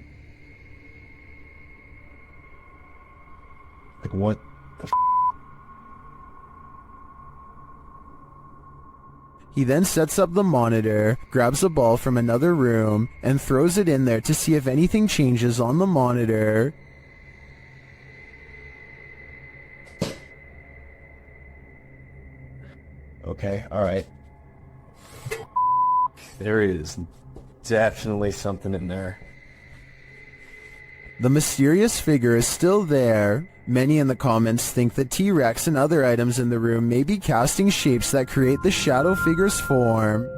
Like, what the f***? He then sets up the monitor, grabs a ball from another room, and throws it in there to see if anything changes on the monitor. Okay, alright. There is definitely something in there. The mysterious figure is still there. Many in the comments think the T-Rex and other items in the room may be casting shapes that create the shadow figure's form.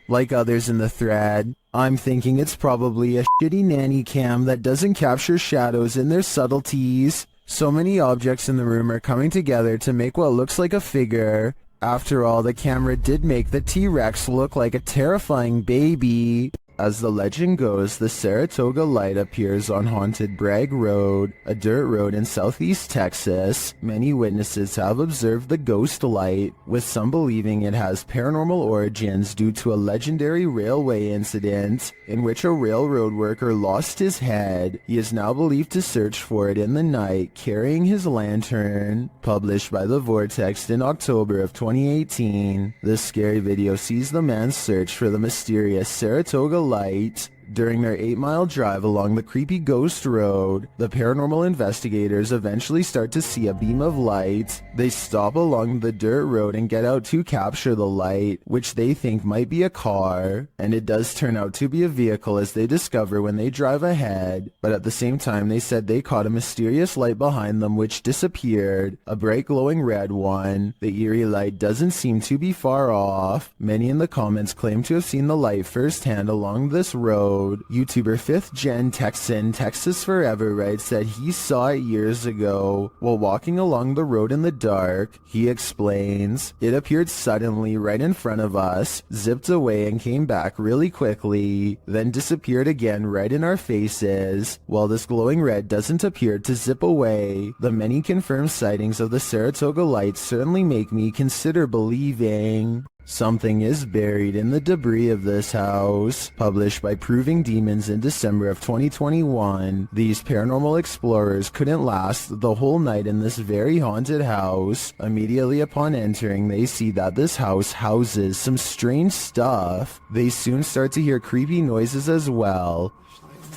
Like others in the thread, I'm thinking it's probably a shitty nanny cam that doesn't capture shadows in their subtleties. So many objects in the room are coming together to make what looks like a figure. After all, the camera did make the T-Rex look like a terrifying baby. As the legend goes, the Saratoga light appears on Haunted Bragg Road, a dirt road in southeast Texas. Many witnesses have observed the ghost light, with some believing it has paranormal origins due to a legendary railway incident in which a railroad worker lost his head. He is now believed to search for it in the night, carrying his lantern. Published by The Vortex in October of 2018, this scary video sees the man's search for the mysterious Saratoga light. During their 8-mile drive along the creepy ghost road, the paranormal investigators eventually start to see a beam of light. They stop along the dirt road and get out to capture the light, which they think might be a car, and it does turn out to be a vehicle as they discover when they drive ahead. But at the same time, they said they caught a mysterious light behind them which disappeared, a bright glowing red one. The eerie light doesn't seem to be far off. Many in the comments claim to have seen the light firsthand along this road. YouTuber 5th Gen Texan Texas Forever writes that he saw it years ago while walking along the road in the dark. He explains, "It appeared suddenly right in front of us, zipped away and came back really quickly, then disappeared again right in our faces. While this glowing red doesn't appear to zip away, the many confirmed sightings of the Saratoga lights certainly make me consider believing." Something is buried in the debris of this house. Published by Proving Demons in December of 2021, these paranormal explorers couldn't last the whole night in this very haunted house. Immediately upon entering, they see that this house houses some strange stuff. They soon start to hear creepy noises as well.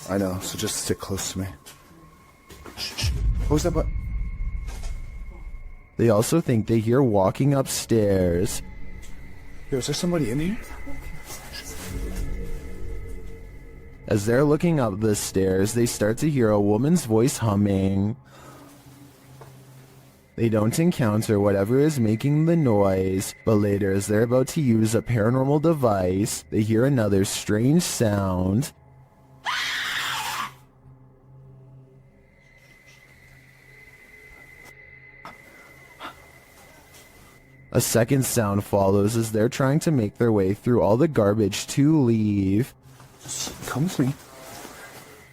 I know, so just stick close to me. Shh. What was that button? They also think they hear walking upstairs. Yo, is there somebody in here? As they're looking up the stairs, they start to hear a woman's voice humming. They don't encounter whatever is making the noise, but later as they're about to use a paranormal device, they hear another strange sound. A second sound follows as they're trying to make their way through all the garbage to leave. Come with me.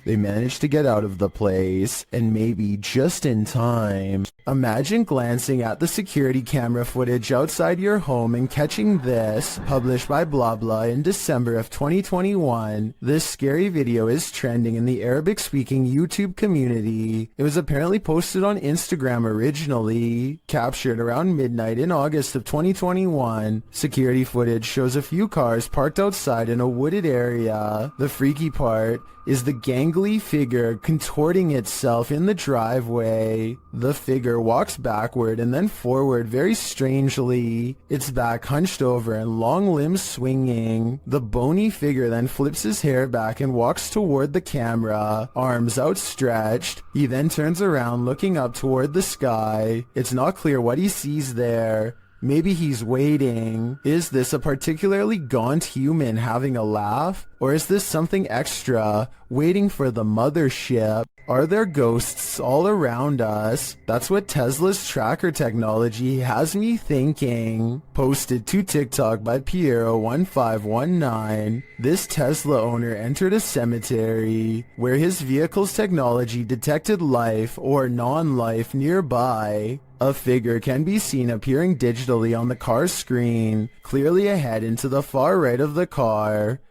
They manage to get out of the place, and maybe just in time. Imagine glancing at the security camera footage outside your home and catching this, published by blah blah in December of 2021. This scary video is trending in the Arabic-speaking YouTube community. It was apparently posted on Instagram originally, captured around midnight in August of 2021. Security footage shows a few cars parked outside in a wooded area. The freaky part is the gangly figure contorting itself in the driveway. The figure walks backward and then forward very strangely, its back hunched over and long limbs swinging. The bony figure then flips his hair back and walks toward the camera, arms outstretched. He then turns around looking up toward the sky. It's not clear what he sees there. Maybe he's waiting. Is this a particularly gaunt human having a laugh? Or is this something extra, waiting for the mothership? Are there ghosts all around us? That's what Tesla's tracker technology has me thinking. Posted to TikTok by Piero1519. This Tesla owner entered a cemetery where his vehicle's technology detected life or non-life nearby. A figure can be seen appearing digitally on the car's screen, clearly ahead and to the far right of the car.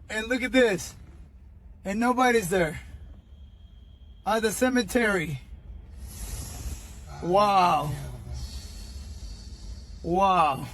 And look at this. And nobody's there. At the cemetery. Wow. Wow.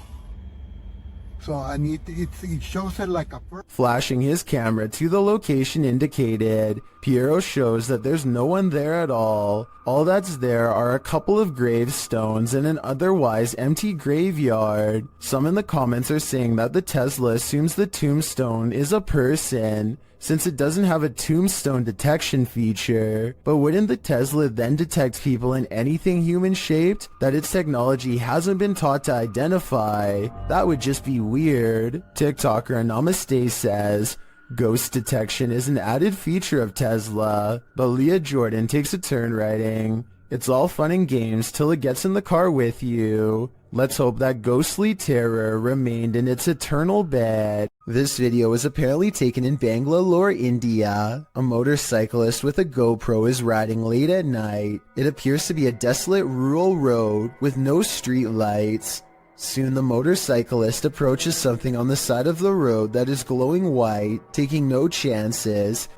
So it shows it like a Flashing his camera to the location indicated, Piero shows that there's no one there at all. All that's there are a couple of gravestones and an otherwise empty graveyard. Some in the comments are saying that the Tesla assumes the tombstone is a person, since it doesn't have a tombstone detection feature. But wouldn't the Tesla then detect people in anything human-shaped that its technology hasn't been taught to identify? That would just be weird. TikToker Namaste says, ghost detection is an added feature of Tesla, but Leah Jordan takes a turn writing, it's all fun and games till it gets in the car with you. Let's hope that ghostly terror remained in its eternal bed. This video was apparently taken in Bangalore, India. A motorcyclist with a GoPro is riding late at night. It appears to be a desolate rural road with no street lights. Soon the motorcyclist approaches something on the side of the road that is glowing white, taking no chances.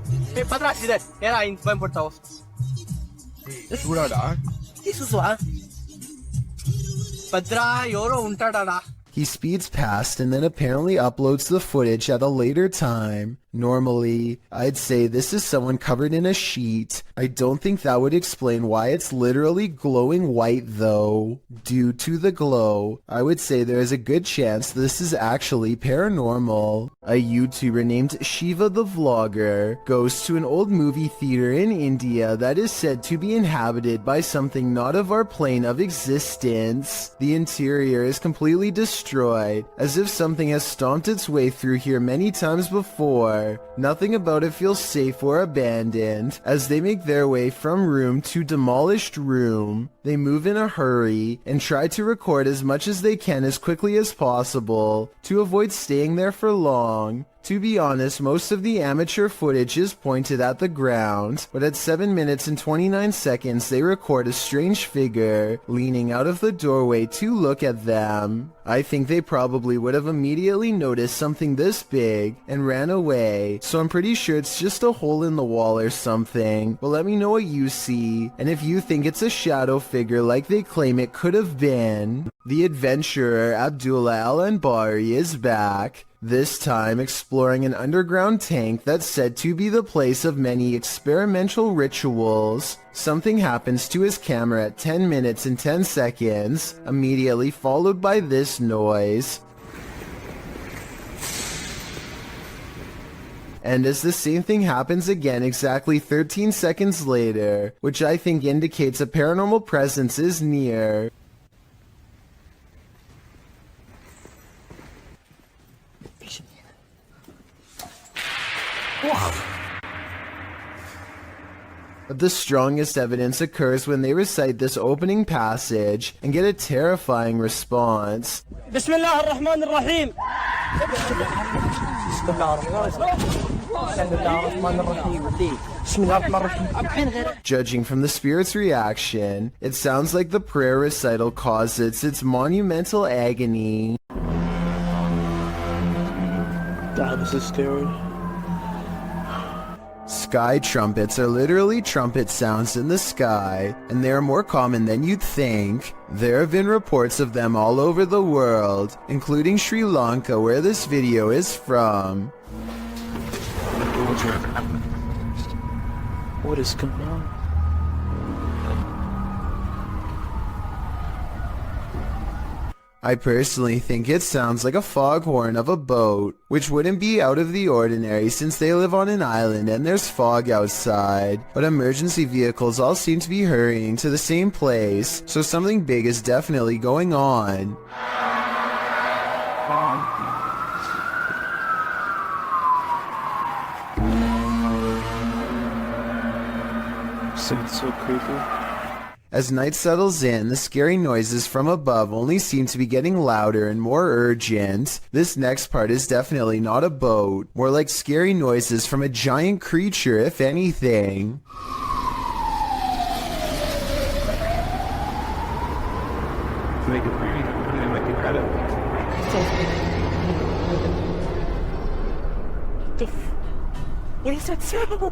He speeds past and then apparently uploads the footage at a later time. Normally, I'd say this is someone covered in a sheet. I don't think that would explain why it's literally glowing white though. Due to the glow, I would say there is a good chance this is actually paranormal. A YouTuber named Shiva the Vlogger goes to an old movie theater in India that is said to be inhabited by something not of our plane of existence. The interior is completely destroyed, as if something has stomped its way through here many times before. Nothing about it feels safe or abandoned. As they make their way from room to demolished room, They move in a hurry and try to record as much as they can as quickly as possible to avoid staying there for long. To be honest, most of the amateur footage is pointed at the ground, but at 7 minutes and 29 seconds they record a strange figure leaning out of the doorway to look at them. I think they probably would have immediately noticed something this big and ran away, so I'm pretty sure it's just a hole in the wall or something, but let me know what you see, and if you think it's a shadow figure like they claim it could have been. The adventurer Abdullah Al-Anbari is back, this time exploring an underground tank that's said to be the place of many experimental rituals. Something happens to his camera at 10 minutes and 10 seconds, immediately followed by this noise. And as the same thing happens again exactly 13 seconds later, which I think indicates a paranormal presence is near. But the strongest evidence occurs when they recite this opening passage and get a terrifying response. Bismillah ar-Rahman ar-Rahim. Judging from the spirit's reaction, it sounds like the prayer recital causes its monumental agony. God, this is scary. Sky trumpets are literally trumpet sounds in the sky, and they are more common than you'd think. There have been reports of them all over the world, including Sri Lanka, where this video is from. What is going on? I personally think it sounds like a foghorn of a boat, which wouldn't be out of the ordinary since they live on an island and there's fog outside, but emergency vehicles all seem to be hurrying to the same place, so something big is definitely going on. It's so creepy. As night settles in, the scary noises from above only seem to be getting louder and more urgent. This next part is definitely not a boat, more like scary noises from a giant creature, if anything. Make it breathe. Make it credit. What is that sound?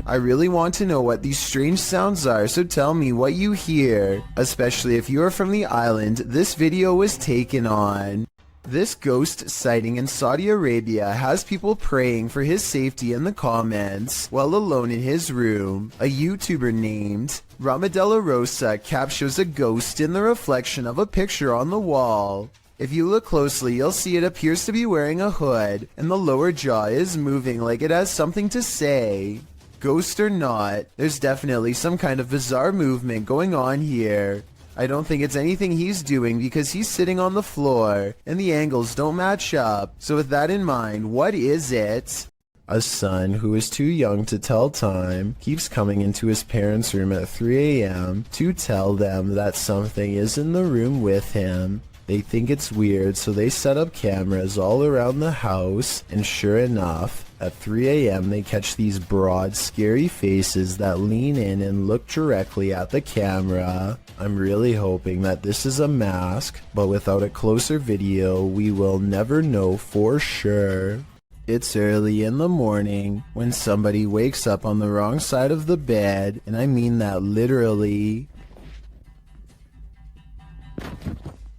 I really want to know what these strange sounds are, so tell me what you hear, especially if you are from the island this video was taken on. This ghost sighting in Saudi Arabia has people praying for his safety in the comments while alone in his room. A YouTuber named Ramadella Rosa captures a ghost in the reflection of a picture on the wall. If you look closely, you'll see it appears to be wearing a hood, and the lower jaw is moving like it has something to say. Ghost or not, there's definitely some kind of bizarre movement going on here. I don't think it's anything he's doing because he's sitting on the floor, and the angles don't match up. So with that in mind, what is it? A son who is too young to tell time keeps coming into his parents' room at 3 a.m. to tell them that something is in the room with him. They think it's weird, so they set up cameras all around the house, and sure enough, at 3 a.m. they catch these broad, scary faces that lean in and look directly at the camera. I'm really hoping that this is a mask, but without a closer video, we will never know for sure. It's early in the morning when somebody wakes up on the wrong side of the bed, and I mean that literally.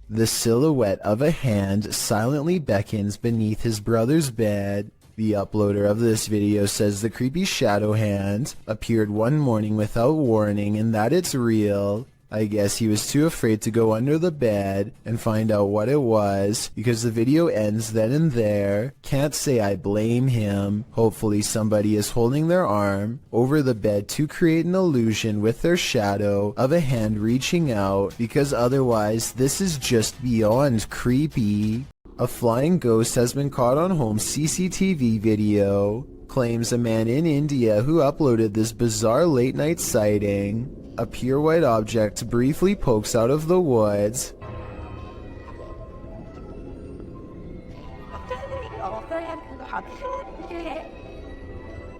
The silhouette of a hand silently beckons beneath his brother's bed. The uploader of this video says the creepy shadow hand appeared one morning without warning and that it's real. I guess he was too afraid to go under the bed and find out what it was because the video ends then and there. Can't say I blame him. Hopefully somebody is holding their arm over the bed to create an illusion with their shadow of a hand reaching out, because otherwise this is just beyond creepy. A flying ghost has been caught on home CCTV video. claims a man in India who uploaded this bizarre late-night sighting. A pure white object briefly pokes out of the woods.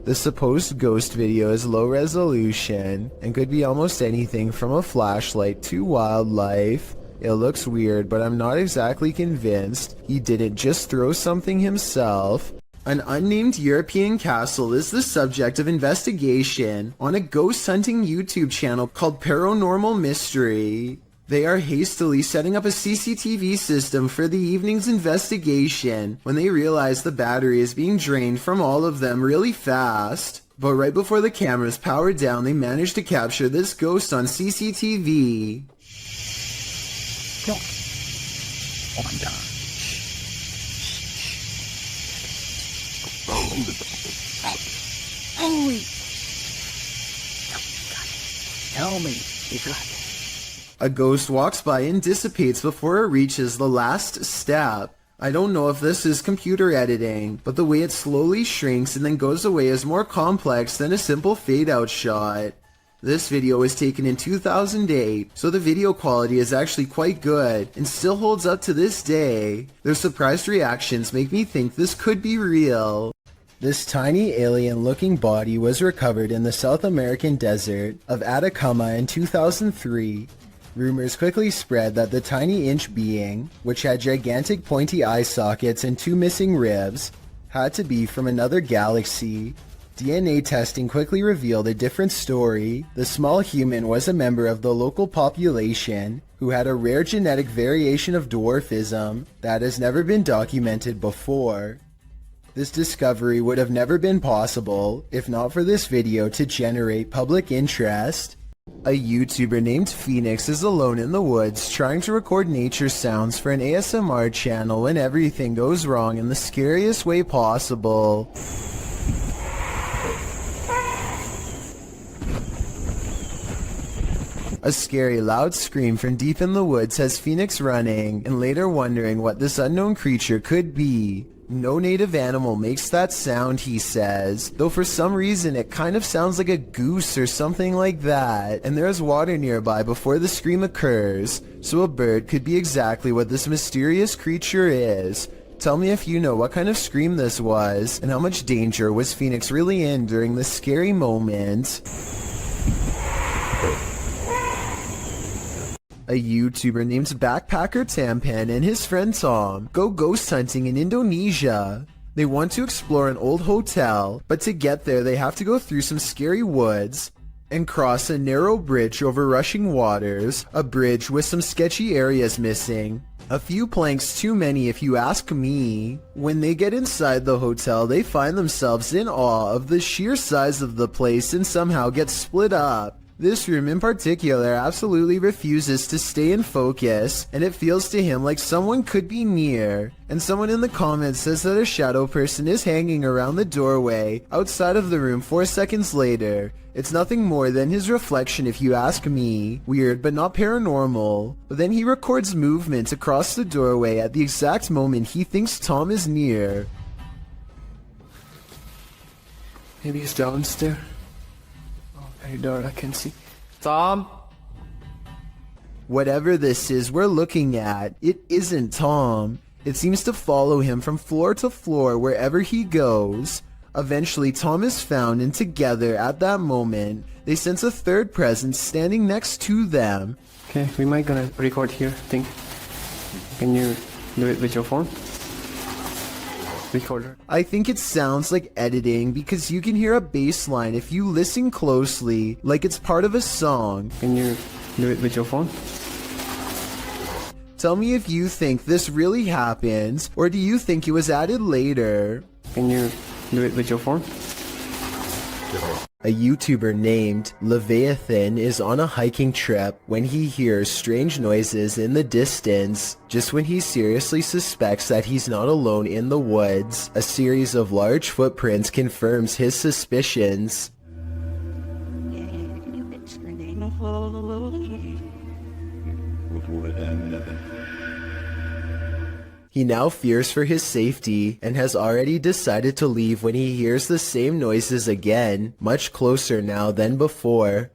The supposed ghost video is low resolution and could be almost anything from a flashlight to wildlife. It looks weird, but I'm not exactly convinced he didn't just throw something himself. An unnamed European castle is the subject of investigation on a ghost hunting YouTube channel called Paranormal Mystery. They are hastily setting up a CCTV system for the evening's investigation when they realize the battery is being drained from all of them really fast. But right before the cameras power down, they manage to capture this ghost on CCTV. Oh my god. Holy! Tell me. A ghost walks by and dissipates before it reaches the last step. I don't know if this is computer editing, but the way it slowly shrinks and then goes away is more complex than a simple fade-out shot. This video was taken in 2008, so the video quality is actually quite good and still holds up to this day. Their surprised reactions make me think this could be real. This tiny alien-looking body was recovered in the South American desert of Atacama in 2003. Rumors quickly spread that the tiny inch being, which had gigantic pointy eye sockets and 2 missing ribs, had to be from another galaxy. DNA testing quickly revealed a different story. The small human was a member of the local population who had a rare genetic variation of dwarfism that has never been documented before. This discovery would have never been possible if not for this video to generate public interest. A YouTuber named Phoenix is alone in the woods trying to record nature sounds for an ASMR channel when everything goes wrong in the scariest way possible. A scary loud scream from deep in the woods has Phoenix running and later wondering what this unknown creature could be. No native animal makes that sound, he says, though for some reason it kind of sounds like a goose or something like that, and there's water nearby before the scream occurs, so a bird could be exactly what this mysterious creature is. Tell me if you know what kind of scream this was, and how much danger was Phoenix really in during this scary moment. A YouTuber named Backpacker Tampan and his friend Tom go ghost hunting in Indonesia. They want to explore an old hotel, but to get there they have to go through some scary woods and cross a narrow bridge over rushing waters, a bridge with some sketchy areas missing. A few planks too many if you ask me. When they get inside the hotel, they find themselves in awe of the sheer size of the place and somehow get split up. This room in particular absolutely refuses to stay in focus, and it feels to him like someone could be near. And someone in the comments says that a shadow person is hanging around the doorway outside of the room 4 seconds later. It's nothing more than his reflection if you ask me. Weird, but not paranormal. But then he records movement across the doorway at the exact moment he thinks Tom is near. Maybe he's downstairs. Very dark, I can see. Tom? Whatever this is we're looking at, it isn't Tom. It seems to follow him from floor to floor wherever he goes. Eventually, Tom is found, and together, at that moment, they sense a third presence standing next to them. Okay, we might gonna record here, I think. Can you do it with your phone? Recorder. I think it sounds like editing because you can hear a bass line if you listen closely, like it's part of a song. Can you do it with your phone? Tell me if you think this really happens, or do you think it was added later? Can you do it with your phone? A YouTuber named Leviathan is on a hiking trip when he hears strange noises in the distance. Just when he seriously suspects that he's not alone in the woods, a series of large footprints confirms his suspicions. He now fears for his safety and has already decided to leave when he hears the same noises again, much closer now than before.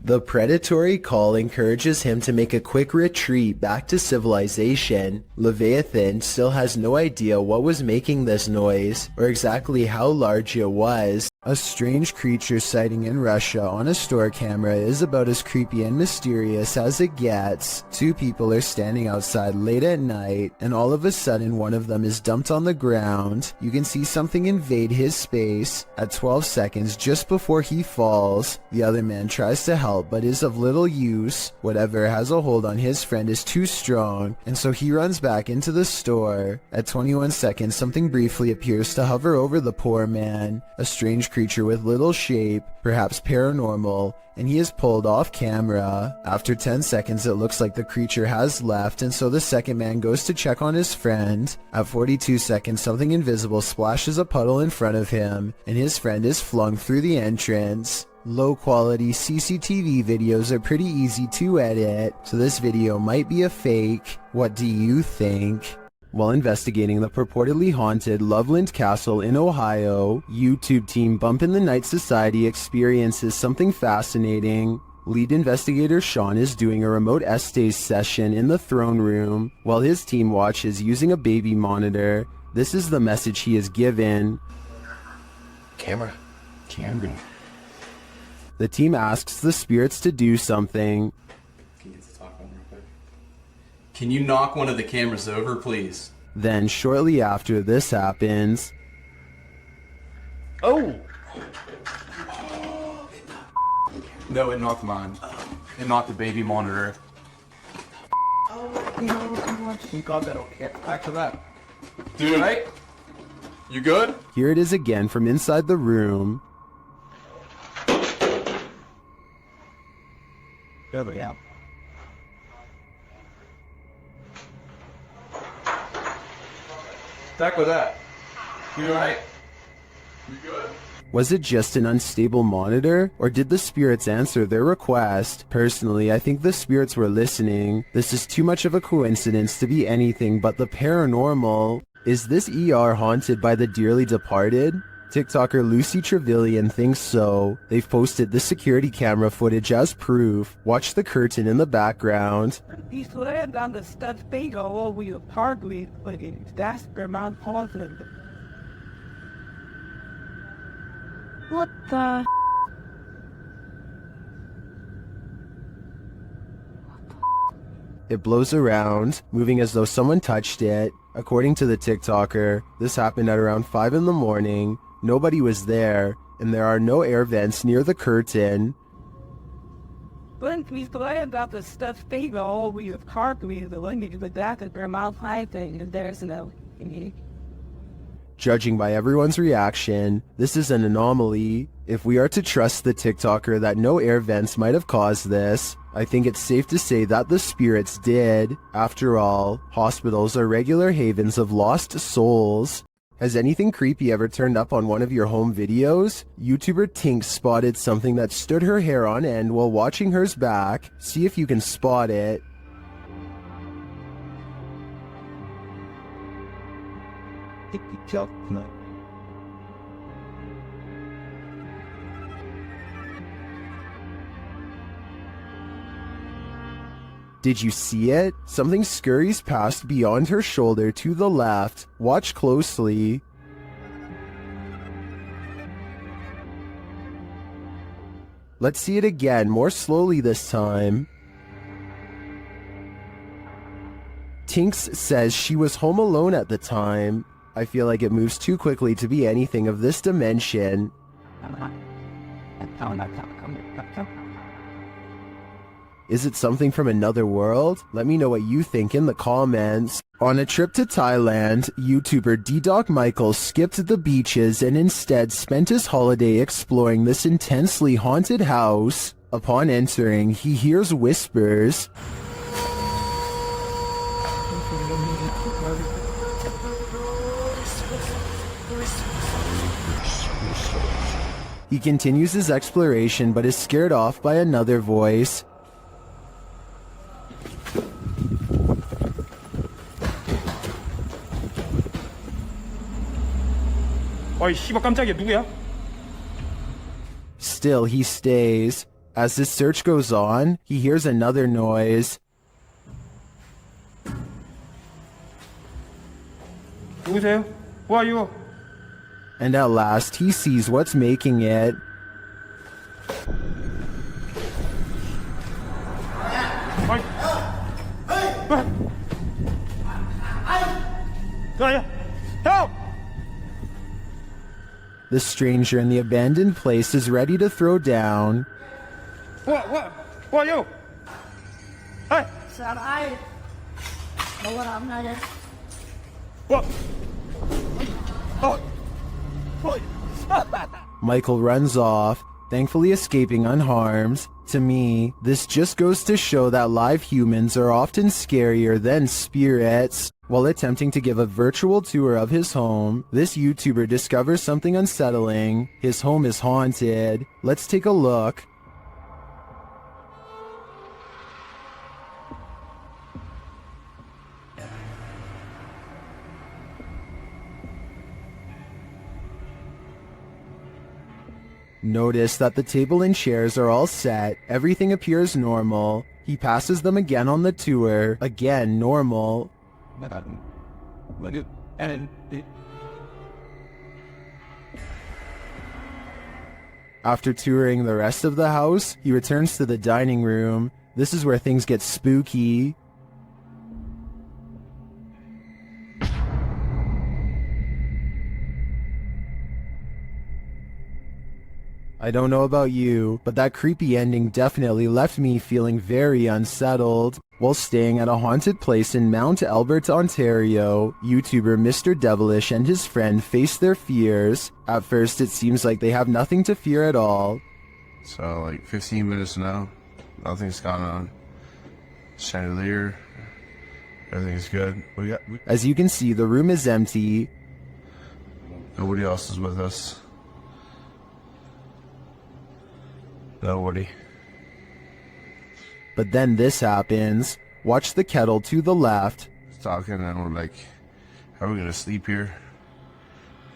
The predatory call encourages him to make a quick retreat back to civilization. Leviathan still has no idea what was making this noise, or exactly how large it was. A strange creature sighting in Russia on a store camera is about as creepy and mysterious as it gets. Two people are standing outside late at night, and all of a sudden one of them is dumped on the ground. You can see something invade his space. At 12 seconds just before he falls, the other man tries to help but is of little use. Whatever has a hold on his friend is too strong, and so he runs back into the store. At 21 seconds, something briefly appears to hover over the poor man. A strange creature with little shape, perhaps paranormal, and he is pulled off camera. After 10 seconds, it looks like the creature has left, and so the second man goes to check on his friend. At 42 seconds, something invisible splashes a puddle in front of him, and his friend is flung through the entrance. Low-quality CCTV videos are pretty easy to edit, so this video might be a fake. What do you think? While investigating the purportedly haunted Loveland Castle in Ohio, YouTube team Bump in the Night Society experiences something fascinating. Lead investigator Sean is doing a remote essays session in the throne room, while his team watches using a baby monitor. This is the message he is given. Camera. The team asks the spirits to do something. Can you get to talk one real quick? Can you knock one of the cameras over, please? Then, shortly after this happens... Oh! No, it knocked mine. It knocked the baby monitor. You got that, okay. Back to that. Dude, right? You good? Here it is again from inside the room. Good, yeah. Back with that. You alright? You good? Was it just an unstable monitor, or did the spirits answer their request? Personally, I think the spirits were listening. This is too much of a coincidence to be anything but the paranormal. Is this ER haunted by the dearly departed? TikToker Lucy Trevelyan thinks so. They've posted the security camera footage as proof. Watch the curtain in the background. He's laying down the studs finger over your hardly, but that's the Mount Portland. What the? It blows around, moving as though someone touched it. According to the TikToker, this happened at around 5 in the morning. Nobody was there, and there are no air vents near the curtain. When he's laying down the studs finger over your hardly, but that's the Mount Portland, and there's no... Judging by everyone's reaction, this is an anomaly. If we are to trust the TikToker that no air vents might have caused this, I think it's safe to say that the spirits did. After all, hospitals are regular havens of lost souls. Has anything creepy ever turned up on one of your home videos? YouTuber Tink spotted something that stood her hair on end while watching hers back. See if you can spot it. Did you see it? Something scurries past beyond her shoulder to the left. Watch closely. Let's see it again, more slowly this time. Tinks says she was home alone at the time. I feel like it moves too quickly to be anything of this dimension. Is it something from another world? Let me know what you think in the comments. On a trip to Thailand, YouTuber D-Doc Michael skipped the beaches and instead spent his holiday exploring this intensely haunted house. Upon entering, he hears whispers. He continues his exploration but is scared off by another voice. 어이 씨발 깜짝이야 누구야? Still, he stays. As his search goes on, he hears another noise. 누구세요? Who are you? And at last, he sees what's making it. Help! The stranger in the abandoned place is ready to throw down. Who are you? Hey! Sir, I know what I'm not in. What? Michael runs off, thankfully escaping unharmed. To me, this just goes to show that live humans are often scarier than spirits. While attempting to give a virtual tour of his home, this YouTuber discovers something unsettling. His home is haunted. Let's take a look. Notice that the table and chairs are all set, everything appears normal. He passes them again on the tour, again normal. After touring the rest of the house, he returns to the dining room. This is where things get spooky. I don't know about you, but that creepy ending definitely left me feeling very unsettled. While staying at a haunted place in Mount Albert, Ontario, YouTuber Mr. Devilish and his friend face their fears. At first, it seems like they have nothing to fear at all. So, like 15 minutes now, nothing's gone on. Chandelier, everything's good. As you can see, the room is empty. Nobody else is with us. Nobody. But then this happens. Watch the kettle to the left. He's talking and we're like, are we gonna sleep here?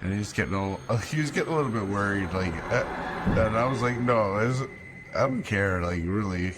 And he's getting a little bit worried, like, and I was like, no, I don't care, like, really.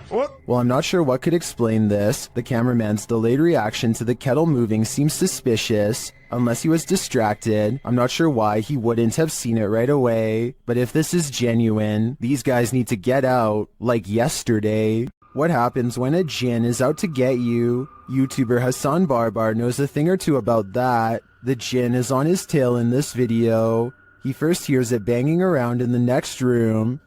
What? Well, I'm not sure what could explain this. The cameraman's delayed reaction to the kettle moving seems suspicious. Unless he was distracted, I'm not sure why he wouldn't have seen it right away. But if this is genuine, these guys need to get out, like yesterday. What happens when a djinn is out to get you? YouTuber Hassan Barbar knows a thing or two about that. The djinn is on his tail in this video. He first hears it banging around in the next room.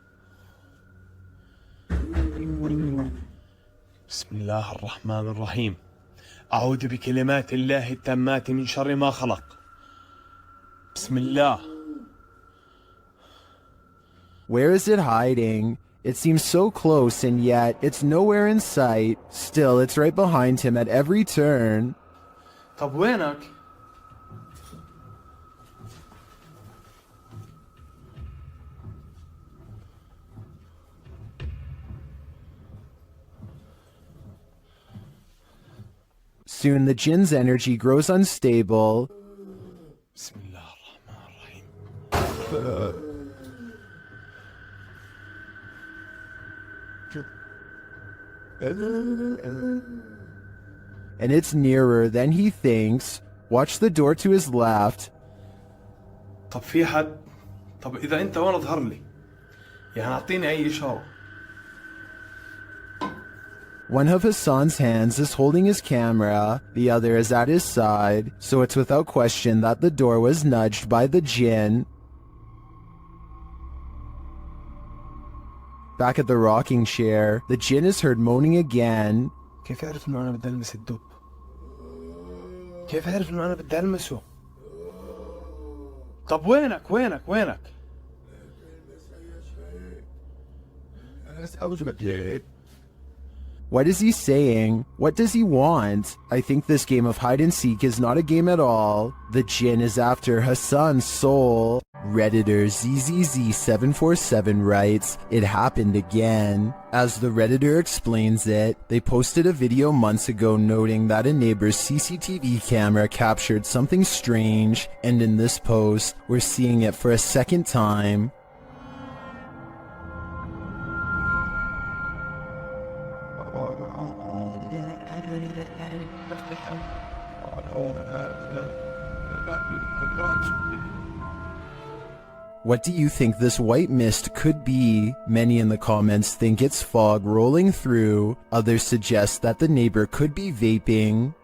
بسم الله الرحمن الرحيم أعوذ بكلمات الله التامات من شر ما خلق بسم الله. Where is it hiding? It seems so close and yet it's nowhere in sight. Still, it's right behind him at every turn. طب وينك؟ Soon the jinn's energy grows unstable. بسم الله الرحمن الرحيم. And it's nearer than he thinks. Watch the door to his left. طب في حد؟ طب إذا أنت وين اظهر لي؟ يعني أعطيني أي إشارة. One of Hassan's hands is holding his camera, the other is at his side, so it's without question that the door was nudged by the jinn. Back at the rocking chair, the jinn is heard moaning again. كيف أعرف إنه أنا بدي ألمس الدب؟ كيف أعرف إنه أنا بدي ألمسه؟ طب وينك؟ What is he saying? What does he want? I think this game of hide and seek is not a game at all. The jinn is after Hassan's soul. Redditor ZZZ747 writes, "It happened again." As the Redditor explains it, they posted a video months ago noting that a neighbor's CCTV camera captured something strange, and in this post, we're seeing it for a second time. What do you think this white mist could be? Many in the comments think it's fog rolling through. Others suggest that the neighbor could be vaping.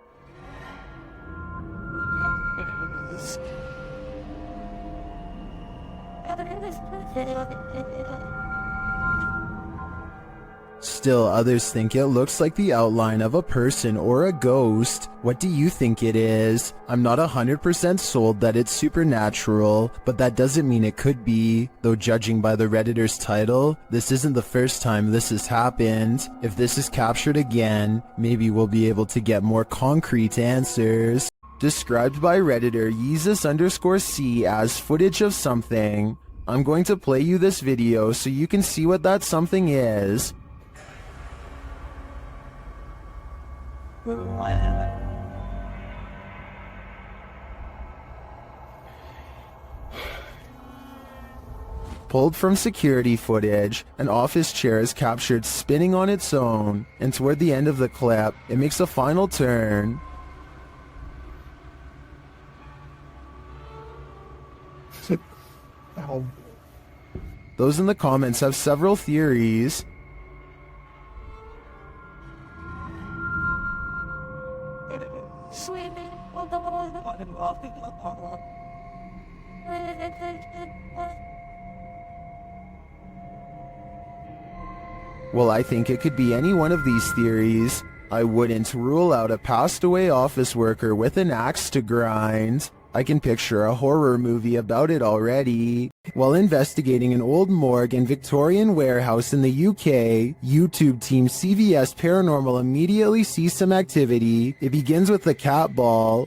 Still, others think it looks like the outline of a person or a ghost. What do you think it is? I'm not 100% sold that it's supernatural, but that doesn't mean it could be. Though judging by the Redditor's title, this isn't the first time this has happened. If this is captured again, maybe we'll be able to get more concrete answers. Described by Redditor Yeezus_C as footage of something. I'm going to play you this video so you can see what that something is. Pulled from security footage, an office chair is captured spinning on its own, and toward the end of the clip, it makes a final turn. Those in the comments have several theories. Well, I think it could be any one of these theories. I wouldn't rule out a passed away office worker with an axe to grind. I can picture a horror movie about it already. While investigating an old morgue and Victorian warehouse in the UK, YouTube team CVS Paranormal immediately sees some activity. It begins with the cat ball.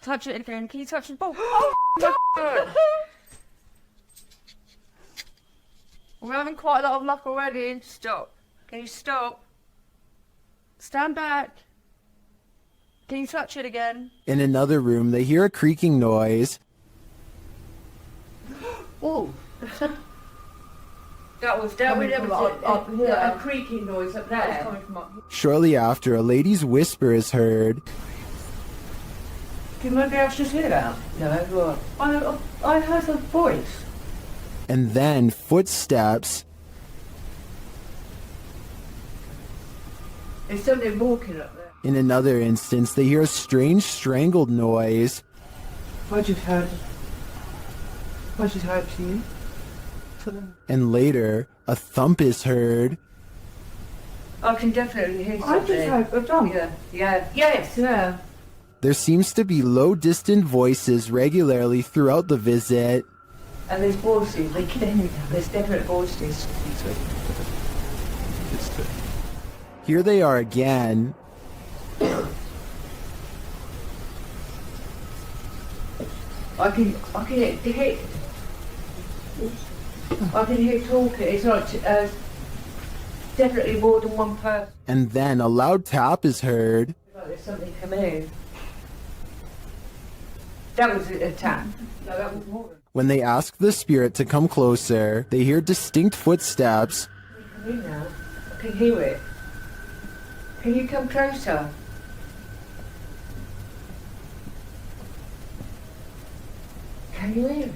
Touch it again. Can you touch the ball? Oh, God. We're having quite a lot of luck already. Stop. Can you stop? Stand back. Can you touch it again? In another room, they hear a creaking noise. Oh. That was coming from up here. A creaking noise up there. That was coming from up here. Shortly after, a lady's whisper is heard. Can maybe I just hear that? No, I heard a voice. And then footsteps. There's something walking up there. In another instance, they hear a strange strangled noise. I just heard you. And later, a thump is heard. I can definitely hear something. I just heard a thump. Yeah. There seems to be low, distant voices regularly throughout the visit. And there's voices. There's definite voices. Here they are again. I can hear talking. It's like definitely more than one person. And then a loud tap is heard. Like there's something coming in. That was a tap. No, that was more. When they ask the spirit to come closer, they hear distinct footsteps. Come in now. I can hear it. Can you come closer? Can you hear it?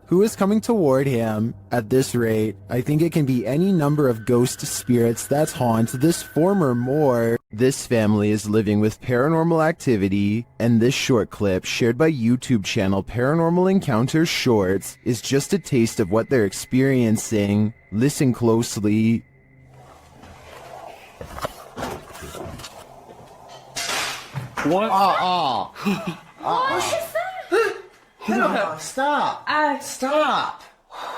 Who is coming toward him? At this rate, I think it can be any number of ghost spirits that haunt this former morgue. This family is living with paranormal activity, and this short clip, shared by YouTube channel Paranormal Encounters Shorts, is just a taste of what they're experiencing. Listen closely. What? What's that? Stop! Stop!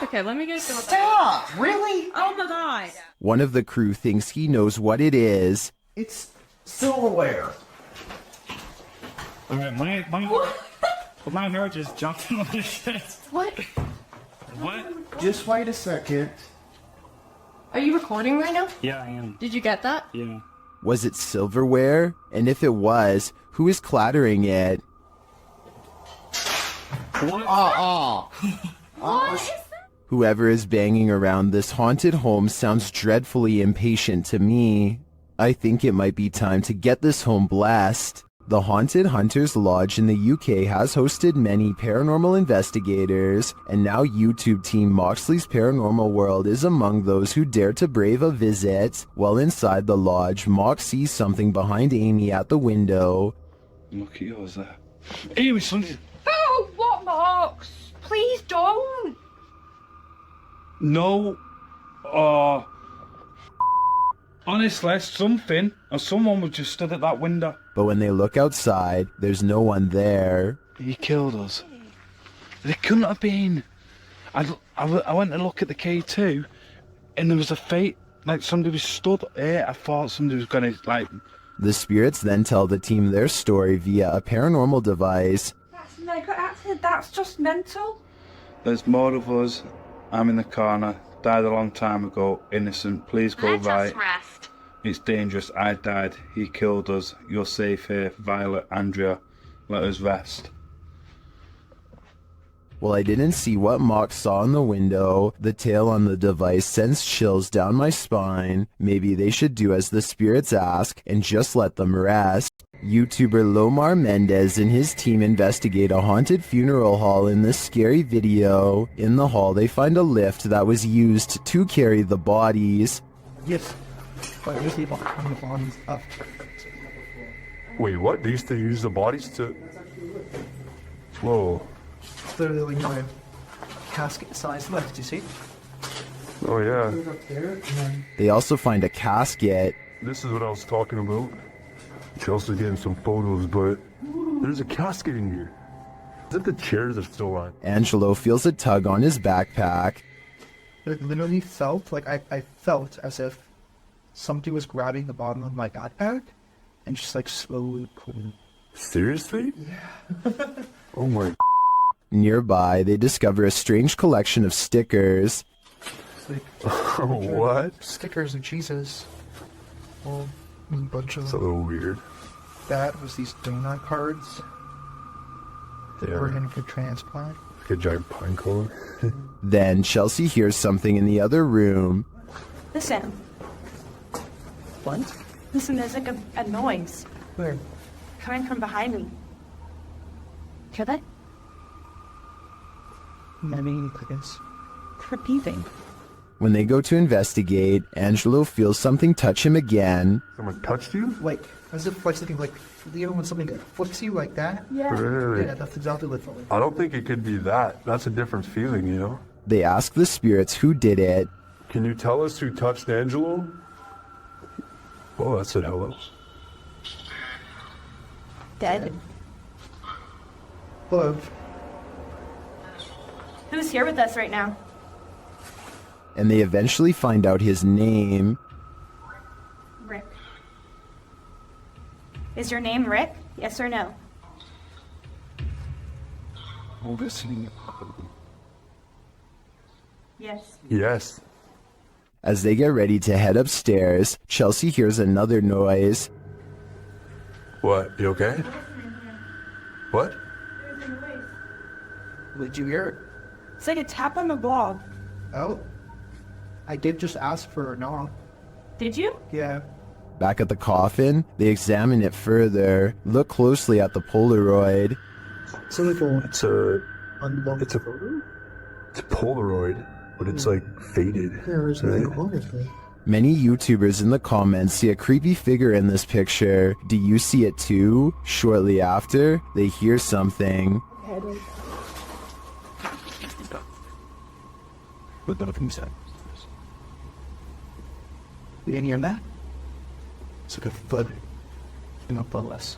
Okay, let me go. Stop! Really? Oh my God! One of the crew thinks he knows what it is. It's silverware. Alright, my But my hair just jumped on the shit. What? What? Just wait a second. Are you recording right now? Yeah, I am. Did you get that? Yeah. Was it silverware? And if it was, who is clattering it? What? What is that? Whoever is banging around this haunted home sounds dreadfully impatient to me. I think it might be time to get this home blessed. The Haunted Hunters Lodge in the UK has hosted many paranormal investigators, and now YouTube team Moxley's Paranormal World is among those who dare to brave a visit. While inside the lodge, Mox sees something behind Amy at the window. Look at yours there. Amy, something. Oh, what, Marks? Please don't. No. Honestly, something or someone was just stood at that window. But when they look outside, there's no one there. He killed us. It couldn't have been. I went to look at the K2, and there was a fate, like somebody was stood here. I thought somebody was gonna, like... The spirits then tell the team their story via a paranormal device. That's mega accident. That's just mental. There's more of us. I'm in the corner. Died a long time ago. Innocent. Please go right. rest. It's dangerous. I died. He killed us. You're safe here. Violet, Andrea. Let us rest. Well, I didn't see what Mox saw in the window. The tale on the device sends chills down my spine. Maybe they should do as the spirits ask and just let them rest. YouTuber Lomar Mendez and his team investigate a haunted funeral hall in this scary video. In the hall, they find a lift that was used to carry the bodies. Yes. But we see the bodies up. Wait, what? They used to use the bodies to... Whoa. Literally, a casket-sized lift, you see? Oh, yeah. Up there, and then... They also find a casket. This is what I was talking about. Chelsea's getting some photos, but there's a casket in here. Is that the chairs are still on? Angelo feels a tug on his backpack. It literally felt like I felt as if somebody was grabbing the bottom of my backpack and just like slowly pulling. Seriously? Yeah. Oh my. Nearby, they discover a strange collection of stickers. What? Stickers of Jesus. Well, a bunch of... It's a little weird. That was these donut cards. That Yeah. were in for transplant. Like a giant pine cone. Then Chelsea hears something in the other room. Listen. What? Listen, there's like a noise Where? coming from behind me. Hear that? I mean, I guess. Repeating. When they go to investigate, Angelo feels something touch him again. Someone touched you? Like, as if like something like, you know when something flicks you like that? Yeah. Really? Yeah, that's exactly what it felt like. I don't think it could be that. That's a different feeling, you know? They ask the spirits who did it. Can you tell us who touched Angelo? Oh, that said hello. Dead. Hello. Who's here with us right now? And they eventually find out his name. Rick. Is your name Rick? Yes or no? Listening. Yes. Yes. As they get ready to head upstairs, Chelsea hears another noise. What? You okay? What? Did you hear it? It's like a tap on the blog. Oh. I did just ask for a knock. Did you? Yeah. Back at the coffin, they examine it further, look closely at the Polaroid. So like a... It's a Polaroid, but it's like faded. Right? Many YouTubers in the comments see a creepy figure in this picture. Do you see it too? Shortly after, they hear something. What the fuck said? You didn't hear that? It's like a thud. Not but less.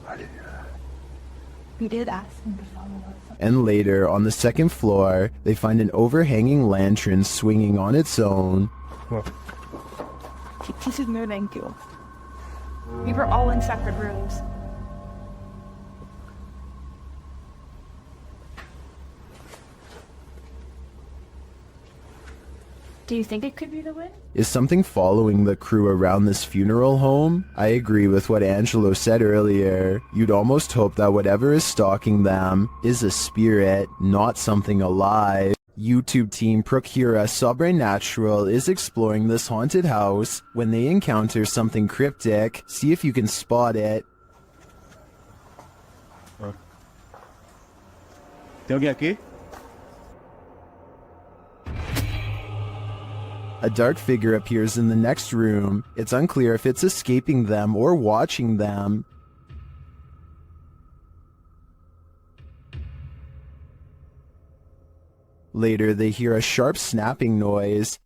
We did ask him to follow us. And later, on the second floor, they find an overhanging lantern swinging on its own. This is no thank you. We were all in separate rooms. Do you think it could be the wind? Is something following the crew around this funeral home? I agree with what Angelo said earlier. You'd almost hope that whatever is stalking them is a spirit, not something alive. YouTube team Procura Sobrenatural is exploring this haunted house. When they encounter something cryptic, see if you can spot it. Tem alguém aqui? A dark figure appears in the next room. It's unclear if it's escaping them or watching them. Later, they hear a sharp snapping noise.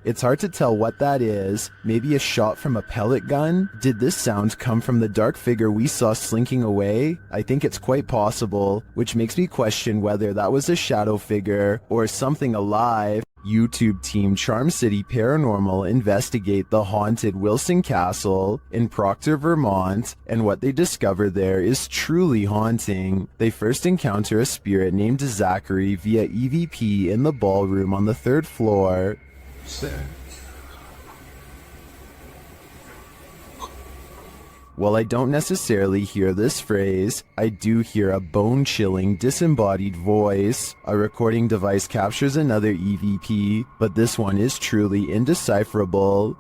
It's hard to tell what that is. Maybe a shot from a pellet gun? Did this sound come from the dark figure we saw slinking away? I think it's quite possible, which makes me question whether that was a shadow figure or something alive. YouTube team Charm City Paranormal investigate the haunted Wilson Castle in Proctor, Vermont, and what they discover there is truly haunting. They first encounter a spirit named Zachary via EVP in the ballroom on the 3rd floor. While I don't necessarily hear this phrase, I do hear a bone-chilling, disembodied voice. A recording device captures another EVP, but this one is truly indecipherable.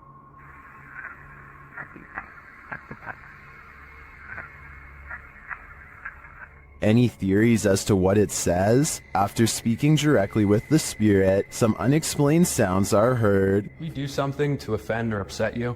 Any theories as to what it says? After speaking directly with the spirit, some unexplained sounds are heard. We do something to offend or upset you?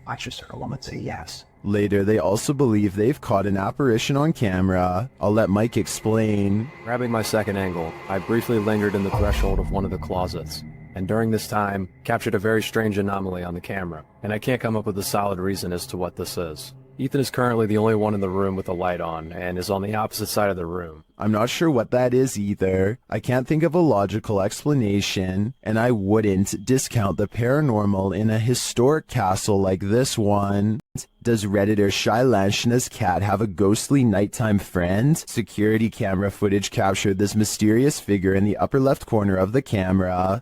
I just heard a woman say yes. Later, they also believe they've caught an apparition on camera. I'll let Mike explain. Grabbing my second angle, I briefly lingered in the threshold of one of the closets, and during this time, captured a very strange anomaly on the camera, and I can't come up with a solid reason as to what this is. Ethan is currently the only one in the room with a light on, and is on the opposite side of the room. I'm not sure what that is either. I can't think of a logical explanation, and I wouldn't discount the paranormal in a historic castle like this one. Does Redditor Shy Lanchina's cat have a ghostly nighttime friend? Security camera footage captured this mysterious figure in the upper left corner of the camera.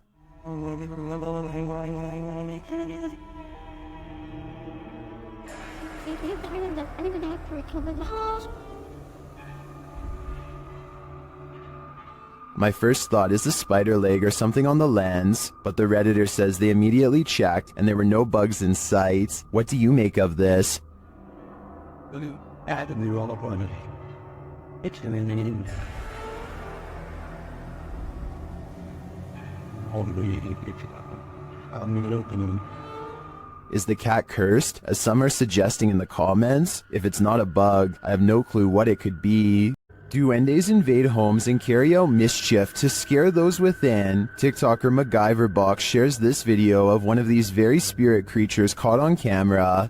My first thought is a spider leg or something on the lens, but the Redditor says they immediately checked and there were no bugs in sight. What do you make of this? Is the cat cursed, as some are suggesting in the comments? If it's not a bug, I have no clue what it could be. Duendes invade homes and carry out mischief to scare those within. TikToker MacGyverBox shares this video of one of these very spirit creatures caught on camera.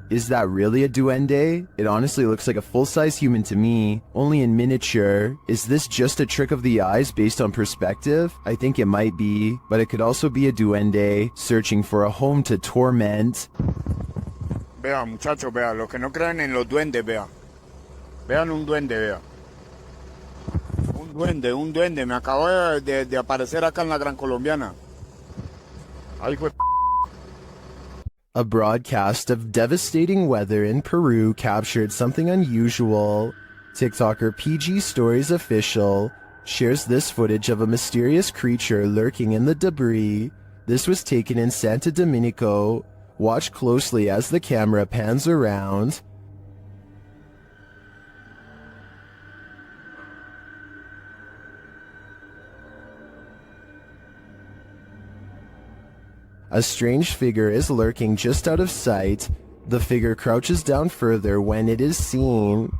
Is that really a duende? It honestly looks like a full-size human to me, only in miniature. Is this just a trick of the eyes based on perspective? I think it might be, but it could also be a duende searching for a home to torment. Vea, muchachos, vea, los que no creen en los duendes, vea. Vean un duende, vea. Un duende, me acabo de aparecer acá en la Gran Colombiana. Ahí fue. A broadcast of devastating weather in Peru captured something unusual. TikToker PG Stories Official shares this footage of a mysterious creature lurking in the debris. This was taken in Santo Domingo. Watch closely as the camera pans around. A strange figure is lurking just out of sight. The figure crouches down further when it is seen.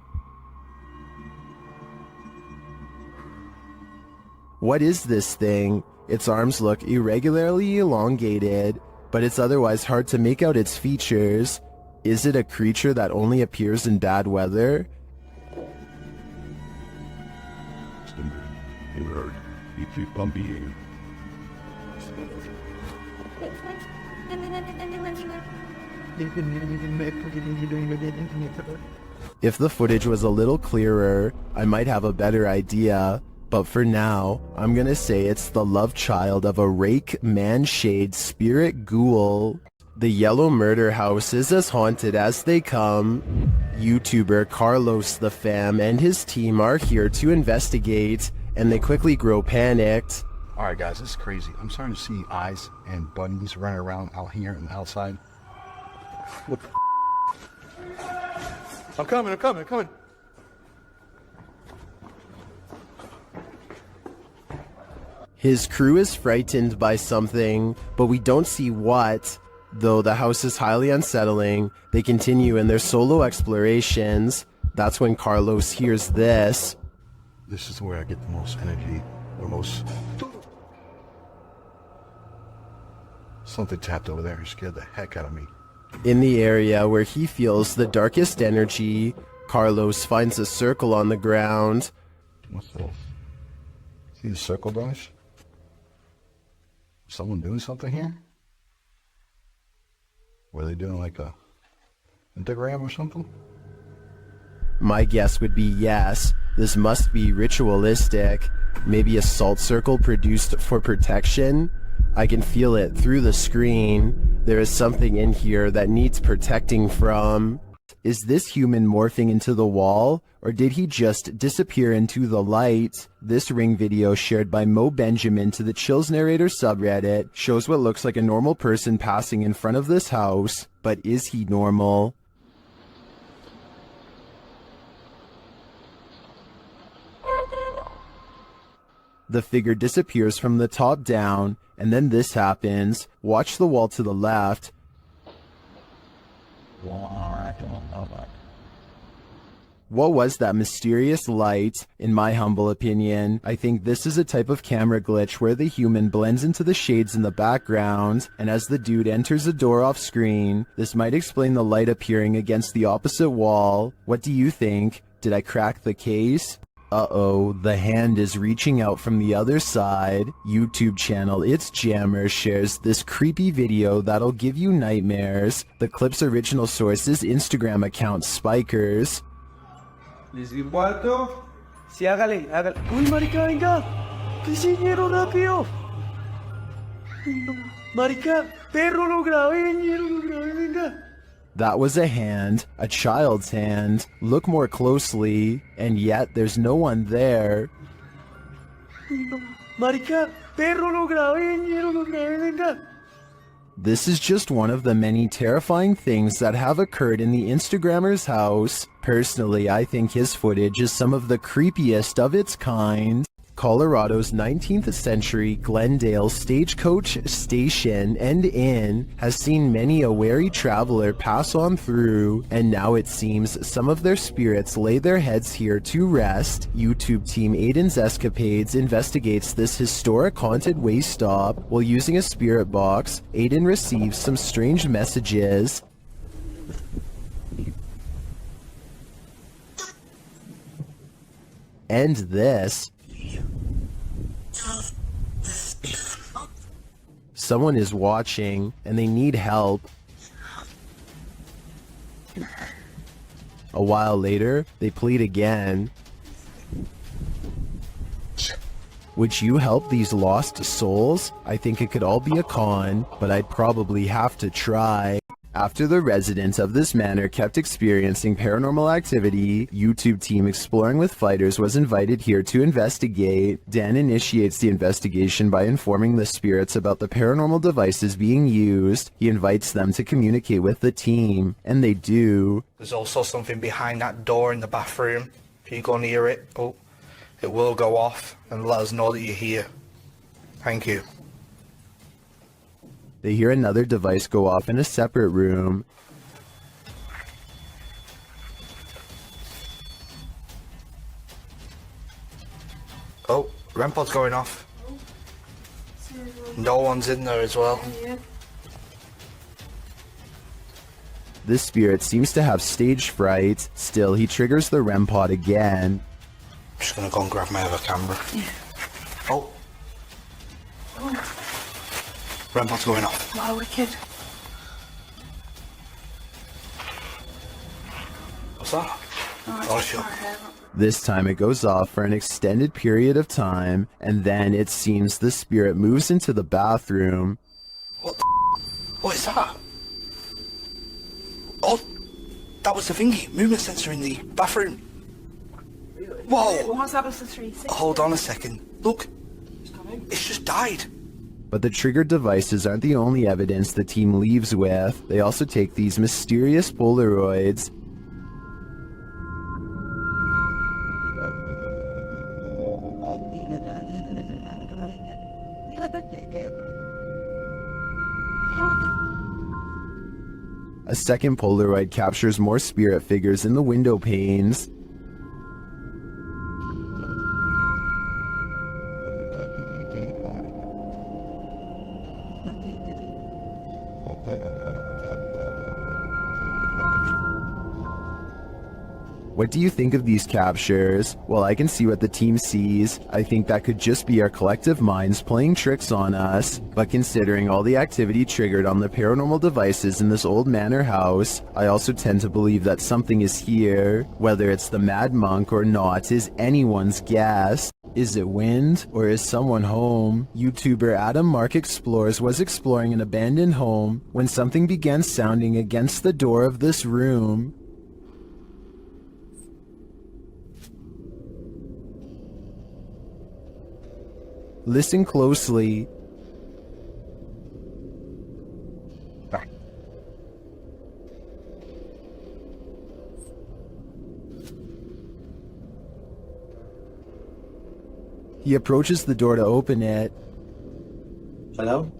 What is this thing? Its arms look irregularly elongated, but it's otherwise hard to make out its features. Is it a creature that only appears in bad weather? If the footage was a little clearer, I might have a better idea, but for now, I'm gonna say it's the love child of a rake man-shade spirit ghoul. The yellow murder house is as haunted as they come. YouTuber Carlos the Fam and his team are here to investigate, and they quickly grow panicked. Alright guys, this is crazy. I'm starting to see eyes and bunnies running around out here and outside. What the I'm coming. His crew is frightened by something, but we don't see what. Though the house is highly unsettling, they continue in their solo explorations. That's when Carlos hears this. This is where I get the most energy, or most... Something tapped over there and scared the heck out of me. In the area where he feels the darkest energy, Carlos finds a circle on the ground. What's this? See the circle, guys? Someone doing something here? Were they doing like a pentagram or something? My guess would be yes. This must be ritualistic. Maybe a salt circle produced for protection? I can feel it through the screen. There is something in here that needs protecting from. Is this human morphing into the wall, or did he just disappear into the light? This ring video shared by Mo Benjamin to the Chills Narrator subreddit shows what looks like a normal person passing in front of this house, but is he normal? The figure disappears from the top down, and then this happens. Watch the wall to the left. What was that mysterious light? In my humble opinion, I think this is a type of camera glitch where the human blends into the shades in the background, and as the dude enters the door off screen, this might explain the light appearing against the opposite wall. What do you think? Did I crack the case? Uh-oh, the hand is reaching out from the other side. YouTube channel It's Jammer shares this creepy video that'll give you nightmares. The clip's original source is Instagram account Spikers. Les cuarto. Sí, hágale. Uy, marica, venga. ¿Qué señero rápido? Marica, perro, lo grabé, venga. That was a hand, a child's hand. Look more closely, and yet there's no one there. Marica, perro, lo grabé, venga. This is just one of the many terrifying things that have occurred in the Instagrammer's house. Personally, I think his footage is some of the creepiest of its kind. Colorado's 19th century Glendale Stagecoach Station and Inn has seen many a wary traveler pass on through, and now it seems some of their spirits lay their heads here to rest. YouTube team Aiden's Escapades investigates this historic haunted way stop. While using a spirit box, Aiden receives some strange messages. And this. Someone is watching, and they need help. A while later, they plead again. Would you help these lost souls? I think it could all be a con, but I'd probably have to try. After the residents of this manor kept experiencing paranormal activity, YouTube team Exploring with Fighters was invited here to investigate. Dan initiates the investigation by informing the spirits about the paranormal devices being used. He invites them to communicate with the team, and they do. There's also something behind that door in the bathroom. If you go near it, it will go off and let us know that you're here. Thank you. They hear another device go off in a separate room. Oh, REM pod's going off. No one's in there as well. This spirit seems to have stage fright. Still, he triggers the REM pod again. I'm just gonna go and grab my other camera. Yeah. Oh. REM pod's going off. Wow, wicked. What's that? Oh, sure. This time it goes off for an extended period of time, and then it seems the spirit moves into the bathroom. What is that? Oh, that was the thingy. Movement sensor in the bathroom. Whoa! What's that with the 3? Hold on a second. Look. It's just died. But the triggered devices aren't the only evidence the team leaves with. They also take these mysterious Polaroids. A second Polaroid captures more spirit figures in the window panes. What do you think of these captures? Well, I can see what the team sees. I think that could just be our collective minds playing tricks on us. But considering all the activity triggered on the paranormal devices in this old manor house, I also tend to believe that something is here. Whether it's the mad monk or not is anyone's guess. Is it wind, or is someone home? YouTuber Adam Mark Explores was exploring an abandoned home when something began sounding against the door of this room. Listen closely. He approaches the door to open it. Hello?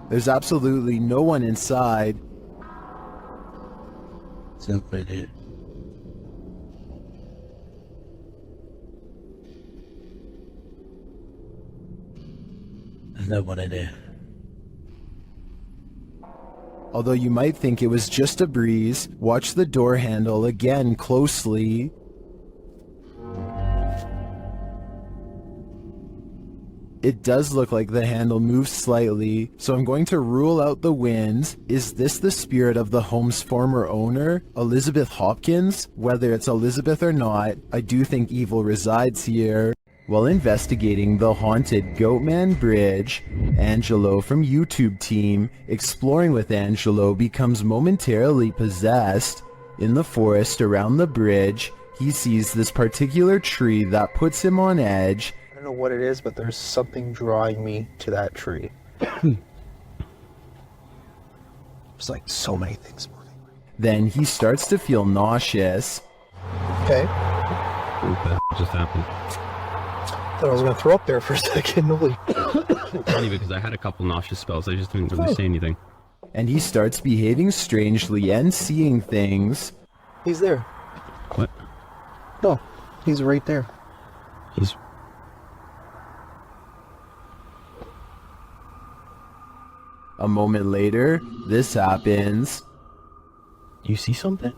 There's absolutely no one inside. Simply did. There's no one in there. Although you might think it was just a breeze, watch the door handle again closely. It does look like the handle moves slightly, so I'm going to rule out the wind. Is this the spirit of the home's former owner, Elizabeth Hopkins? Whether it's Elizabeth or not, I do think evil resides here. While investigating the haunted Goatman Bridge, Angelo from YouTube team Exploring with Angelo becomes momentarily possessed. In the forest around the bridge, he sees this particular tree that puts him on edge. I don't know what it is, but there's something drawing me to that tree. There's like so many things moving. Then he starts to feel nauseous. Okay. What the just happened? Thought I was gonna throw up there for a second. Holy. Funny because I had a couple nauseous spells. I just didn't really say anything. And he starts behaving strangely and seeing things. He's there. What? No, he's right there. He's... A moment later, this happens. You see something?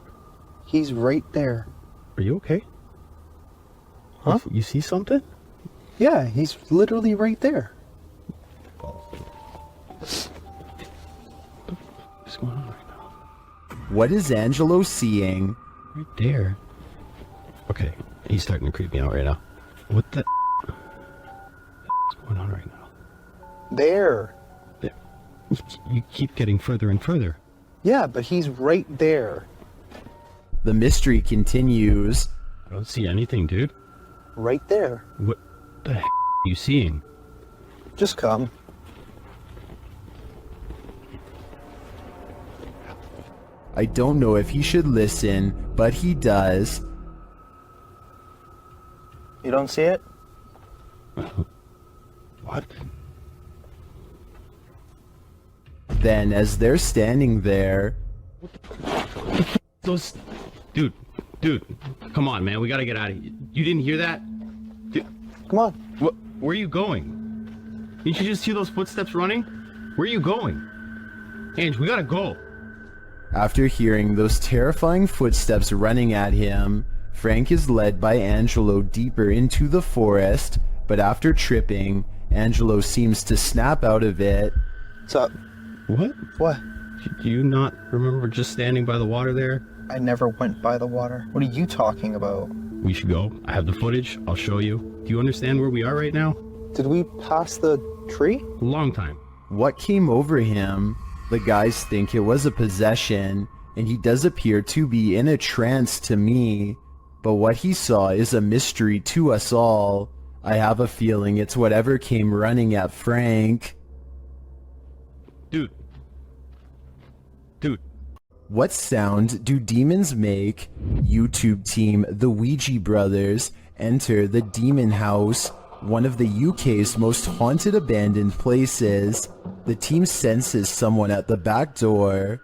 He's right there. Are you okay? Huh? You see something? Yeah, he's literally right there. What's going on right now? What is Angelo seeing? Right there. Okay, he's starting to creep me out right now. What the... What's going on right now? There. You keep getting further and further. Yeah, but he's right there. The mystery continues. I don't see anything, dude. Right there. What the heck are you seeing? Just come. I don't know if he should listen, but he does. You don't see it? What? Then, as they're standing there, Those... Dude, come on, man. We gotta get out of here. You didn't hear that? Dude, come on. Where are you going? Didn't you just hear those footsteps running? Where are you going? Ange, we gotta go. after hearing those terrifying footsteps running at him, Frank is led by Angelo deeper into the forest, but after tripping, Angelo seems to snap out of it. What's up? What? What? Do you not remember just standing by the water there? I never went by the water. What are you talking about? We should go. I have the footage. I'll show you. Do you understand where we are right now? Did we pass the tree? Long time. What came over him? The guys think it was a possession, and he does appear to be in a trance to me. But what he saw is a mystery to us all. I have a feeling it's whatever came running at Frank. Dude. What sound do demons make? YouTube team The Ouija Brothers enter the Demon House, one of the UK's most haunted abandoned places. The team senses someone at the back door.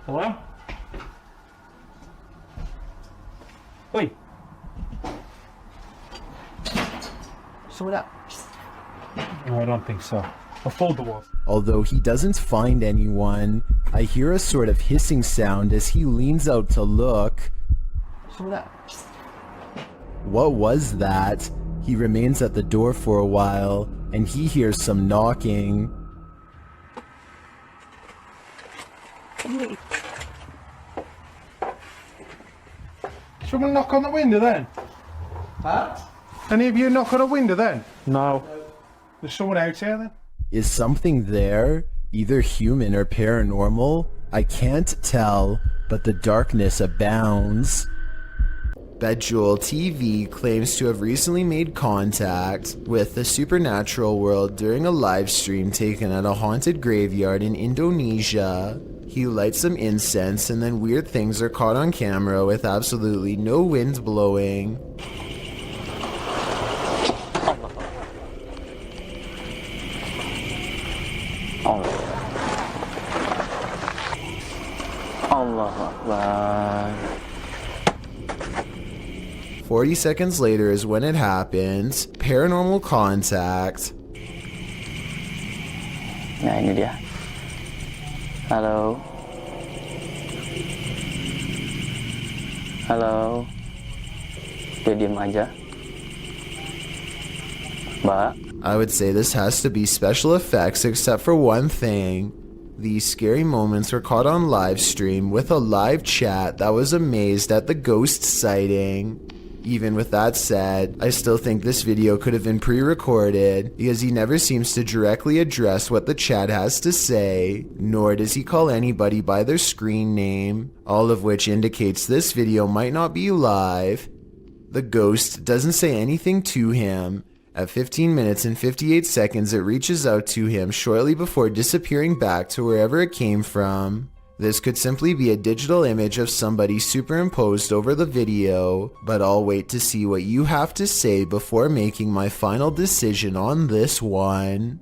Hello? Wait. Someone up. No, I don't think so. I'll fold the walls. Although he doesn't find anyone, I hear a sort of hissing sound as he leans out to look. Someone up. What was that? He remains at the door for a while, and he hears some knocking. Someone knock on the window then? Huh? Any of you knock on a window then? No. There's someone out here then? Is something there? Either human or paranormal? I can't tell, but the darkness abounds. Bejewel TV claims to have recently made contact with the supernatural world during a live stream taken at a haunted graveyard in Indonesia. He lights some incense and then weird things are caught on camera with absolutely no wind blowing. Allah Akbar. 40 seconds later is when it happens. Paranormal contact. Nah, ini dia. Halo. Halo. Dia diem aja. Mbak. I would say this has to be special effects except for one thing. These scary moments were caught on live stream with a live chat that was amazed at the ghost sighting. Even with that said, I still think this video could have been pre-recorded because he never seems to directly address what the chat has to say, nor does he call anybody by their screen name, all of which indicates this video might not be live. The ghost doesn't say anything to him. At 15 minutes and 58 seconds, it reaches out to him shortly before disappearing back to wherever it came from. This could simply be a digital image of somebody superimposed over the video, but I'll wait to see what you have to say before making my final decision on this one.